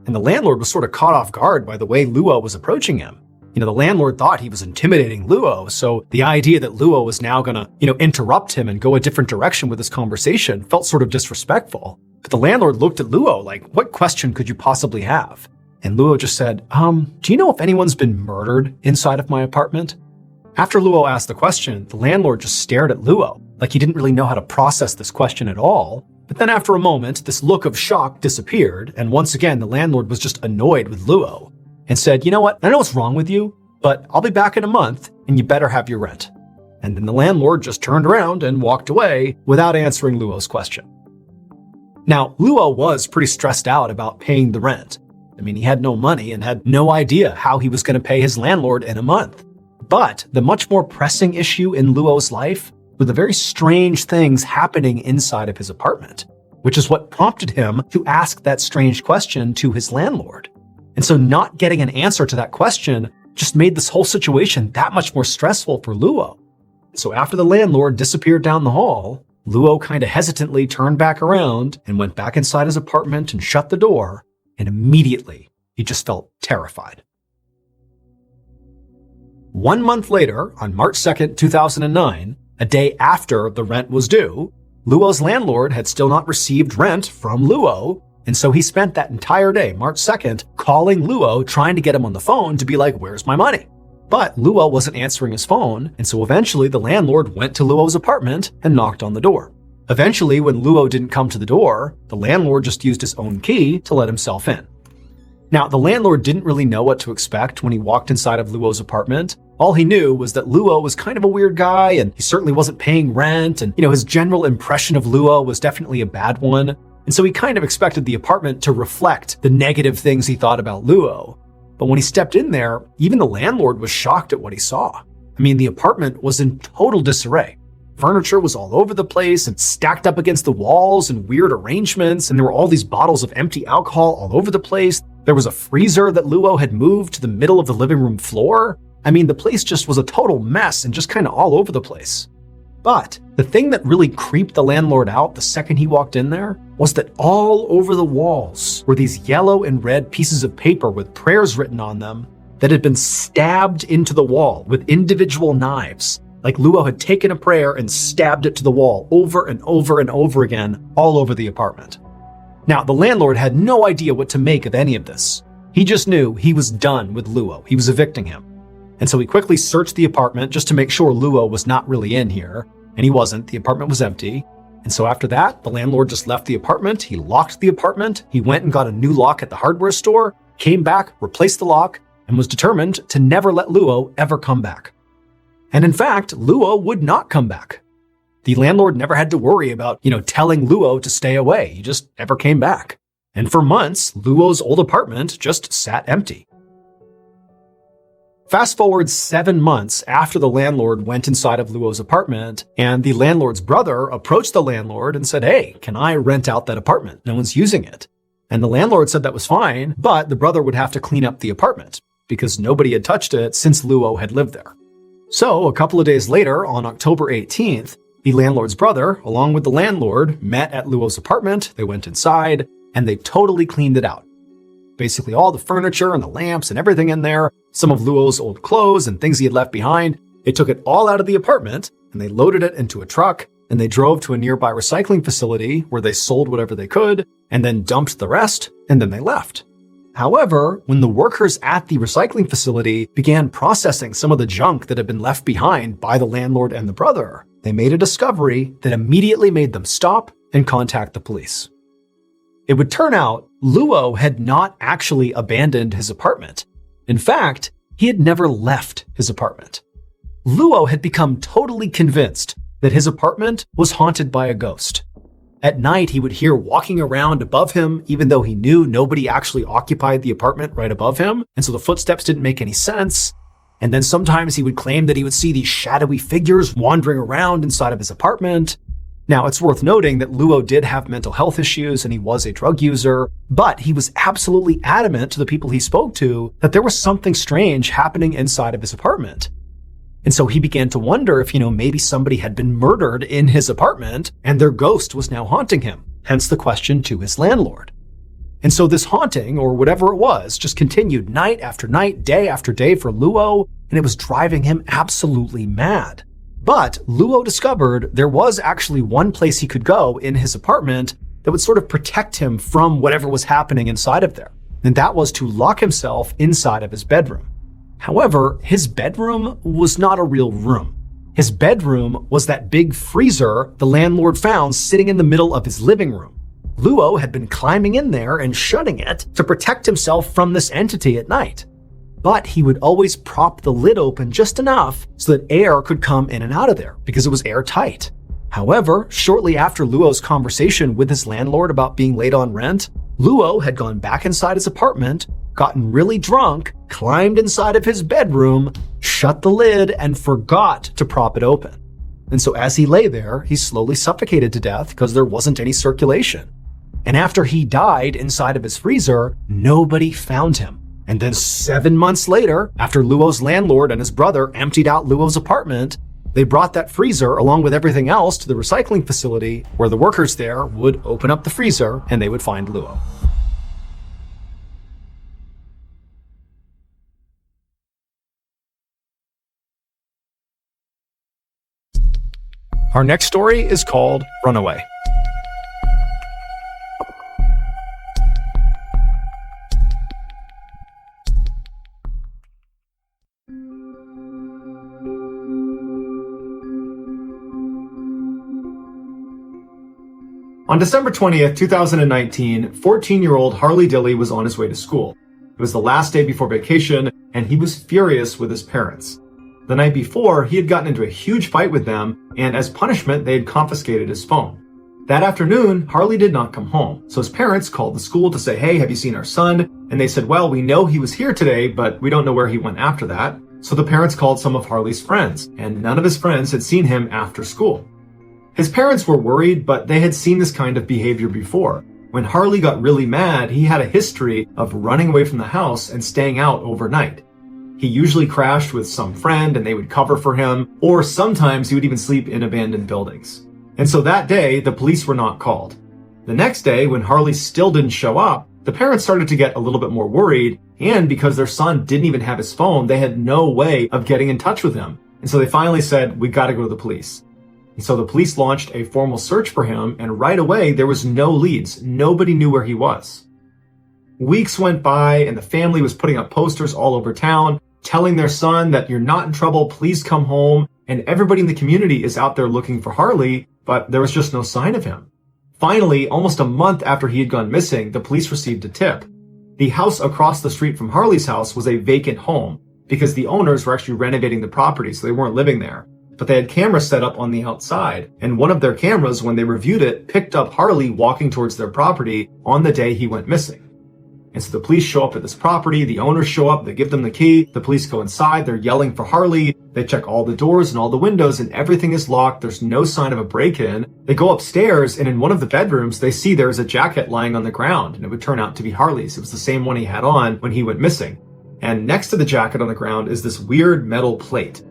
And the landlord was sort of caught off guard by the way Luo was approaching him. The landlord thought he was intimidating Luo, so the idea that Luo was now gonna, interrupt him and go a different direction with this conversation felt sort of disrespectful. But the landlord looked at Luo like, what question could you possibly have? And Luo just said, do you know if anyone's been murdered inside of my apartment? After Luo asked the question, the landlord just stared at Luo, like he didn't really know how to process this question at all. But then after a moment, this look of shock disappeared, and once again, the landlord was just annoyed with Luo and said, you know what, I know what's wrong with you, but I'll be back in a month, and you better have your rent. And then the landlord just turned around and walked away without answering Luo's question. Now, Luo was pretty stressed out about paying the rent. He had no money and had no idea how he was going to pay his landlord in a month. But the much more pressing issue in Luo's life were the very strange things happening inside of his apartment, which is what prompted him to ask that strange question to his landlord. And so not getting an answer to that question just made this whole situation that much more stressful for Luo. So after the landlord disappeared down the hall, Luo kind of hesitantly turned back around and went back inside his apartment and shut the door, and immediately he just felt terrified. 1 month later, on March 2nd, 2009, a day after the rent was due, Luo's landlord had still not received rent from Luo, and so he spent that entire day, March 2nd, calling Luo, trying to get him on the phone to be like, where's my money? But Luo wasn't answering his phone, and so eventually the landlord went to Luo's apartment and knocked on the door. Eventually, when Luo didn't come to the door, the landlord just used his own key to let himself in. Now, the landlord didn't really know what to expect when he walked inside of Luo's apartment. All he knew was that Luo was kind of a weird guy, and he certainly wasn't paying rent, and his general impression of Luo was definitely a bad one. And so he kind of expected the apartment to reflect the negative things he thought about Luo. But when he stepped in there, even the landlord was shocked at what he saw. The apartment was in total disarray. Furniture was all over the place and stacked up against the walls in weird arrangements, and there were all these bottles of empty alcohol all over the place. There was a freezer that Luo had moved to the middle of the living room floor. The place just was a total mess and just kind of all over the place. But the thing that really creeped the landlord out the second he walked in there was that all over the walls were these yellow and red pieces of paper with prayers written on them that had been stabbed into the wall with individual knives. Like Luo had taken a prayer and stabbed it to the wall over and over and over again, all over the apartment. Now, the landlord had no idea what to make of any of this. He just knew he was done with Luo. He was evicting him. And so he quickly searched the apartment just to make sure Luo was not really in here. And he wasn't. The apartment was empty. And so after that, the landlord just left the apartment. He locked the apartment. He went and got a new lock at the hardware store, came back, replaced the lock, and was determined to never let Luo ever come back. And in fact, Luo would not come back. The landlord never had to worry about, telling Luo to stay away. He just never came back. And for months, Luo's old apartment just sat empty. Fast forward 7 months after the landlord went inside of Luo's apartment, and the landlord's brother approached the landlord and said, hey, can I rent out that apartment? No one's using it. And the landlord said that was fine, but the brother would have to clean up the apartment because nobody had touched it since Luo had lived there. So a couple of days later, on October 18th, the landlord's brother, along with the landlord, met at Luo's apartment. They went inside and they totally cleaned it out. Basically all the furniture and the lamps and everything in there, some of Luo's old clothes and things he had left behind. They took it all out of the apartment and they loaded it into a truck and they drove to a nearby recycling facility where they sold whatever they could and then dumped the rest and then they left. However, when the workers at the recycling facility began processing some of the junk that had been left behind by the landlord and the brother, they made a discovery that immediately made them stop and contact the police. It would turn out Luo had not actually abandoned his apartment. In fact, he had never left his apartment. Luo had become totally convinced that his apartment was haunted by a ghost. At night, he would hear walking around above him, even though he knew nobody actually occupied the apartment right above him, and so the footsteps didn't make any sense. And then sometimes he would claim that he would see these shadowy figures wandering around inside of his apartment. Now, it's worth noting that Luo did have mental health issues and he was a drug user, but he was absolutely adamant to the people he spoke to that there was something strange happening inside of his apartment. And so he began to wonder if, maybe somebody had been murdered in his apartment and their ghost was now haunting him, hence the question to his landlord. And so this haunting, or whatever it was, just continued night after night, day after day for Luo, and it was driving him absolutely mad. But Luo discovered there was actually one place he could go in his apartment that would sort of protect him from whatever was happening inside of there. And that was to lock himself inside of his bedroom. However, his bedroom was not a real room. His bedroom was that big freezer the landlord found sitting in the middle of his living room. Luo had been climbing in there and shutting it to protect himself from this entity at night. But he would always prop the lid open just enough so that air could come in and out of there because it was airtight. However, shortly after Luo's conversation with his landlord about being late on rent, Luo had gone back inside his apartment, gotten really drunk, climbed inside of his bedroom, shut the lid, and forgot to prop it open. And so as he lay there, he slowly suffocated to death because there wasn't any circulation. And after he died inside of his freezer, nobody found him. And then 7 months later, after Luo's landlord and his brother emptied out Luo's apartment, they brought that freezer along with everything else to the recycling facility where the workers there would open up the freezer and they would find Luo. Our next story is called Runaway. On December 20th, 2019, 14-year-old Harley Dilly was on his way to school. It was the last day before vacation, and he was furious with his parents. The night before, he had gotten into a huge fight with them, and as punishment, they had confiscated his phone. That afternoon, Harley did not come home, so his parents called the school to say, "Hey, have you seen our son?" And they said, "Well, we know he was here today, but we don't know where he went after that." So the parents called some of Harley's friends, and none of his friends had seen him after school. His parents were worried, but they had seen this kind of behavior before. When Harley got really mad, he had a history of running away from the house and staying out overnight. He usually crashed with some friend and they would cover for him, or sometimes he would even sleep in abandoned buildings. And so that day, the police were not called. The next day, when Harley still didn't show up, the parents started to get a little bit more worried, and because their son didn't even have his phone, they had no way of getting in touch with him. And so they finally said, "We gotta go to the police." And so the police launched a formal search for him, and right away there was no leads. Nobody knew where he was. Weeks went by, and the family was putting up posters all over town, telling their son that "You're not in trouble, please come home." And everybody in the community is out there looking for Harley, but there was just no sign of him. Finally, almost a month after he had gone missing, the police received a tip. The house across the street from Harley's house was a vacant home because the owners were actually renovating the property, so they weren't living there. But they had cameras set up on the outside, and one of their cameras, when they reviewed it, picked up Harley walking towards their property on the day he went missing. And so the police show up at this property, the owners show up, they give them the key, the police go inside, they're yelling for Harley, they check all the doors and all the windows, and everything is locked, there's no sign of a break-in. They go upstairs, and in one of the bedrooms, they see there's a jacket lying on the ground, and it would turn out to be Harley's. It was the same one he had on when he went missing. And next to the jacket on the ground is this weird metal plate.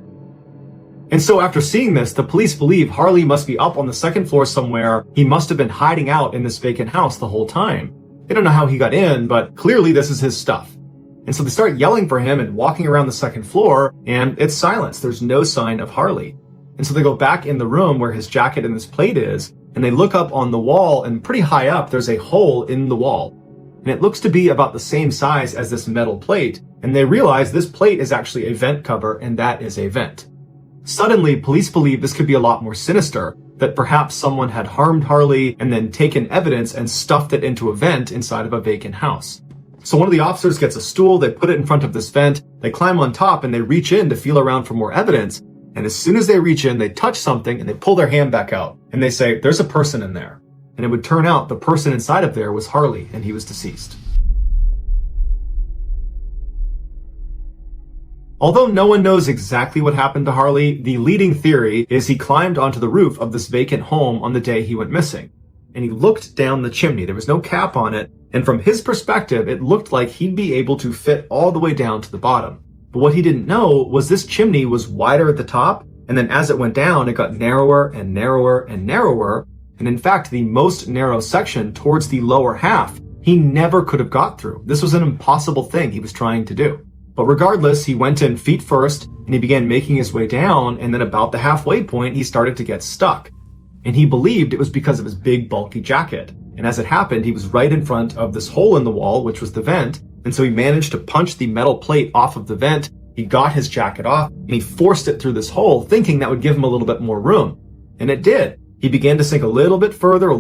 And so after seeing this, the police believe Harley must be up on the second floor somewhere. He must have been hiding out in this vacant house the whole time. They don't know how he got in, but clearly this is his stuff. And so they start yelling for him and walking around the second floor, and it's silence. There's no sign of Harley. And so they go back in the room where his jacket and this plate is, and they look up on the wall, and pretty high up, there's a hole in the wall. And it looks to be about the same size as this metal plate, and they realize this plate is actually a vent cover, and that is a vent. Suddenly, police believe this could be a lot more sinister, that perhaps someone had harmed Harley and then taken evidence and stuffed it into a vent inside of a vacant house. So one of the officers gets a stool, they put it in front of this vent, they climb on top and they reach in to feel around for more evidence. And as soon as they reach in, they touch something and they pull their hand back out and they say, "There's a person in there." And it would turn out the person inside of there was Harley and he was deceased. Although no one knows exactly what happened to Harley, the leading theory is he climbed onto the roof of this vacant home on the day he went missing. And he looked down the chimney. There was no cap on it. And from his perspective, it looked like he'd be able to fit all the way down to the bottom. But what he didn't know was this chimney was wider at the top. And then as it went down, it got narrower and narrower and narrower. And in fact, the most narrow section towards the lower half He never could have got through. This was an impossible thing he was trying to do. But regardless, he went in feet first and he began making his way down, and then about the halfway point, he started to get stuck. And he believed it was because of his big, bulky jacket. And as it happened, he was right in front of this hole in the wall, which was the vent, and so he managed to punch the metal plate off of the vent. He got his jacket off, and he forced it through this hole, thinking that would give him a little bit more room. And it did. He began to sink a little bit further,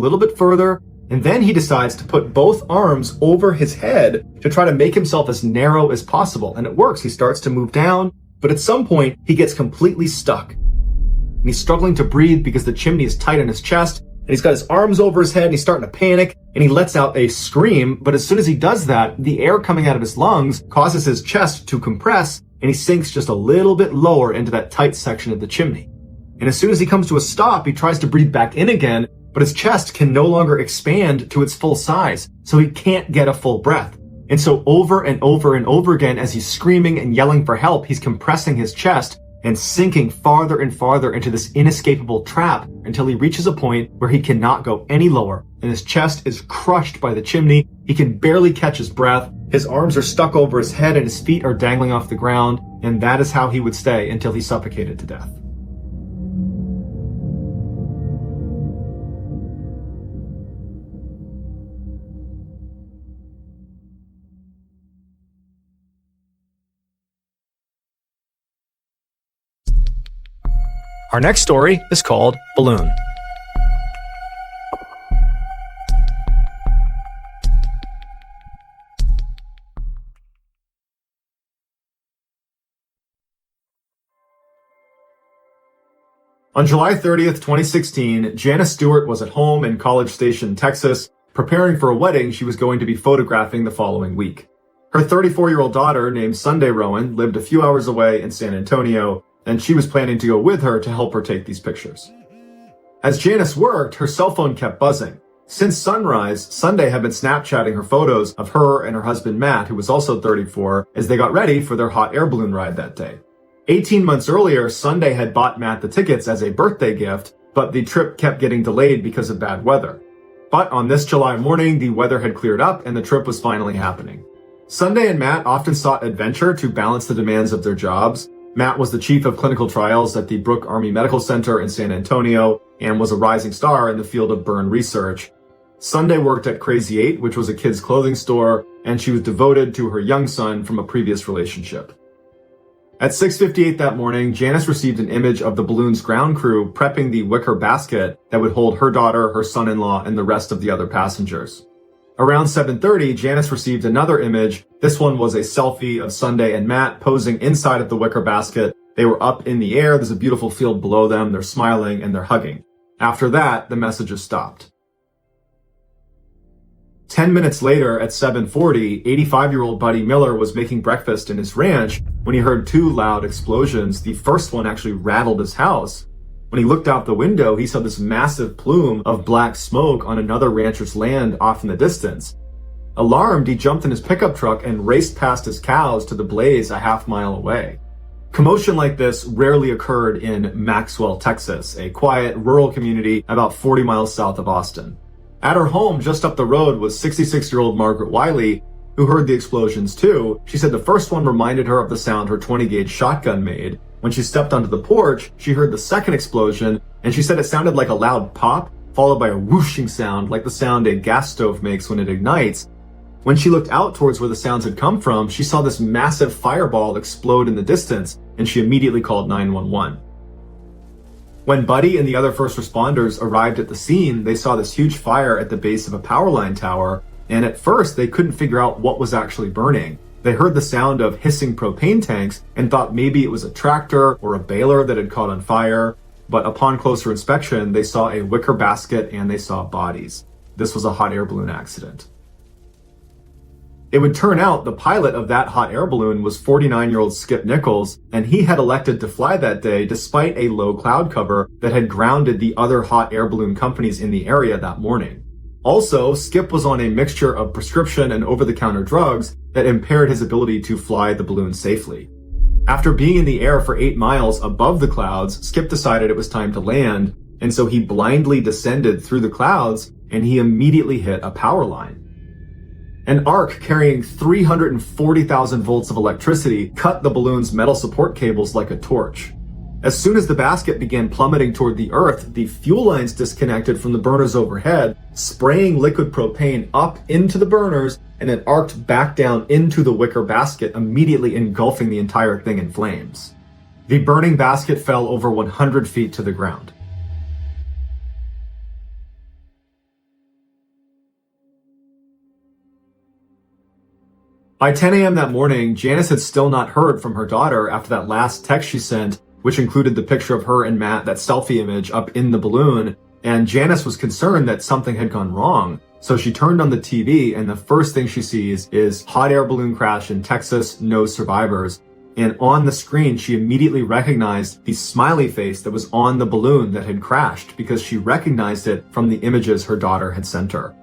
and then he decides to put both arms over his head to try to make himself as narrow as possible. And it works. He starts to move down, but at some point, he gets completely stuck. And he's struggling to breathe because the chimney is tight on his chest, and he's got his arms over his head, and he's starting to panic, and he lets out a scream. But as soon as he does that, the air coming out of his lungs causes his chest to compress, and he sinks just a little bit lower into that tight section of the chimney. And as soon as he comes to a stop, he tries to breathe back in again, but his chest can no longer expand to its full size, so he can't get a full breath. And so over and over and over again, as he's screaming and yelling for help, he's compressing his chest and sinking farther and farther into this inescapable trap until he reaches a point where he cannot go any lower, and his chest is crushed by the chimney. He can barely catch his breath. His arms are stuck over his head and his feet are dangling off the ground, and that is how he would stay until he suffocated to death. Our next story is called Balloon. On July 30th, 2016, Janice Stewart was at home in College Station, Texas, preparing for a wedding she was going to be photographing the following week. Her 34-year-old daughter, named Sunday Rowan, lived a few hours away in San Antonio, and she was planning to go with her to help her take these pictures. As Janice worked, her cell phone kept buzzing. Since sunrise, Sunday had been Snapchatting her photos of her and her husband Matt, who was also 34, as they got ready for their hot air balloon ride that day. 18 months earlier, Sunday had bought Matt the tickets as a birthday gift, but the trip kept getting delayed because of bad weather. But on this July morning, the weather had cleared up and the trip was finally happening. Sunday and Matt often sought adventure to balance the demands of their jobs. Matt was the chief of clinical trials at the Brooke Army Medical Center in San Antonio and was a rising star in the field of burn research. Sunday worked at Crazy 8, which was a kids' clothing store, and she was devoted to her young son from a previous relationship. At 6:58 that morning, Janice received an image of the balloon's ground crew prepping the wicker basket that would hold her daughter, her son-in-law, and the rest of the other passengers. Around 7:30, Janice received another image. This one was a selfie of Sunday and Matt posing inside of the wicker basket. They were up in the air. There's a beautiful field below them. They're smiling and they're hugging. After that, the messages stopped. 10 minutes later, at 7:40, 85-year-old Buddy Miller was making breakfast in his ranch when he heard two loud explosions. The first one actually rattled his house. When he looked out the window, he saw this massive plume of black smoke on another rancher's land off in the distance. Alarmed, he jumped in his pickup truck and raced past his cows to the blaze a half-mile away. Commotion like this rarely occurred in Maxwell, Texas, a quiet, rural community about 40 miles south of Austin. At her home just up the road was 66-year-old Margaret Wiley, who heard the explosions too. She said the first one reminded her of the sound her 20-gauge shotgun made. When she stepped onto the porch, she heard the second explosion, and she said it sounded like a loud pop, followed by a whooshing sound, like the sound a gas stove makes when it ignites. When she looked out towards where the sounds had come from, she saw this massive fireball explode in the distance, and she immediately called 911. When Buddy and the other first responders arrived at the scene, they saw this huge fire at the base of a power line tower, and at first they couldn't figure out what was actually burning. They heard the sound of hissing propane tanks and thought maybe it was a tractor or a baler that had caught on fire, but upon closer inspection, they saw a wicker basket and they saw bodies. This was a hot air balloon accident. It would turn out the pilot of that hot air balloon was 49-year-old Skip Nichols, and he had elected to fly that day despite a low cloud cover that had grounded the other hot air balloon companies in the area that morning. Also, Skip was on a mixture of prescription and over-the-counter drugs that impaired his ability to fly the balloon safely. After being in the air for 8 miles above the clouds, Skip decided it was time to land, and so he blindly descended through the clouds, and he immediately hit a power line. An arc carrying 340,000 volts of electricity cut the balloon's metal support cables like a torch. As soon as the basket began plummeting toward the earth, the fuel lines disconnected from the burners overhead, spraying liquid propane up into the burners and then arced back down into the wicker basket, immediately engulfing the entire thing in flames. The burning basket fell over 100 feet to the ground. By 10 a.m. that morning, Janice had still not heard from her daughter after that last text she sent, which included the picture of her and Matt, that selfie image up in the balloon, and Janice was concerned that something had gone wrong. So she turned on the TV, and the first thing she sees is hot air balloon crash in Texas, no survivors. And on the screen, she immediately recognized the smiley face that was on the balloon that had crashed because she recognized it from the images her daughter had sent her.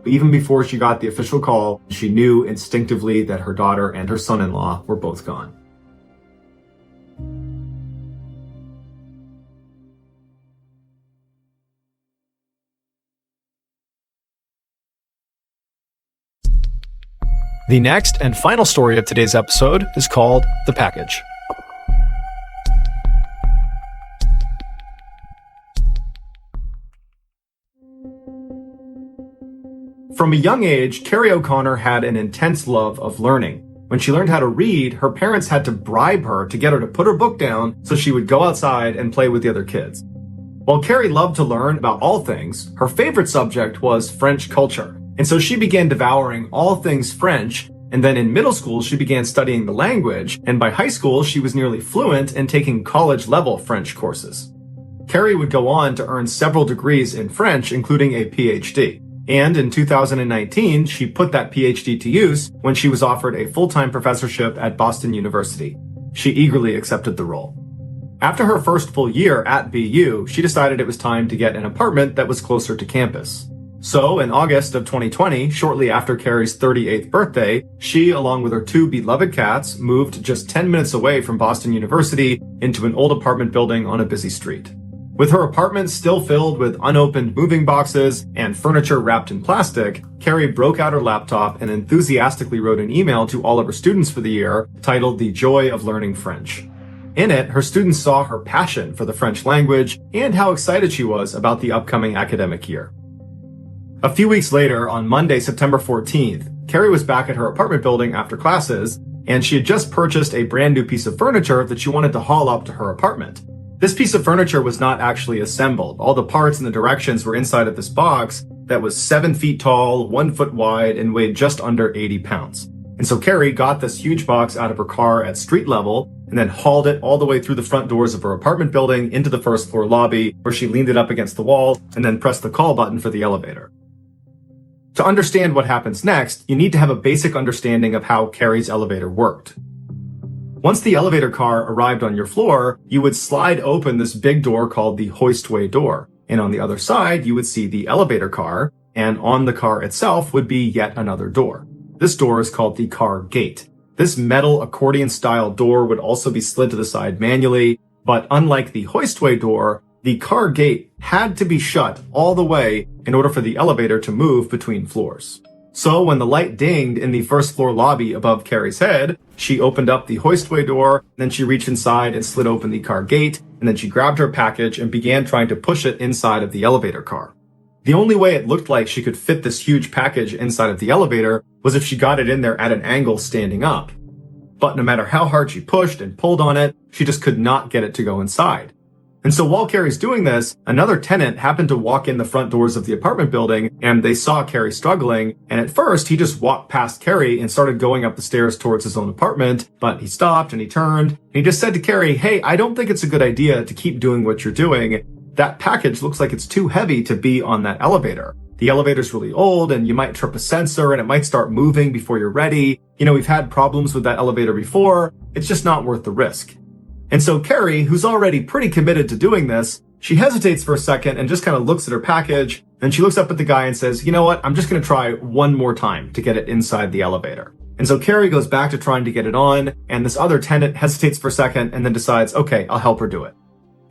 Even before she got the official call, she knew instinctively that her daughter and her son-in-law were both gone. The next and final story of today's episode is called The Package. From a young age, Carrie O'Connor had an intense love of learning. When she learned how to read, her parents had to bribe her to get her to put her book down so she would go outside and play with the other kids. While Carrie loved to learn about all things, her favorite subject was French culture. And so she began devouring all things French, and then in middle school she began studying the language, and by high school she was nearly fluent and taking college-level French courses. Carrie would go on to earn several degrees in French, including a PhD. And in 2019, she put that PhD to use when she was offered a full-time professorship at Boston University. She eagerly accepted the role. After her first full year at BU, she decided it was time to get an apartment that was closer to campus. So, in August of 2020, shortly after Carrie's 38th birthday, she, along with her two beloved cats, moved just 10 minutes away from Boston University into an old apartment building on a busy street. With her apartment still filled with unopened moving boxes and furniture wrapped in plastic, Carrie broke out her laptop and enthusiastically wrote an email to all of her students for the year titled The Joy of Learning French. In it, her students saw her passion for the French language and how excited she was about the upcoming academic year. A few weeks later, on Monday, September 14th, Carrie was back at her apartment building after classes, and she had just purchased a brand new piece of furniture that she wanted to haul up to her apartment. This piece of furniture was not actually assembled. All the parts and the directions were inside of this box that was 7 feet tall, 1 foot wide, and weighed just under 80 pounds. And so Carrie got this huge box out of her car at street level and then hauled it all the way through the front doors of her apartment building into the first floor lobby, where she leaned it up against the wall and then pressed the call button for the elevator. To understand what happens next, you need to have a basic understanding of how Carrie's elevator worked. Once the elevator car arrived on your floor, you would slide open this big door called the hoistway door. And on the other side, you would see the elevator car, and on the car itself would be yet another door. This door is called the car gate. This metal accordion-style door would also be slid to the side manually, but unlike the hoistway door, the car gate had to be shut all the way in order for the elevator to move between floors. So when the light dinged in the first floor lobby above Carrie's head, she opened up the hoistway door, then she reached inside and slid open the car gate, and then she grabbed her package and began trying to push it inside of the elevator car. The only way it looked like she could fit this huge package inside of the elevator was if she got it in there at an angle standing up. But no matter how hard she pushed and pulled on it, she just could not get it to go inside. And so while Carrie's doing this, another tenant happened to walk in the front doors of the apartment building, and they saw Carrie struggling, and at first he just walked past Carrie and started going up the stairs towards his own apartment, but he stopped and he turned, and he just said to Carrie, "Hey, I don't think it's a good idea to keep doing what you're doing. That package looks like it's too heavy to be on that elevator. The elevator's really old, and you might trip a sensor, and it might start moving before you're ready. You know, we've had problems with that elevator before. It's just not worth the risk." And so Carrie, who's already pretty committed to doing this, she hesitates for a second and just kind of looks at her package. Then she looks up at the guy and says, "You know what? I'm just going to try one more time to get it inside the elevator." And so Carrie goes back to trying to get it on, and this other tenant hesitates for a second and then decides, okay, I'll help her do it.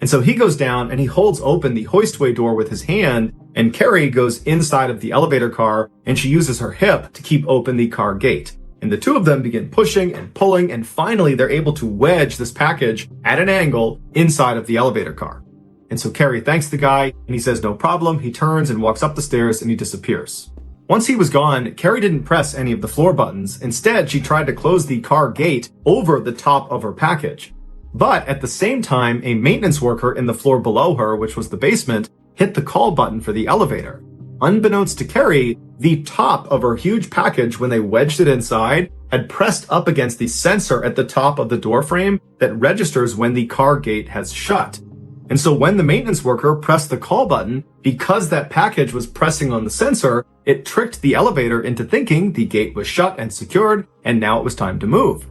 And so he goes down and he holds open the hoistway door with his hand, and Carrie goes inside of the elevator car and she uses her hip to keep open the car gate. And the two of them begin pushing and pulling, and finally they're able to wedge this package at an angle inside of the elevator car. And so Carrie thanks the guy and he says no problem. He turns and walks up the stairs and he disappears. Once he was gone, Carrie didn't press any of the floor buttons. Instead, she tried to close the car gate over the top of her package. But at the same time, a maintenance worker in the floor below her, which was the basement, hit the call button for the elevator. Unbeknownst to Carrie, the top of her huge package, when they wedged it inside, had pressed up against the sensor at the top of the door frame that registers when the car gate has shut. And so when the maintenance worker pressed the call button, because that package was pressing on the sensor, it tricked the elevator into thinking the gate was shut and secured, and now it was time to move.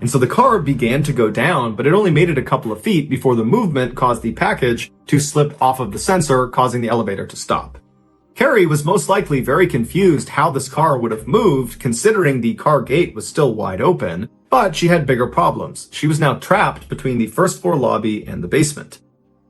And so the car began to go down, but it only made it a couple of feet before the movement caused the package to slip off of the sensor, causing the elevator to stop. Carrie was most likely very confused how this car would have moved, considering the car gate was still wide open, but she had bigger problems. She was now trapped between the first floor lobby and the basement.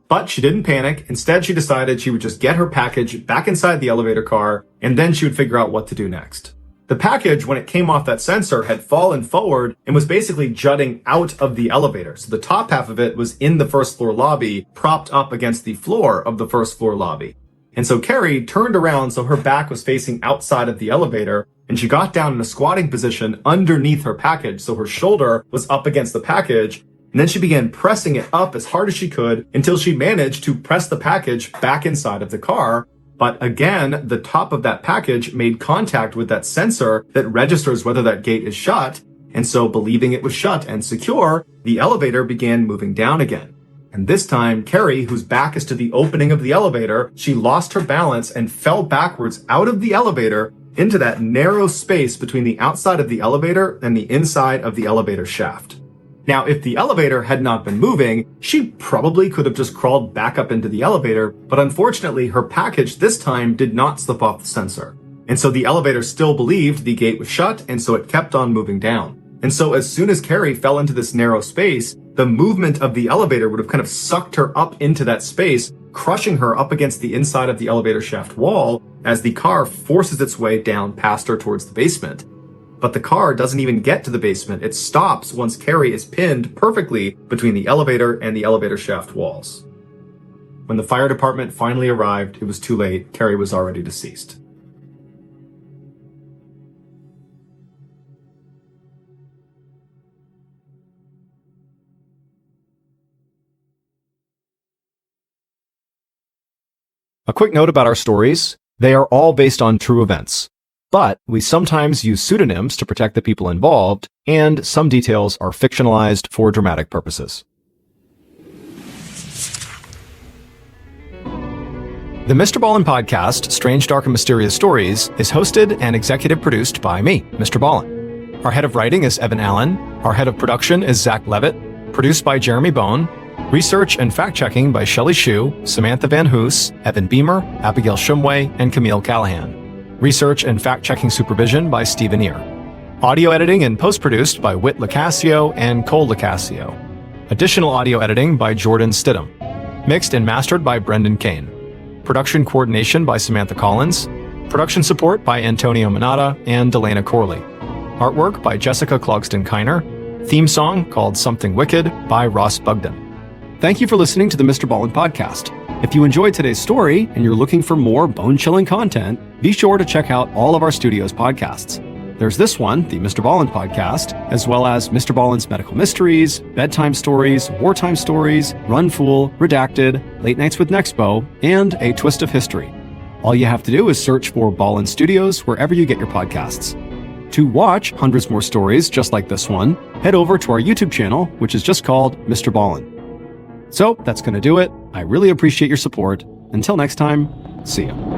But she didn't panic. Instead, she decided she would just get her package back inside the elevator car, and then she would figure out what to do next. The package, when it came off that sensor, had fallen forward and was basically jutting out of the elevator. So the top half of it was in the first floor lobby, propped up against the floor of the first floor lobby. And so Carrie turned around so her back was facing outside of the elevator, and she got down in a squatting position underneath her package, so her shoulder was up against the package, and then she began pressing it up as hard as she could until she managed to press the package back inside of the car. But again, the top of that package made contact with that sensor that registers whether that gate is shut, and so believing it was shut and secure, the elevator began moving down again. And this time, Carrie, whose back is to the opening of the elevator, she lost her balance and fell backwards out of the elevator into that narrow space between the outside of the elevator and the inside of the elevator shaft. Now, if the elevator had not been moving, she probably could have just crawled back up into the elevator, but unfortunately, her package this time did not slip off the sensor. And so the elevator still believed the gate was shut, and so it kept on moving down. And so as soon as Carrie fell into this narrow space, the movement of the elevator would have kind of sucked her up into that space, crushing her up against the inside of the elevator shaft wall as the car forces its way down past her towards the basement. But the car doesn't even get to the basement. It stops once Carrie is pinned perfectly between the elevator and the elevator shaft walls. When the fire department finally arrived, it was too late. Carrie was already deceased. A quick note about our stories. They are all based on true events, but we sometimes use pseudonyms to protect the people involved, and some details are fictionalized for dramatic purposes. The MrBallen Podcast, Strange, Dark, and Mysterious Stories, is hosted and executive produced by me, Mr. Ballen. Our head of writing is Evan Allen. Our head of production is Zach Levitt. Produced by Jeremy Bone. Research and fact-checking by Shelley Shue, Samantha Van Hoos, Evan Beamer, Abigail Shumway, and Camille Callahan. Research and fact-checking supervision by Stephen Ear. Audio editing and post-produced by Whit Lacasio and Cole Lacasio. Additional audio editing by Jordan Stidham. Mixed and mastered by Brendan Kane. Production coordination by Samantha Collins. Production support by Antonio Manata and Delana Corley. Artwork by Jessica Clogston-Kiner. Theme song called Something Wicked by Ross Bugden. Thank you for listening to the MrBallen Podcast. If you enjoyed today's story and you're looking for more bone-chilling content, be sure to check out all of our studio's podcasts. There's this one, the MrBallen Podcast, as well as MrBallen's Medical Mysteries, Bedtime Stories, Wartime Stories, Run Fool, Redacted, Late Nights with Nexpo, and A Twist of History. All you have to do is search for Ballen Studios wherever you get your podcasts. To watch hundreds more stories just like this one, head over to our YouTube channel, which is just called Mr. Ballen. So that's going to do it. I really appreciate your support. Until next time, see ya.